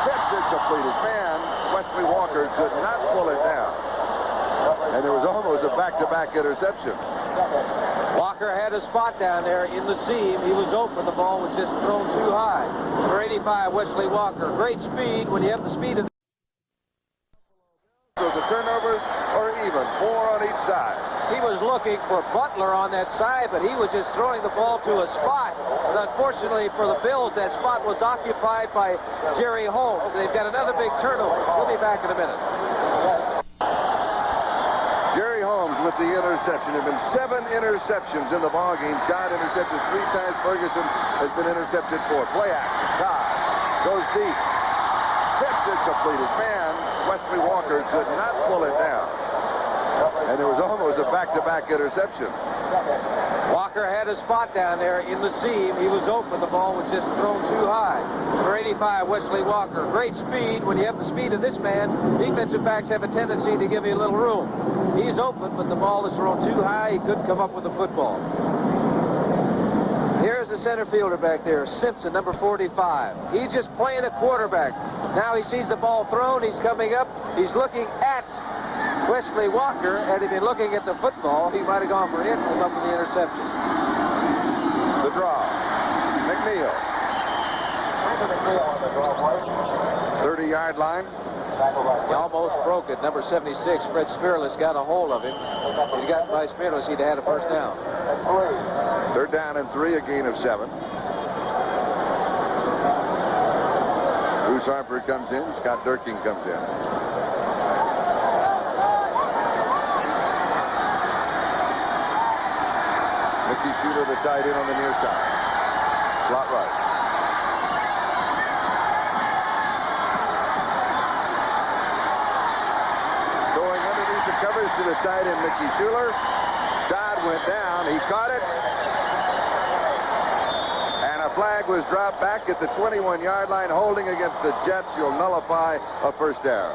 Tipped it completed. Man, Wesley Walker could not pull it down. And there was almost a back-to-back interception. Walker had a spot down there in the seam. He was open. The ball was just thrown too high. For 85, Wesley Walker. Great speed when you have the speed of So the turnovers are even, 4 on each side. He was looking for Butler on that side, but he was just throwing the ball to a spot. But unfortunately for the Bills, that spot was occupied by Jerry Holmes. They've got another big turnover. We'll be back in a minute. Jerry Holmes with the interception. There have been 7 interceptions in the ballgame. Todd intercepted 3 times. Furgeson has been intercepted 4. Play action. Todd goes deep. Tipped it, completed. Man, Wesley Walker could not pull it down. And there was almost a back-to-back interception. Walker had a spot down there in the seam. He was open. The ball was just thrown too high. For 85, Wesley Walker. Great speed. When you have the speed of this man, defensive backs have a tendency to give you a little room. He's open, but the ball is thrown too high. He couldn't come up with the football. Here's the center fielder back there, Simpson, number 45. He's just playing a quarterback. Now he sees the ball thrown. He's coming up. He's looking at Wesley Walker. Had he been looking at the football, he might have gone for it and come up with the interception. The draw. McNeil. 30-yard line. He almost broke it. Number 76, Fred Spearless, got a hold of him. If he got by Spearless, he'd have had a first down. 3rd down and 3, a gain of 7. Bruce Harper comes in. Scott Durkin comes in. Mickey Schuler, the tight end on the near side. Slot right. Going underneath the covers to the tight end, Mickey Schuler. Todd went down. He caught it. And a flag was dropped back at the 21-yard line. Holding against the Jets. You'll nullify a first down.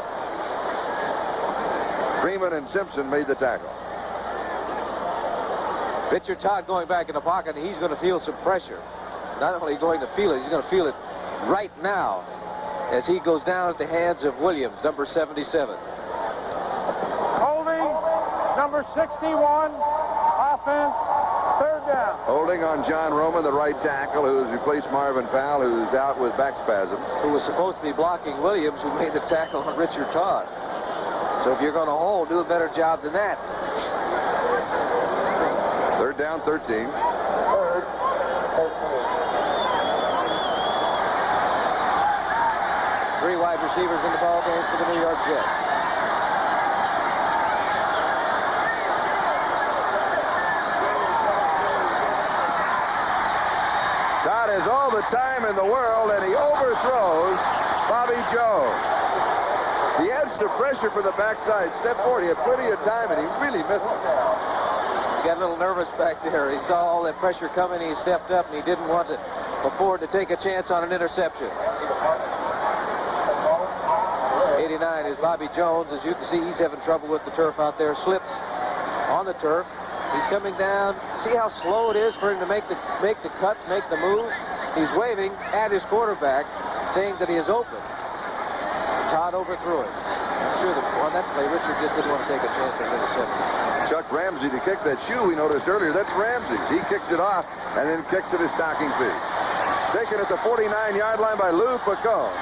Freeman and Simpson made the tackle. Pitcher Todd going back in the pocket, and he's going to feel some pressure. Not only going to feel it, he's going to feel it right now as he goes down at the hands of Williams, number 77. Holding, number 61, offense, 3rd down. Holding on John Roman, the right tackle, who's replaced Marvin Powell, who's out with back spasm. Who was supposed to be blocking Williams, who made the tackle on Richard Todd. So if you're going to hold, do a better job than that. 3rd down, 13. 3rd, 13. 3 wide receivers in the ball game for the New York Jets. Todd has all the time in the world, and he overthrows Bobby Jones. He adds some pressure for the backside. Step forward. He had plenty of time, and he really missed it. He got a little nervous back there. He saw all that pressure coming. He stepped up, and he didn't want to afford to take a chance on an interception. 89 is Bobby Jones. As you can see, he's having trouble with the turf out there. Slips on the turf. He's coming down. See how slow it is for him to make the cuts, make the moves? He's waving at his quarterback, saying that he is open. Todd overthrew it. I'm sure that on that play, Richard just didn't want to take a chance on this interception. Chuck Ramsey to kick that shoe we noticed earlier. That's Ramsey. He kicks it off and then kicks it his stocking feet. Taken at the 49-yard line by Lou Pacone.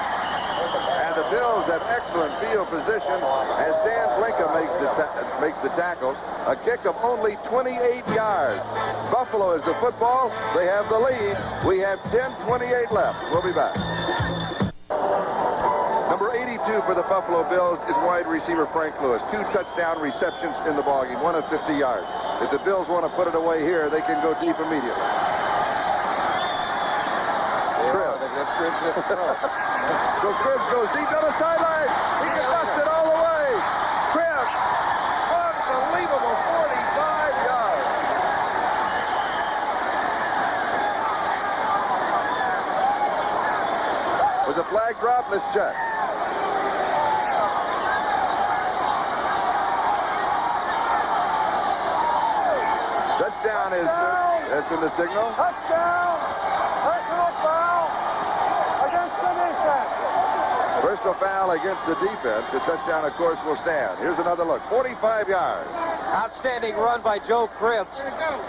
And the Bills have excellent field position as Dan Blinka makes the tackle. A kick of only 28 yards. Buffalo is the football. They have the lead. We have 10:28 left. We'll be back. Number 82 for the Buffalo Bills is wide receiver Frank Lewis. 2 touchdown receptions in the ballgame, 1 at 50 yards. If the Bills want to put it away here, they can go deep immediately. So Cribbs goes deep down the sideline. He can bust it all the way. Cribbs, unbelievable 45 yards. Was a flag drop? Let's check. Touchdown is, that's been the signal. Touchdown. Personal foul against the defense. First personal foul against the defense. The touchdown, of course, will stand. Here's another look. 45 yards. Outstanding run by Joe Cribbs.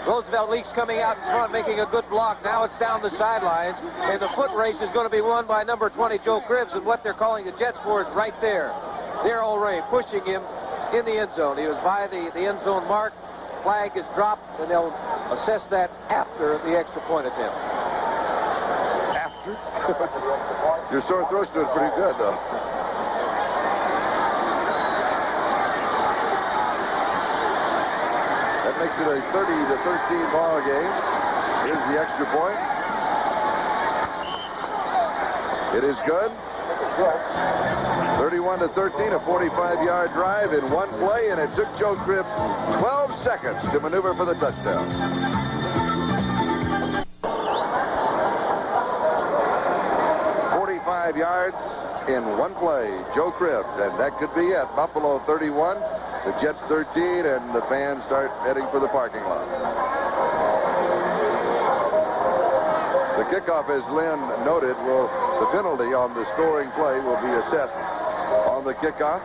Roosevelt Leaks coming out in front, making a good block. Now it's down the sidelines, and the foot race is going to be won by number 20, Joe Cribbs, and what they're calling the Jets for is right there. Darrell Ray pushing him in the end zone. He was by the end zone mark. Flag is dropped, and they'll assess that after the extra point attempt. After? Your sore throat's doing pretty good, though. That makes it a 30-13 ball game. Here's the extra point. It is good. 31-13, a 45-yard drive in one play, and it took Joe Cribbs 12 seconds to maneuver for the touchdown. Yards in one play. Joe Cribbs, and that could be it. Buffalo 31, the Jets 13, and the fans start heading for the parking lot. The kickoff, as Lynn noted, the penalty on the scoring play will be assessed on the kickoff.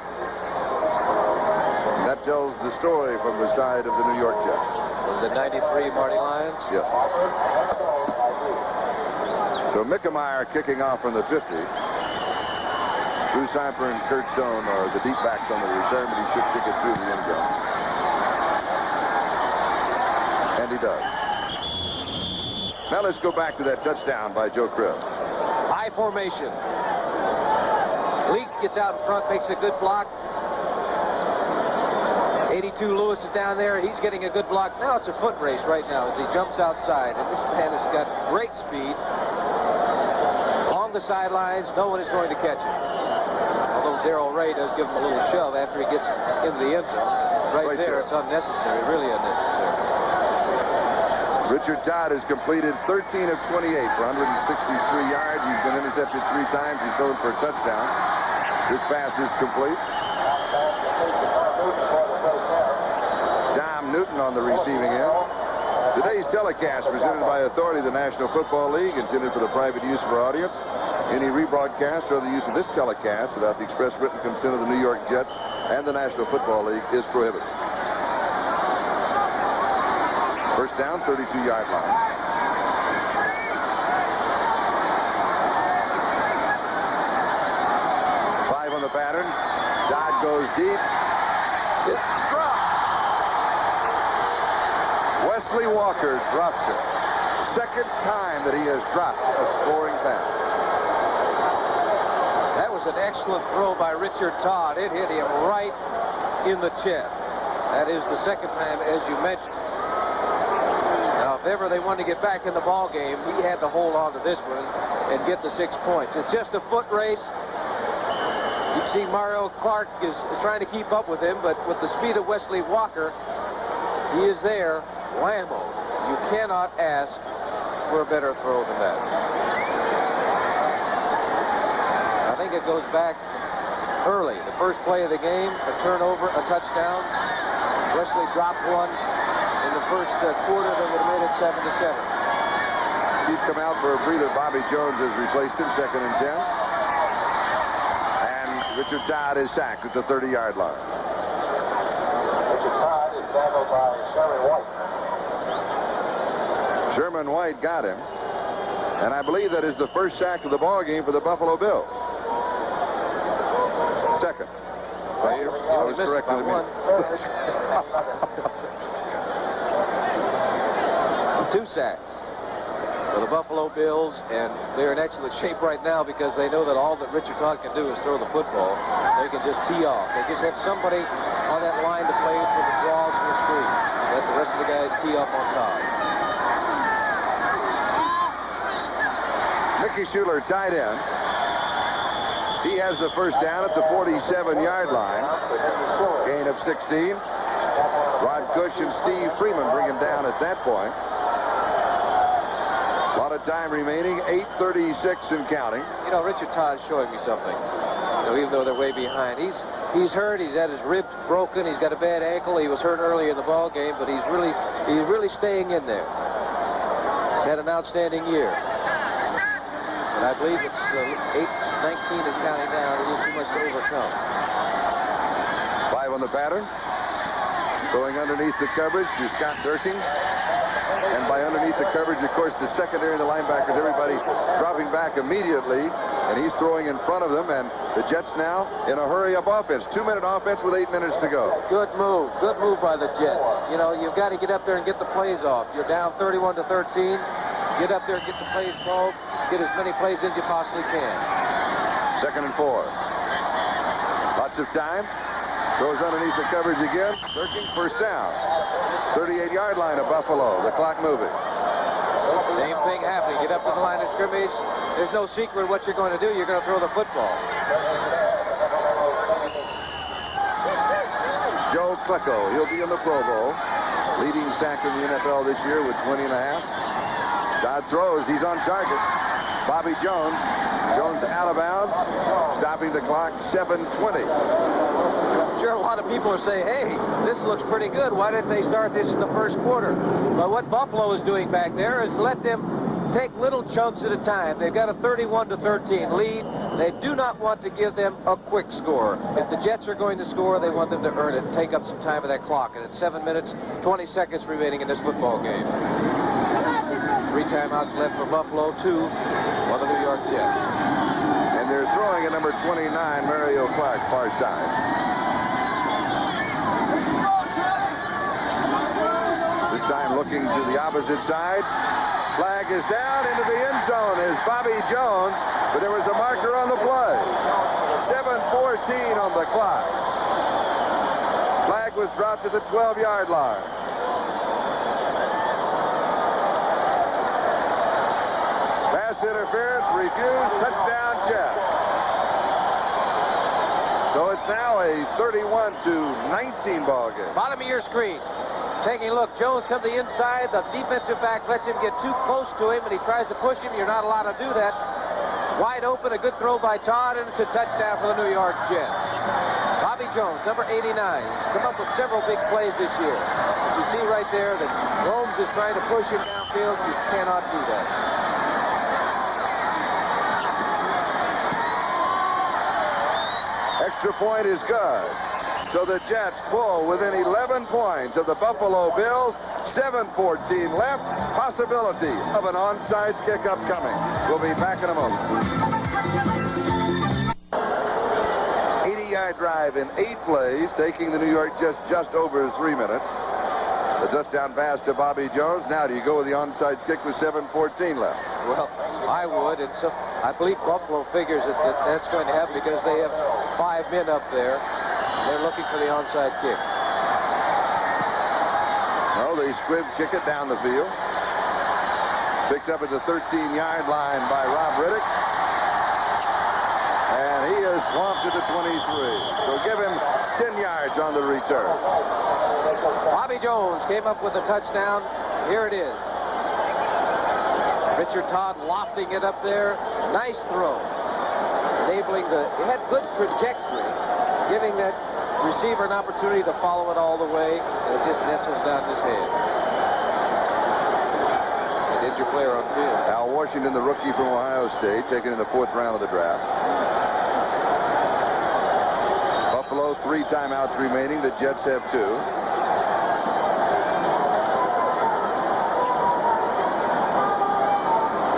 That tells the story from the side of the New York Jets. Was it 93 Marty Lyons? Yes. So Mickemeyer kicking off from the 50. Bruce Hyper and Kurt Stone are the deep backs on the return, but he should kick it through the end zone. And he does. Now let's go back to that touchdown by Joe Cribbs. High formation. Leaks gets out in front, makes a good block. 82 Lewis is down there. He's getting a good block. Now it's a foot race right now as he jumps outside. And this man has got great speed. The sidelines, no one is going to catch him. Although Darrell Ray does give him a little shove after he gets into the end zone. Right there, it's unnecessary, really unnecessary. Richard Todd has completed 13 of 28 for 163 yards. He's been intercepted 3 times. He's thrown for a touchdown. This pass is complete. Tom Newton on the receiving end. Today's telecast presented by authority of the National Football League, intended for the private use of our audience. Any rebroadcast or the use of this telecast without the express written consent of the New York Jets and the National Football League is prohibited. First down, 32-yard line. Five on the pattern. Dodd goes deep. It's dropped. Wesley Walker drops it. Second time that he has dropped a scoring pass. That was an excellent throw by Richard Todd. It hit him right in the chest. That is the second time, as you mentioned. Now, if ever they wanted to get back in the ball game, he had to hold on to this one and get the 6 points. It's just a foot race. You see Mario Clark is trying to keep up with him, but with the speed of Wesley Walker, he is there. Whammo. You cannot ask for a better throw than that. I think it goes back early. The first play of the game, a turnover, a touchdown. Wesley dropped one in the first quarter that would have made it 7-7. He's come out for a breather. Bobby Jones has replaced him, 2nd and 10. And Richard Todd is sacked at the 30-yard line. Richard Todd is tackled by Sherman White. Sherman White got him. And I believe that is the first sack of the ball game for the Buffalo Bills. Second. Well, you I was corrected by one. 2 sacks for the Buffalo Bills, and they're in excellent shape right now because they know that all that Richard Todd can do is throw the football. They can just tee off. They just have somebody on that line to play for the draws and the screen. Let the rest of the guys tee off on Todd. Mickey Schuler, tight end. He has the first down at the 47-yard line. Gain of 16. Rod Cush and Steve Freeman bring him down at that point. A lot of time remaining, 8:36 and counting. You know, Richard Todd's showing me something. You know, even though they're way behind. He's hurt. He's had his ribs broken. He's got a bad ankle. He was hurt earlier in the ball game, but he's really staying in there. He's had an outstanding year. And I believe it's 8-19 and counting down. A little too much to overcome. 5 on the pattern. Going underneath the coverage to Scott Durkin. And by underneath the coverage, of course, the secondary and the linebackers, everybody dropping back immediately. And he's throwing in front of them. And the Jets now in a hurry-up offense. 2-minute offense with 8 minutes to go. Good move. Good move by the Jets. You know, you've got to get up there and get the plays off. You're down 31-13. Get up there and get the plays called. Get as many plays as you possibly can. 2nd and 4. Lots of time. Goes underneath the coverage again. Durkin, first down. 38-yard line of Buffalo. The clock moving. Same thing happening. Get up to the line of scrimmage. There's no secret what you're going to do. You're going to throw the football. Joe Klecko. He'll be in the Pro Bowl. Leading sack in the NFL this year with 20 and a half. Todd throws. He's on target. Bobby Jones. Jones out of bounds. Stopping the clock. 7:20. I'm sure a lot of people are saying, hey, this looks pretty good. Why didn't they start this in the first quarter? But what Buffalo is doing back there is let them take little chunks at a time. They've got a 31-13 lead. They do not want to give them a quick score. If the Jets are going to score, they want them to earn it and take up some time of that clock. And it's 7 minutes, 20 seconds remaining in this football game. 3 timeouts left for Buffalo, 2 for the New York Jets. And they're throwing at number 29, Mario Clark, far side. This time looking to the opposite side. Flag is down into the end zone is Bobby Jones, but there was a marker on the play. 7:14 on the clock. Flag was dropped to the 12-yard line. Pass interference refused. Touchdown Jets. So it's now a 31-19 ball game. Bottom of your screen. Taking a look, Jones comes to the inside. The defensive back lets him get too close to him, and he tries to push him. You're not allowed to do that. Wide open, a good throw by Todd, and it's a touchdown for the New York Jets. Bobby Jones, number 89, come up with several big plays this year. You see right there that Holmes is trying to push him downfield. You cannot do that. Extra point is good. So the Jets pull within 11 points of the Buffalo Bills. 7:14 left. Possibility of an onside kick upcoming. We'll be back in a moment. 80-yard drive in 8 plays, taking the New York Jets just over 3 minutes. The touchdown pass to Bobby Jones. Now, do you go with the onside kick with 7:14 left? Well, I would. And so I believe Buffalo figures that's going to happen because they have 5 men up there. They're looking for the onside kick. No, they squib kick it down the field. Picked up at the 13-yard line by Rob Riddick. And he is swamped at the 23. So give him 10 yards on the return. Bobby Jones came up with a touchdown. Here it is. Richard Todd lofting it up there. Nice throw. Enabling it had good trajectory, giving that receiver an opportunity to follow it all the way, and it just nestles down his head. And did your player on field. Al Washington, the rookie from Ohio State, taken in the 4th round of the draft. Buffalo, 3 timeouts remaining. The Jets have 2.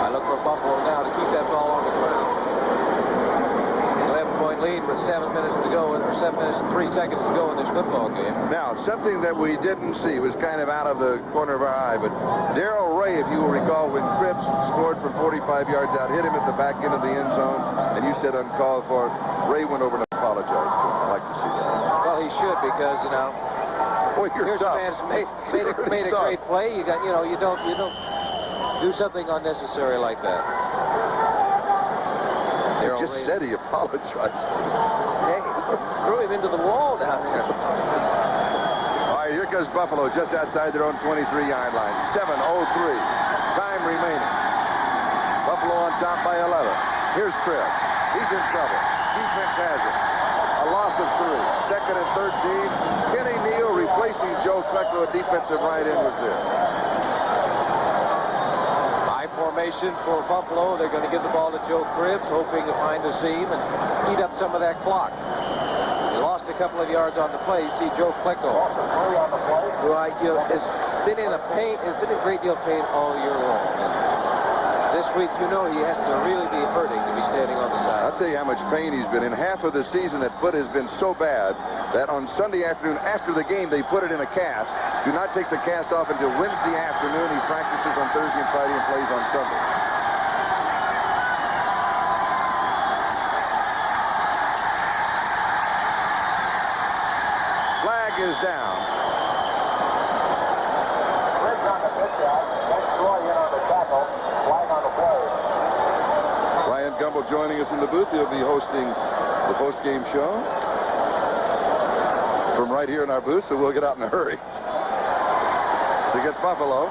I look for Buffalo now to keep that ball on the ground. 11-point lead with 7 minutes to go, or 7 minutes and 3 seconds to go in this football game. Now, something that we didn't see was kind of out of the corner of our eye, but Darrell Ray, if you will recall, when Cripps scored from 45 yards out, hit him at the back end of the end zone, and you said uncalled for. Ray went over and apologized to him. I'd like to see that. Well, he should, because, you know, Boy, here's tough. a man who's made a great play. You don't do something unnecessary like that. He just said he apologized to him. Hey, threw him into the wall down there. All right, here comes Buffalo just outside their own 23-yard line. 7:03. Time remaining. Buffalo on top by 11. Here's Cripps. He's in trouble. Defense has it. A loss of 3. 2nd and 13. Kenny Neal replacing Joe Klecko, a defensive right end, was there. 5 formation for Buffalo. They're going to give the ball to Joe Cribbs, hoping to find a seam and eat up some of that clock. He lost a couple of yards on the play. You see Joe Klecko, who has been in a great deal of pain all year long. And this week, he has to really be hurting to be standing on the side. I'll tell you how much pain he's been in. Half of the season, that foot has been so bad that on Sunday afternoon, after the game, they put it in a cast. Do not take the cast off until Wednesday afternoon. He practices on Thursday and Friday and plays on Sunday. Flag is down. Ryan Gumbel joining us in the booth. He'll be hosting the post-game show from right here in our booth, so we'll get out in a hurry. So against Buffalo.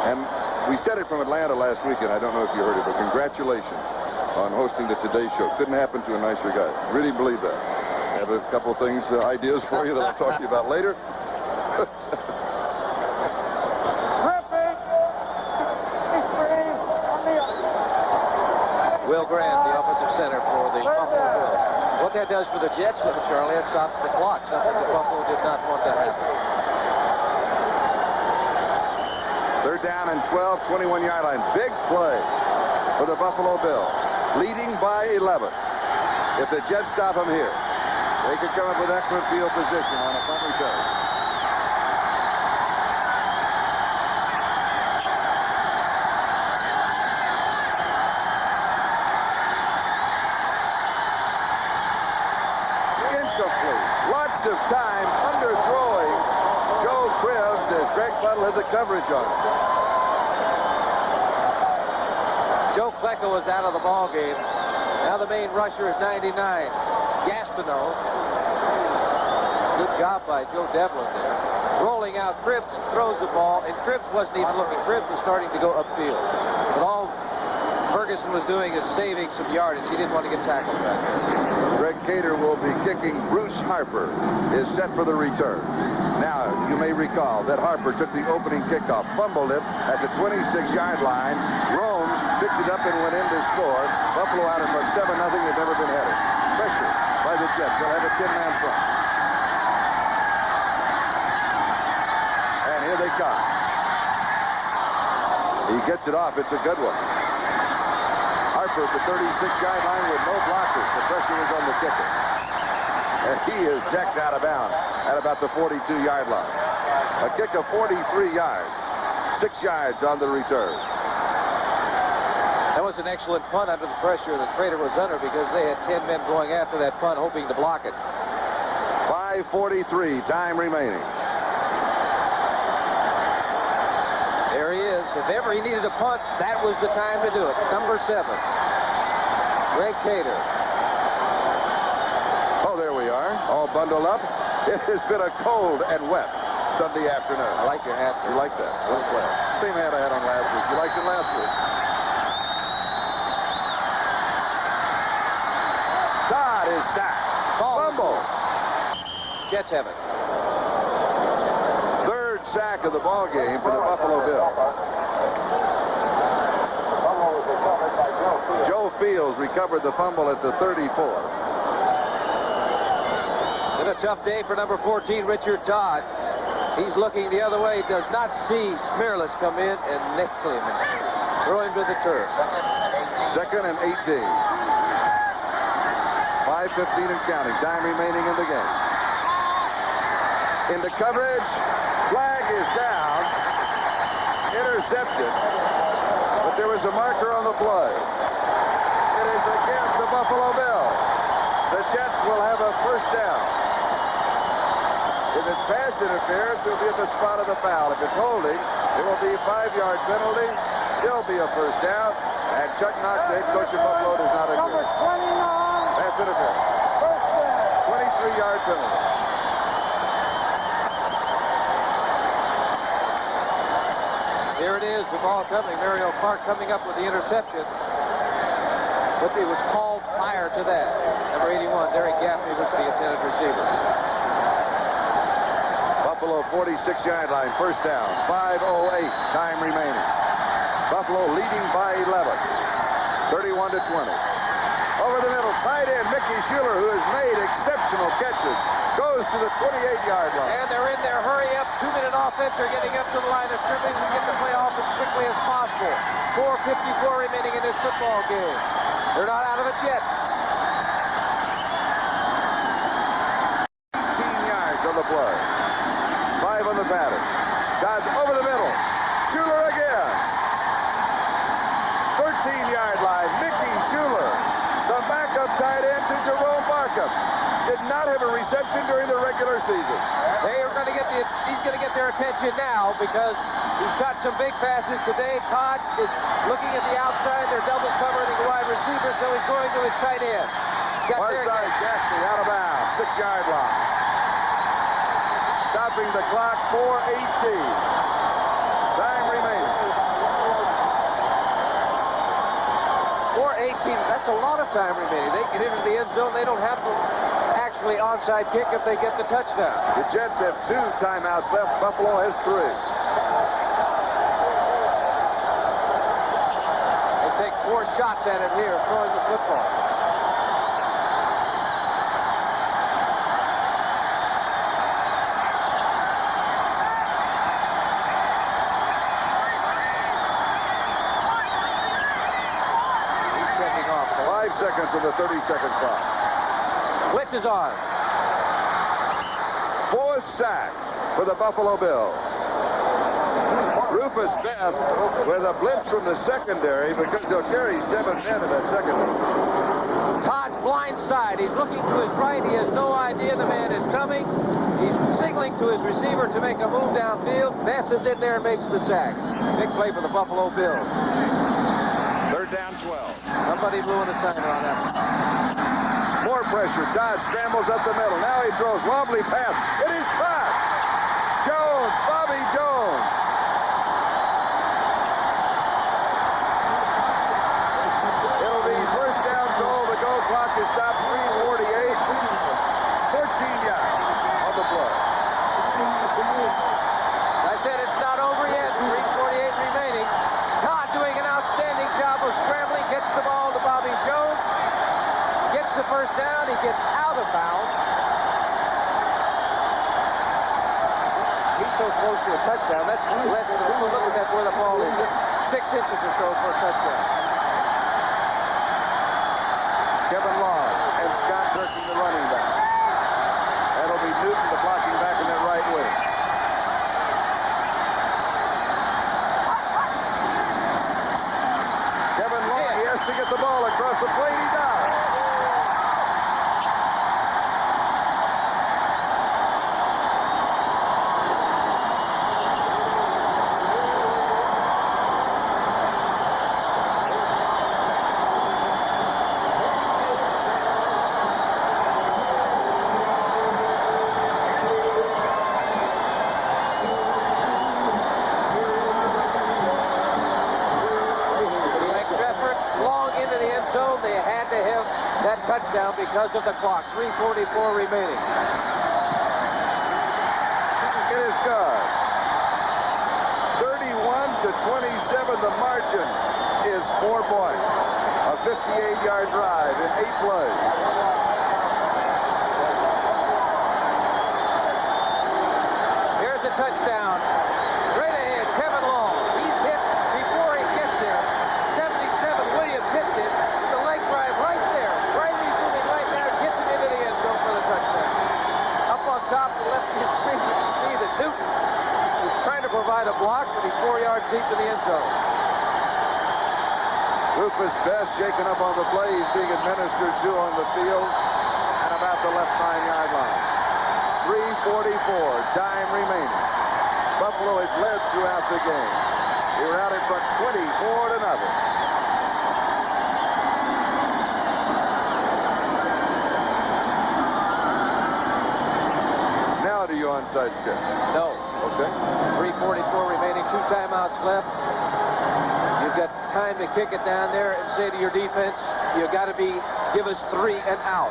And we said it from Atlanta last weekend. I don't know if you heard it, but congratulations on hosting the Today Show. Couldn't happen to a nicer guy. Really believe that. I have a couple of things, ideas for you that I'll talk to you about later. Will Grant, the offensive center for the Buffalo Bills. What that does for the Jets, Charlie, it stops the clock, something that Buffalo did not want to happen. Third down and 12, 21-yard line. Big play for the Buffalo Bills, leading by 11. If the Jets stop them here, they could come up with excellent field position on a punt return. Lots of time underthrowing Joe Cribbs as Greg Buttle had the coverage on him. Joe Klecko was out of the ball game. Now the main rusher is 99. Gastineau. Good job by Joe Devlin there. Rolling out, Cribbs throws the ball, and Cribbs wasn't even looking. Cribbs was starting to go upfield. But all Furgeson was doing is saving some yardage. He didn't want to get tackled back there. Greg Cater will be kicking. Bruce Harper is set for the return. Now, you may recall that Harper took the opening kickoff, fumbled it at the 26-yard line. Rome picked it up and went in to score. Buffalo out in front 7-0. They've never been headed. Pressure by the Jets. They'll have a 10-man front. And here they come. He gets it off. It's a good one. Harper at the 36-yard line with no blockers. The pressure was on the kicker. And he is decked out of bounds at about the 42-yard line. A kick of 43 yards. 6 yards on the return. That was an excellent punt under the pressure that Prater was under because they had 10 men going after that punt hoping to block it. 5:43, time remaining. There he is. If ever he needed a punt, that was the time to do it. Number 7. Greg Cater. Oh, there we are. All bundled up. It has been a cold and wet Sunday afternoon. I like your hat. You like that? Well played. Same hat I had on last week. You liked it last week. Todd is sacked. Fumble. Jets have it. Third sack of the ball game for the Buffalo Bills. Joe Fields recovered the fumble at the 34. Been a tough day for number 14, Richard Todd. He's looking the other way. Does not see Smearless come in and nick him. Throw him to the turf. 2nd and 18. 5:15 and counting. Time remaining in the game. Into coverage. Flag is down. Intercepted. But there was a marker on the play. It is against the Buffalo Bills. The Jets will have a first down. If it's pass interference, it'll be at the spot of the foul. If it's holding, it will be a 5-yard penalty. Still be a first down. And Chuck Knox, the head coach of Buffalo, does not agree. Number 29. Pass interference. First down. 23-yard penalty. Here it is, the ball coming. Mario Clark coming up with the interception. But it was called prior to that. Number 81, Derek Gaffney was the intended receiver. Buffalo 46-yard line, first down. 5:08, time remaining. Buffalo leading by 11. 31 to 20. Over the middle, tight end Mickey Schuler, who has made exceptional catches, goes to the 28-yard line. And they're in there. Hurry up. 2-minute offense. They're getting up to the line of scrimmage and get the play off as quickly as possible. 4:54 remaining in this football game. They're not out of it yet. 15 yards on the play. 5 on the pattern. Dodge over the middle. Schuler again. 13-yard line. Mickey Schuler, the backup tight end to Jerome Barkham. Did not have a reception during the regular season. He's going to get their attention now because he's got some big passes today. Todd is looking at the outside. They're double covering the wide receiver, so he's going to his tight end. One side, Gaffney out of bounds. 6-yard line. Stopping the clock, 4:18. Time remaining. 4:18. That's a lot of time remaining. They get into the end zone. They don't have to actually onside kick if they get the touchdown. The Jets have 2 timeouts left. Buffalo has 3. They take 4 shots at it here, throwing the football. He's checking off. 5 seconds of the 30-second clock. Blitz is on. 4th sack for the Buffalo Bills. Rufus Best with a blitz from the secondary because they'll carry 7 men in that secondary. Todd's blind side. He's looking to his right. He has no idea the man is coming. He's signaling to his receiver to make a move downfield. Best is in there and makes the sack. Big play for the Buffalo Bills. 3rd down, 12. Somebody blew in a signer on that one. More pressure. Todd scrambles up the middle. Now he throws wobbly pass. It is caught. Jones, Bobby Jones. It'll be 1st down goal. The goal clock is stopped. 3:48. 14 yards on the play. I said it's not over yet. 3:48 remaining. Todd doing an outstanding job of scrambling. Gets the ball to Bobby Jones. Gets the 1st down. He gets out of bounds. He's so close to a touchdown. That's less than a look at that where the ball is. 6 inches or so for a touchdown. Kevin Laws and Scott Durkin, the running back. That'll be Newton, the blocking back in that right wing. Kevin Laws, he has to get the ball across the plate. He does. Touchdown because of the clock. 3:44 remaining. It is good. 31 to 27. The margin is 4 points. A 58-yard drive in 8 plays. Here's a touchdown. Straight ahead, Kevin Long. He's hit before he gets there. 77, Williams hits it. The leg drive right there. Top to left of his screen, you can see that Newton is trying to provide a block, but he's 4 yards deep in the end zone. Rufus Best shaken up on the play. He's being administered to on the field and about the left 9-yard line. 3:44, time remaining. Buffalo has led throughout the game. They were out in front 24 to nothing. Do you onside stick? No. Okay. 3:44 remaining, 2 timeouts left. You've got time to kick it down there and say to your defense, you got to give us 3 and out.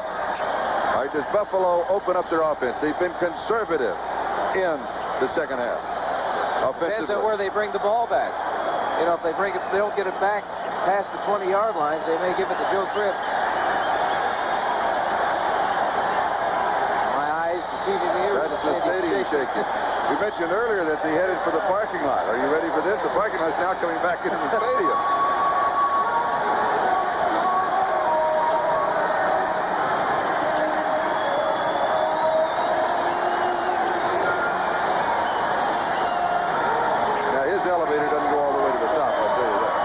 All right, does Buffalo open up their offense? They've been conservative in the second half. Depends on where they bring the ball back. You know, if they don't get it back past the 20-yard lines, they may give it to Joe Cribb. My eyes deceiving me. That's the stadium shaking. We mentioned earlier that they headed for the parking lot. Are you ready for this? The parking lot is now coming back into the stadium. Now, his elevator doesn't go all the way to the top, I'll tell you that.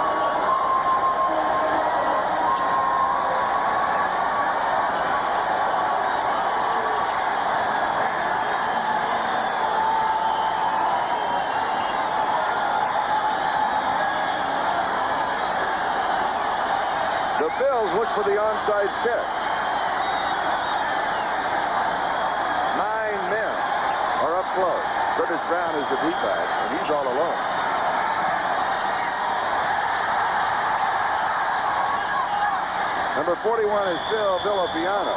The Bills look for the onside kick. 9 men are up close. Curtis Brown is the D-back, and he's all alone. Number 41 is Phil Villapiano.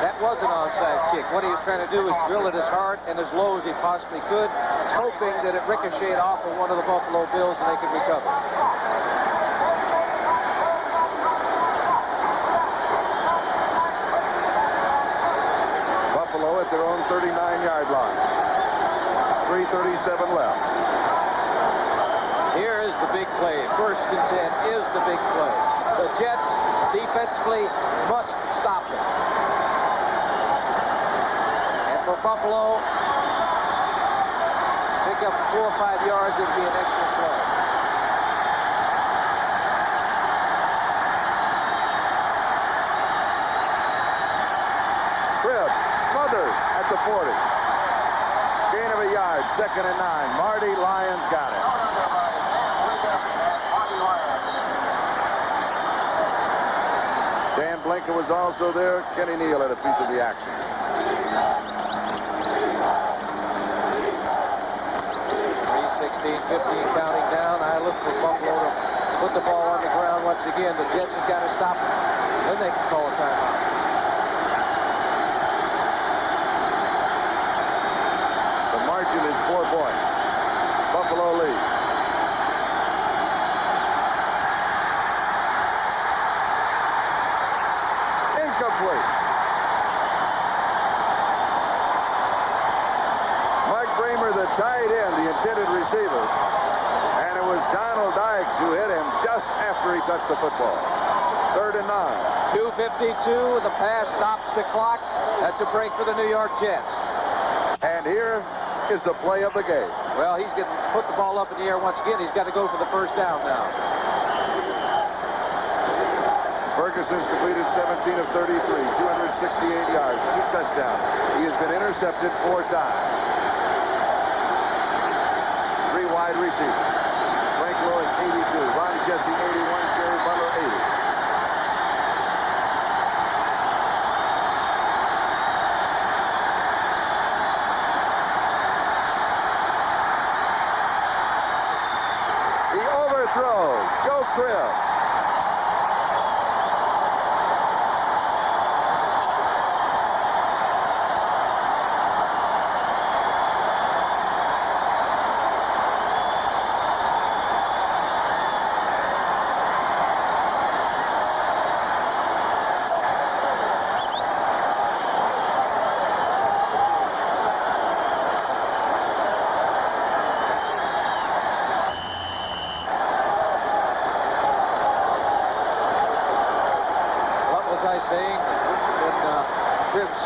That was an onside kick. What he was trying to do was drill it as hard and as low as he possibly could, hoping that it ricocheted off of one of the Buffalo Bills and they could recover. Buffalo at their own 39-yard line. 3:37 left. Here is the big play. First and 10 is the big play. The Jets defensively must stop it. And for Buffalo, pick up 4 or 5 yards, it would be an excellent play. Cribb smothered at the 40. Gain of a yard, 2nd and 9. Marty Lyons got it. Dan Blinken was also there. Kenny Neal had a piece of the action. 3:16, 15 counting down. I look for Buffalo to put the ball on the ground once again. The Jets have got to stop it. Then they can call a timeout. The margin is 4 points. Buffalo leads. Incomplete. Mark Bramer, the tight end, the intended receiver. And it was Donald Dykes who hit him just after he touched the football. 3rd and 9. 2:52. The pass stops the clock. That's a break for the New York Jets. And here is the play of the game. Well, he's going to put the ball up in the air once again. He's got to go for the first down now. Ferguson's completed 17 of 33, 268 yards, 2 touchdowns. He has been intercepted 4 times. 3 wide receivers. Frank Lewis, 82. Ron Jesse, 81. Jerry Butler, 80. He overthrows Joe Cribb.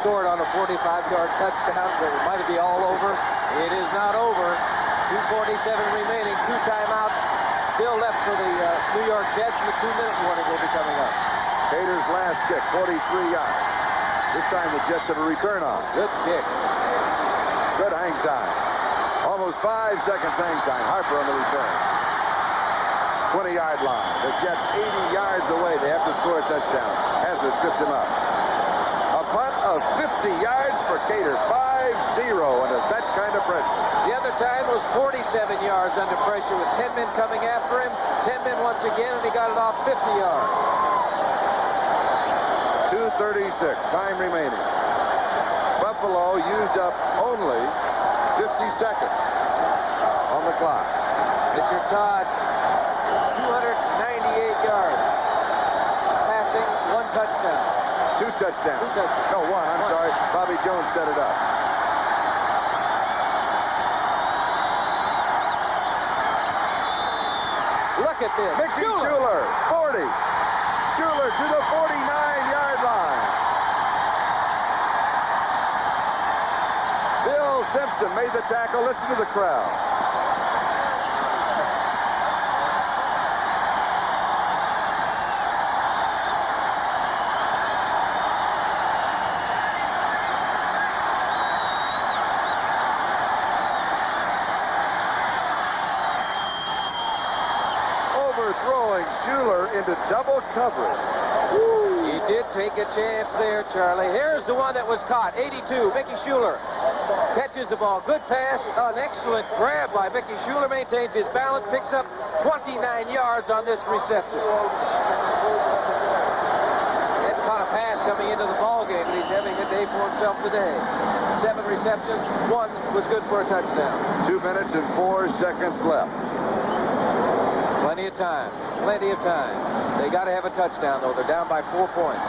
Scored on a 45-yard touchdown, but it might be all over. It is not over. 2:47 remaining, 2 timeouts still left for the New York Jets, and the 2-minute warning will be coming up. Cater's last kick, 43 yards. This time the Jets have a return on. Good kick. Good hang time. Almost 5 seconds hang time. Harper on the return. 20-yard line. The Jets 80 yards away. They have to score a touchdown. Hazard tripped him up. A punt of 50 yards for Cater. 5-0 under that kind of pressure. The other time was 47 yards under pressure with 10 men coming after him. 10 men once again, and he got it off 50 yards. 2:36, time remaining. Buffalo used up only 50 seconds on the clock. Richard Todd, 298 yards. Passing, 1 touchdown. 2 touchdowns. 2 touchdowns. No, 1. I'm sorry. Bobby Jones set it up. Look at this. Mickey Schuler, 40. Schuler to the 49-yard line. Bill Simpson made the tackle. Listen to the crowd. Overthrowing Schuler into double coverage. He did take a chance there, Charlie. Here's the one that was caught. 82, Mickey Schuler. Catches the ball. Good pass. An excellent grab by Mickey Schuler. Maintains his balance. Picks up 29 yards on this reception. He caught a pass coming into the ball game, and he's having a day for himself today. 7 receptions. 1 was good for a touchdown. 2 minutes and 4 seconds left. Plenty of time. Plenty of time. They got to have a touchdown, though. They're down by 4 points.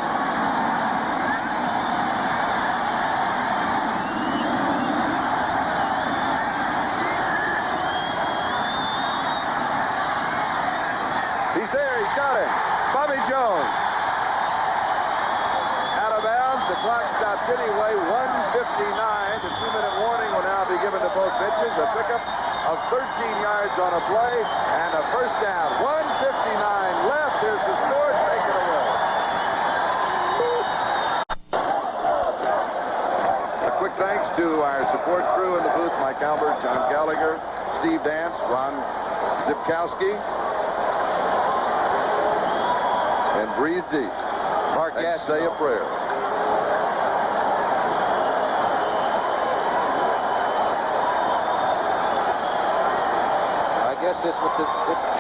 He's there. He's got him. Bobby Jones. Out of bounds. The clock stopped anyway. 1:59. The 2-minute warning will now be given to both pitchers. A pickup of 13 yards on a play and a first down. 1:59 left. Here's the score. Take it away. A quick thanks to our support crew in the booth: Mike Albert, John Gallagher, Steve Dance, Ron Zipkowski, and Breathe Deep. Mark And say a prayer. I guess this is what this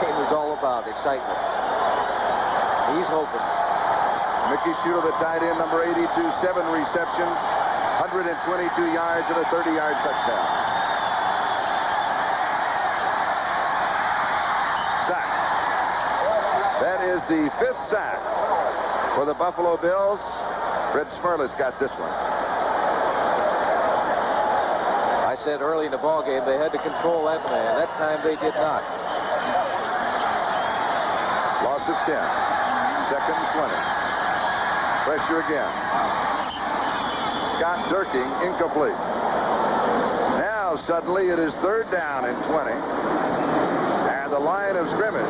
game is all about, excitement. He's hoping. Mickey Schuler, the tight end, number 82, 7 receptions, 122 yards, and a 30-yard touchdown. Sack. That is the 5th sack for the Buffalo Bills. Fred Smerlis got this one. I said early in the ball game they had to control that man. That time they did not. Loss of 10. Second and 20. Pressure again. Scott Durking, incomplete. Now suddenly it is 3rd down and 20. And the line of scrimmage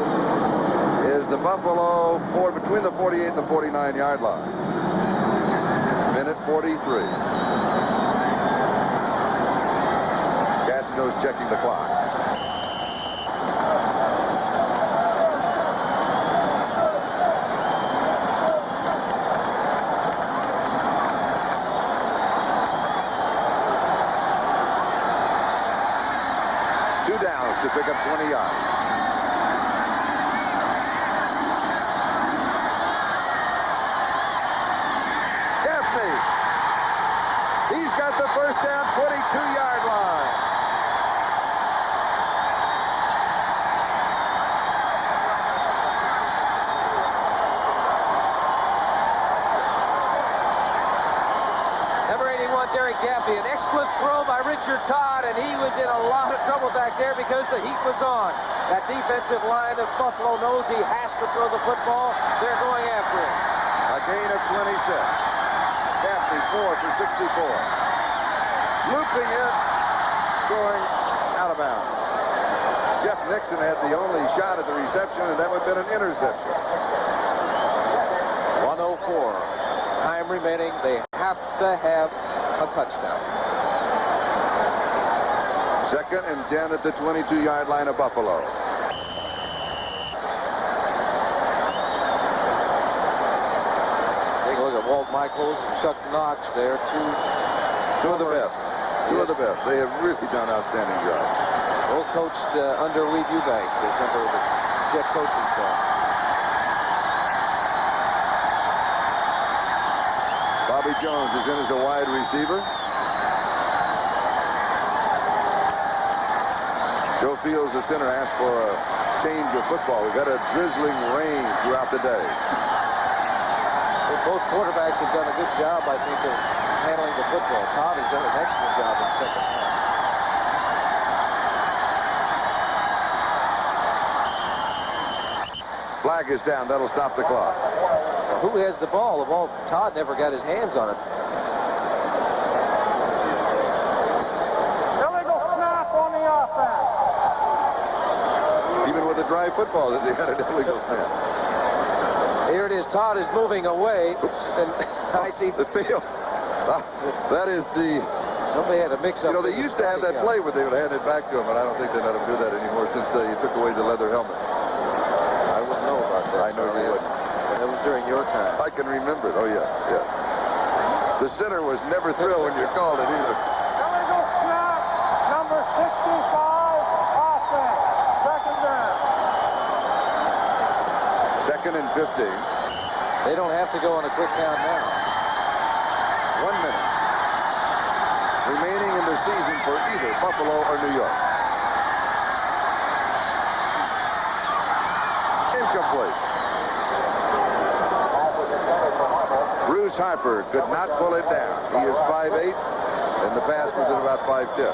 is the Buffalo between the 48 and the 49-yard line. Minute 43. Gastineau's checking the clock. To pick up 20 yards. Gaffney. He's got the first down, 22-yard line. Number 81, Derek Gaffney. An excellent throw by Richard Todd, and he was in a lot of trouble back there because the heat was on. That defensive line of Buffalo knows he has to throw the football. They're going after him. A gain of 26. Gaffney 4 for 64. Looping it, going out of bounds. Jeff Nixon had the only shot at the reception, and that would have been an interception. 1:04. Time remaining. They have to have a touchdown. 2nd and 10 at the 22-yard line of Buffalo. Take a look at Walt Michaels and Chuck Knox there. Two of the best. Two of the best. They have really done outstanding jobs. Both coached under Lee Eubank, the member of the Jet coaching staff. Bobby Jones is in as a wide receiver. Joe Fields, the center, asked for a change of football. We've had a drizzling rain throughout the day. Well, both quarterbacks have done a good job, I think, of handling the football. Todd has done an excellent job in the second half. Flag is down. That'll stop the clock. Now, who has the ball? The ball, Todd never got his hands on it. Illegal snap on the offense. Even with a dry football, they had an illegal snap. Here it is. Todd is moving away. And I see The Fields. That is the... somebody had a mix-up. You know, they used to have that play where they would hand it back to him, but I don't think they let him do that anymore since you took away the leather helmet. I wouldn't know about that. I know you wouldn't. But that was during your time. I can remember it. Oh, yeah, yeah. The center was never thrilled when you called it either. Illegal snap. Number 65. Offense. Second down. Second and 15. They don't have to go on a quick count now. 1 minute remaining in the season for either Buffalo or New York. Incomplete. Bruce Harper could not pull it down. He is 5'8", and the pass was at about 5'10".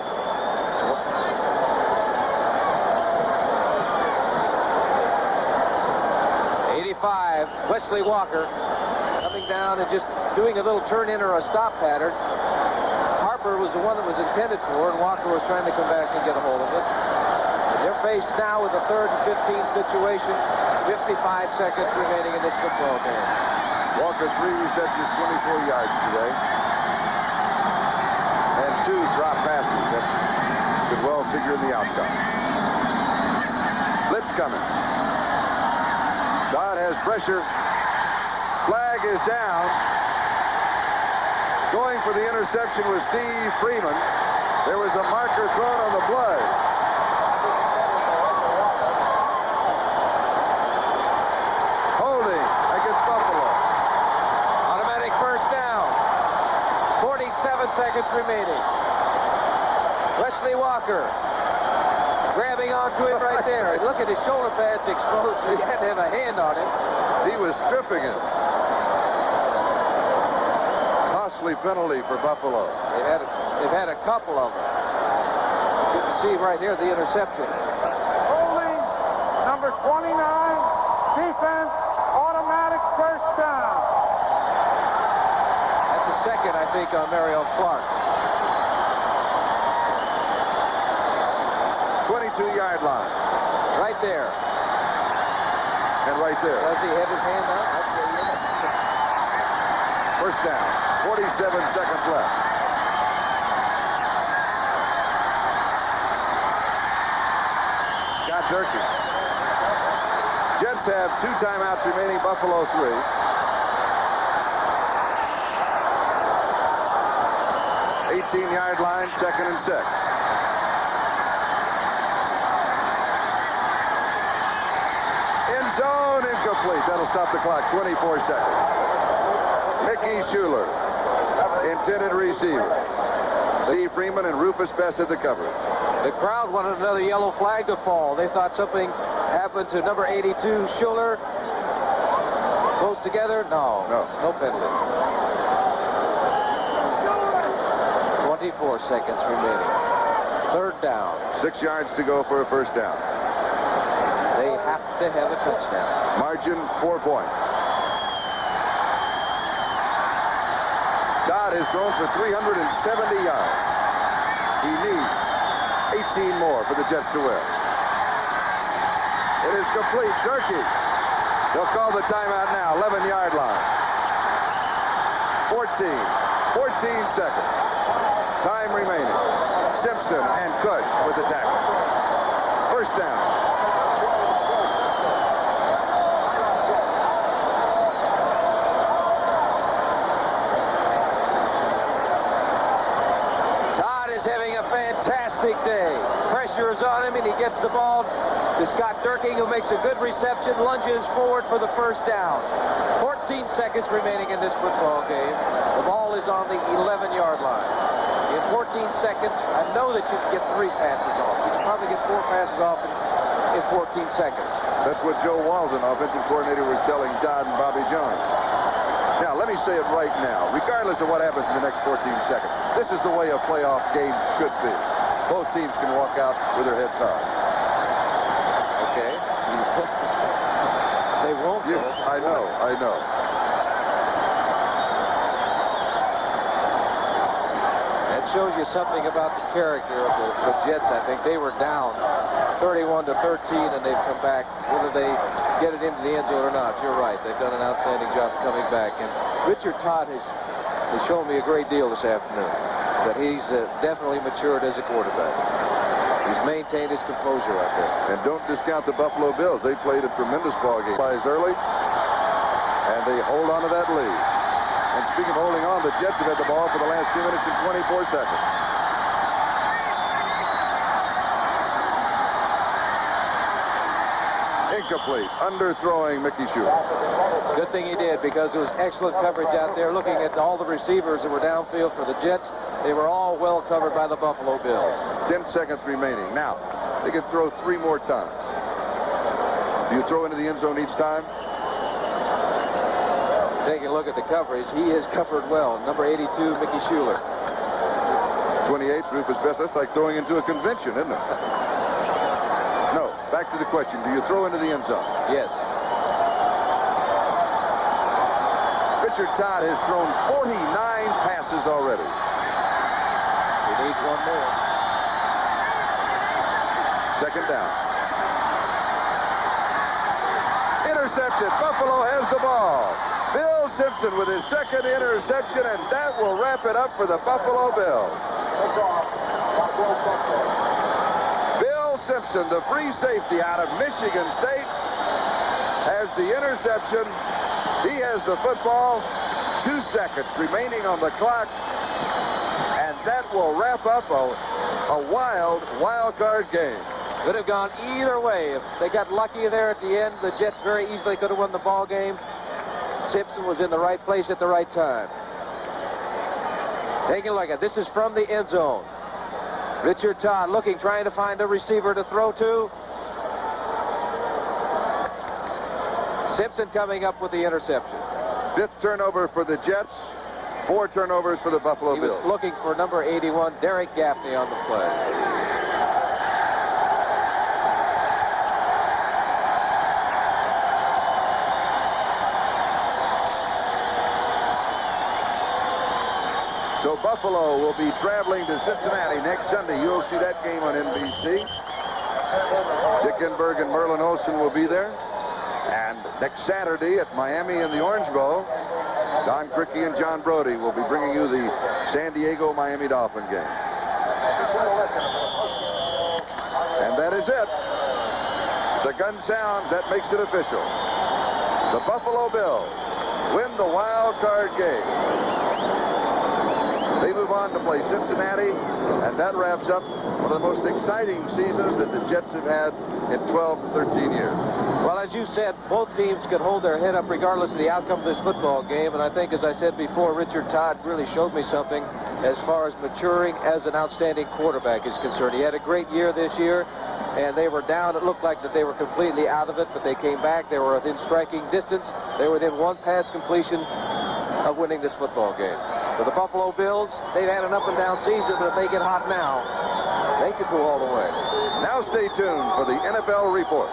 85, Wesley Walker coming down and just doing a little turn in or a stop pattern. Harper was the one that was intended for, and Walker was trying to come back and get a hold of it. They're faced now with a 3rd and 15 situation. 55 seconds remaining in this football game. Walker 3 receptions, 24 yards today. And 2 drop passes that could well figure in the outside. Blitz coming. Todd has pressure. Flag is down. Going for the interception was Steve Freeman. There was a marker thrown on the play. Holding against Buffalo. Automatic first down. 47 seconds remaining. Wesley Walker grabbing onto it right there. Look at his shoulder pads exposed. He had to have a hand on it. He was stripping it. Costly penalty for Buffalo. They've had a couple of them. You can see right here the interception. Holding. Number 29. Defense. Automatic first down. That's a second, I think, on Mariel Clark. 22-yard line. Right there. And right there. Does he have his hand up? That's where he is. First down. 47 seconds left. Got Durkee. Jets have 2 timeouts remaining. Buffalo 3. Yard line, 2nd and 6. End zone, incomplete. That'll stop the clock. 24 seconds. Mickey Schuler, intended receiver. Steve Freeman and Rufus Bess at the coverage. The crowd wanted another yellow flag to fall. They thought something happened to number 82, Schuler. Close together? No penalty. 24 seconds remaining. 3rd down. 6 yards to go for a first down. They have to have a touchdown. Margin 4 points. Todd has thrown for 370 yards. He needs 18 more for the Jets to win. It is complete. Durkee. They'll call the timeout now. 11-yard line. 14 seconds. Time remaining. Simpson and Cush with the tackle. First down. Todd is having a fantastic day. Pressure is on him, and he gets the ball to Scott Durkee, who makes a good reception, lunges forward for the first down. 14 seconds remaining in this football game. The ball is on the 11-yard line. In 14 seconds, I know that you can get 3 passes off. You can probably get 4 passes off in 14 seconds. That's what Joe Walton, offensive coordinator, was telling Todd and Bobby Jones. Now, let me say it right now. Regardless of what happens in the next 14 seconds, this is the way a playoff game should be. Both teams can walk out with their heads high. Okay. They won't. Yes, I know. That shows you something about the character of the Jets. I think they were down 31-13, and they've come back. Whether they get it into the end zone or not, you're right. They've done an outstanding job coming back. And Richard Todd has shown me a great deal this afternoon. That he's definitely matured as a quarterback. He's maintained his composure out there. And don't discount the Buffalo Bills. They played a tremendous ball game. Plays early, and they hold on to that lead. And speaking of holding on, the Jets have had the ball for the last 2 minutes and 24 seconds. Incomplete. Underthrowing Mickey Shea. Good thing he did, because there was excellent coverage out there. Looking at all the receivers that were downfield for the Jets, they were all well covered by the Buffalo Bills. 10 seconds remaining. Now, they can throw 3 more times. Do you throw into the end zone each time? Taking a look at the coverage, he is covered well. Number 82, Mickey Schuler. 28, Rufus Best. That's like throwing into a convention, isn't it? No. Back to the question. Do you throw into the end zone? Yes. Richard Todd has thrown 49 passes already. He needs 1 more. Second down. Intercepted. Buffalo has the ball. Bill Simpson with his second interception, and that will wrap it up for the Buffalo Bills. Bill Simpson, the free safety out of Michigan State, has the interception. He has the football. 2 seconds remaining on the clock, and that will wrap up a wild card game. Could have gone either way. If they got lucky there at the end, the Jets very easily could have won the ball game. Simpson was in the right place at the right time. Taking a look at this is from the end zone. Richard Todd looking, trying to find a receiver to throw to. Simpson coming up with the interception. 5th turnover for the Jets. 4 turnovers for the Buffalo Bills. He was looking for number 81, Derek Gaffney, on the play. So Buffalo will be traveling to Cincinnati next Sunday. You'll see that game on NBC. Dick Enberg and Merlin Olsen will be there. And next Saturday at Miami in the Orange Bowl, Don Criqui and John Brody will be bringing you the San Diego-Miami Dolphin game. And that is it. The gun sound, that makes it official. The Buffalo Bills win the wild card game. They move on to play Cincinnati, and that wraps up one of the most exciting seasons that the Jets have had in 12 to 13 years. Well, as you said, both teams could hold their head up regardless of the outcome of this football game. And I think, as I said before, Richard Todd really showed me something as far as maturing as an outstanding quarterback is concerned. He had a great year this year, and they were down. It looked like that they were completely out of it, but they came back. They were within striking distance. They were within 1 pass completion of winning this football game. For the Buffalo Bills, they've had an up-and-down season, but if they get hot now, they could go all the way. Now stay tuned for the NFL Report.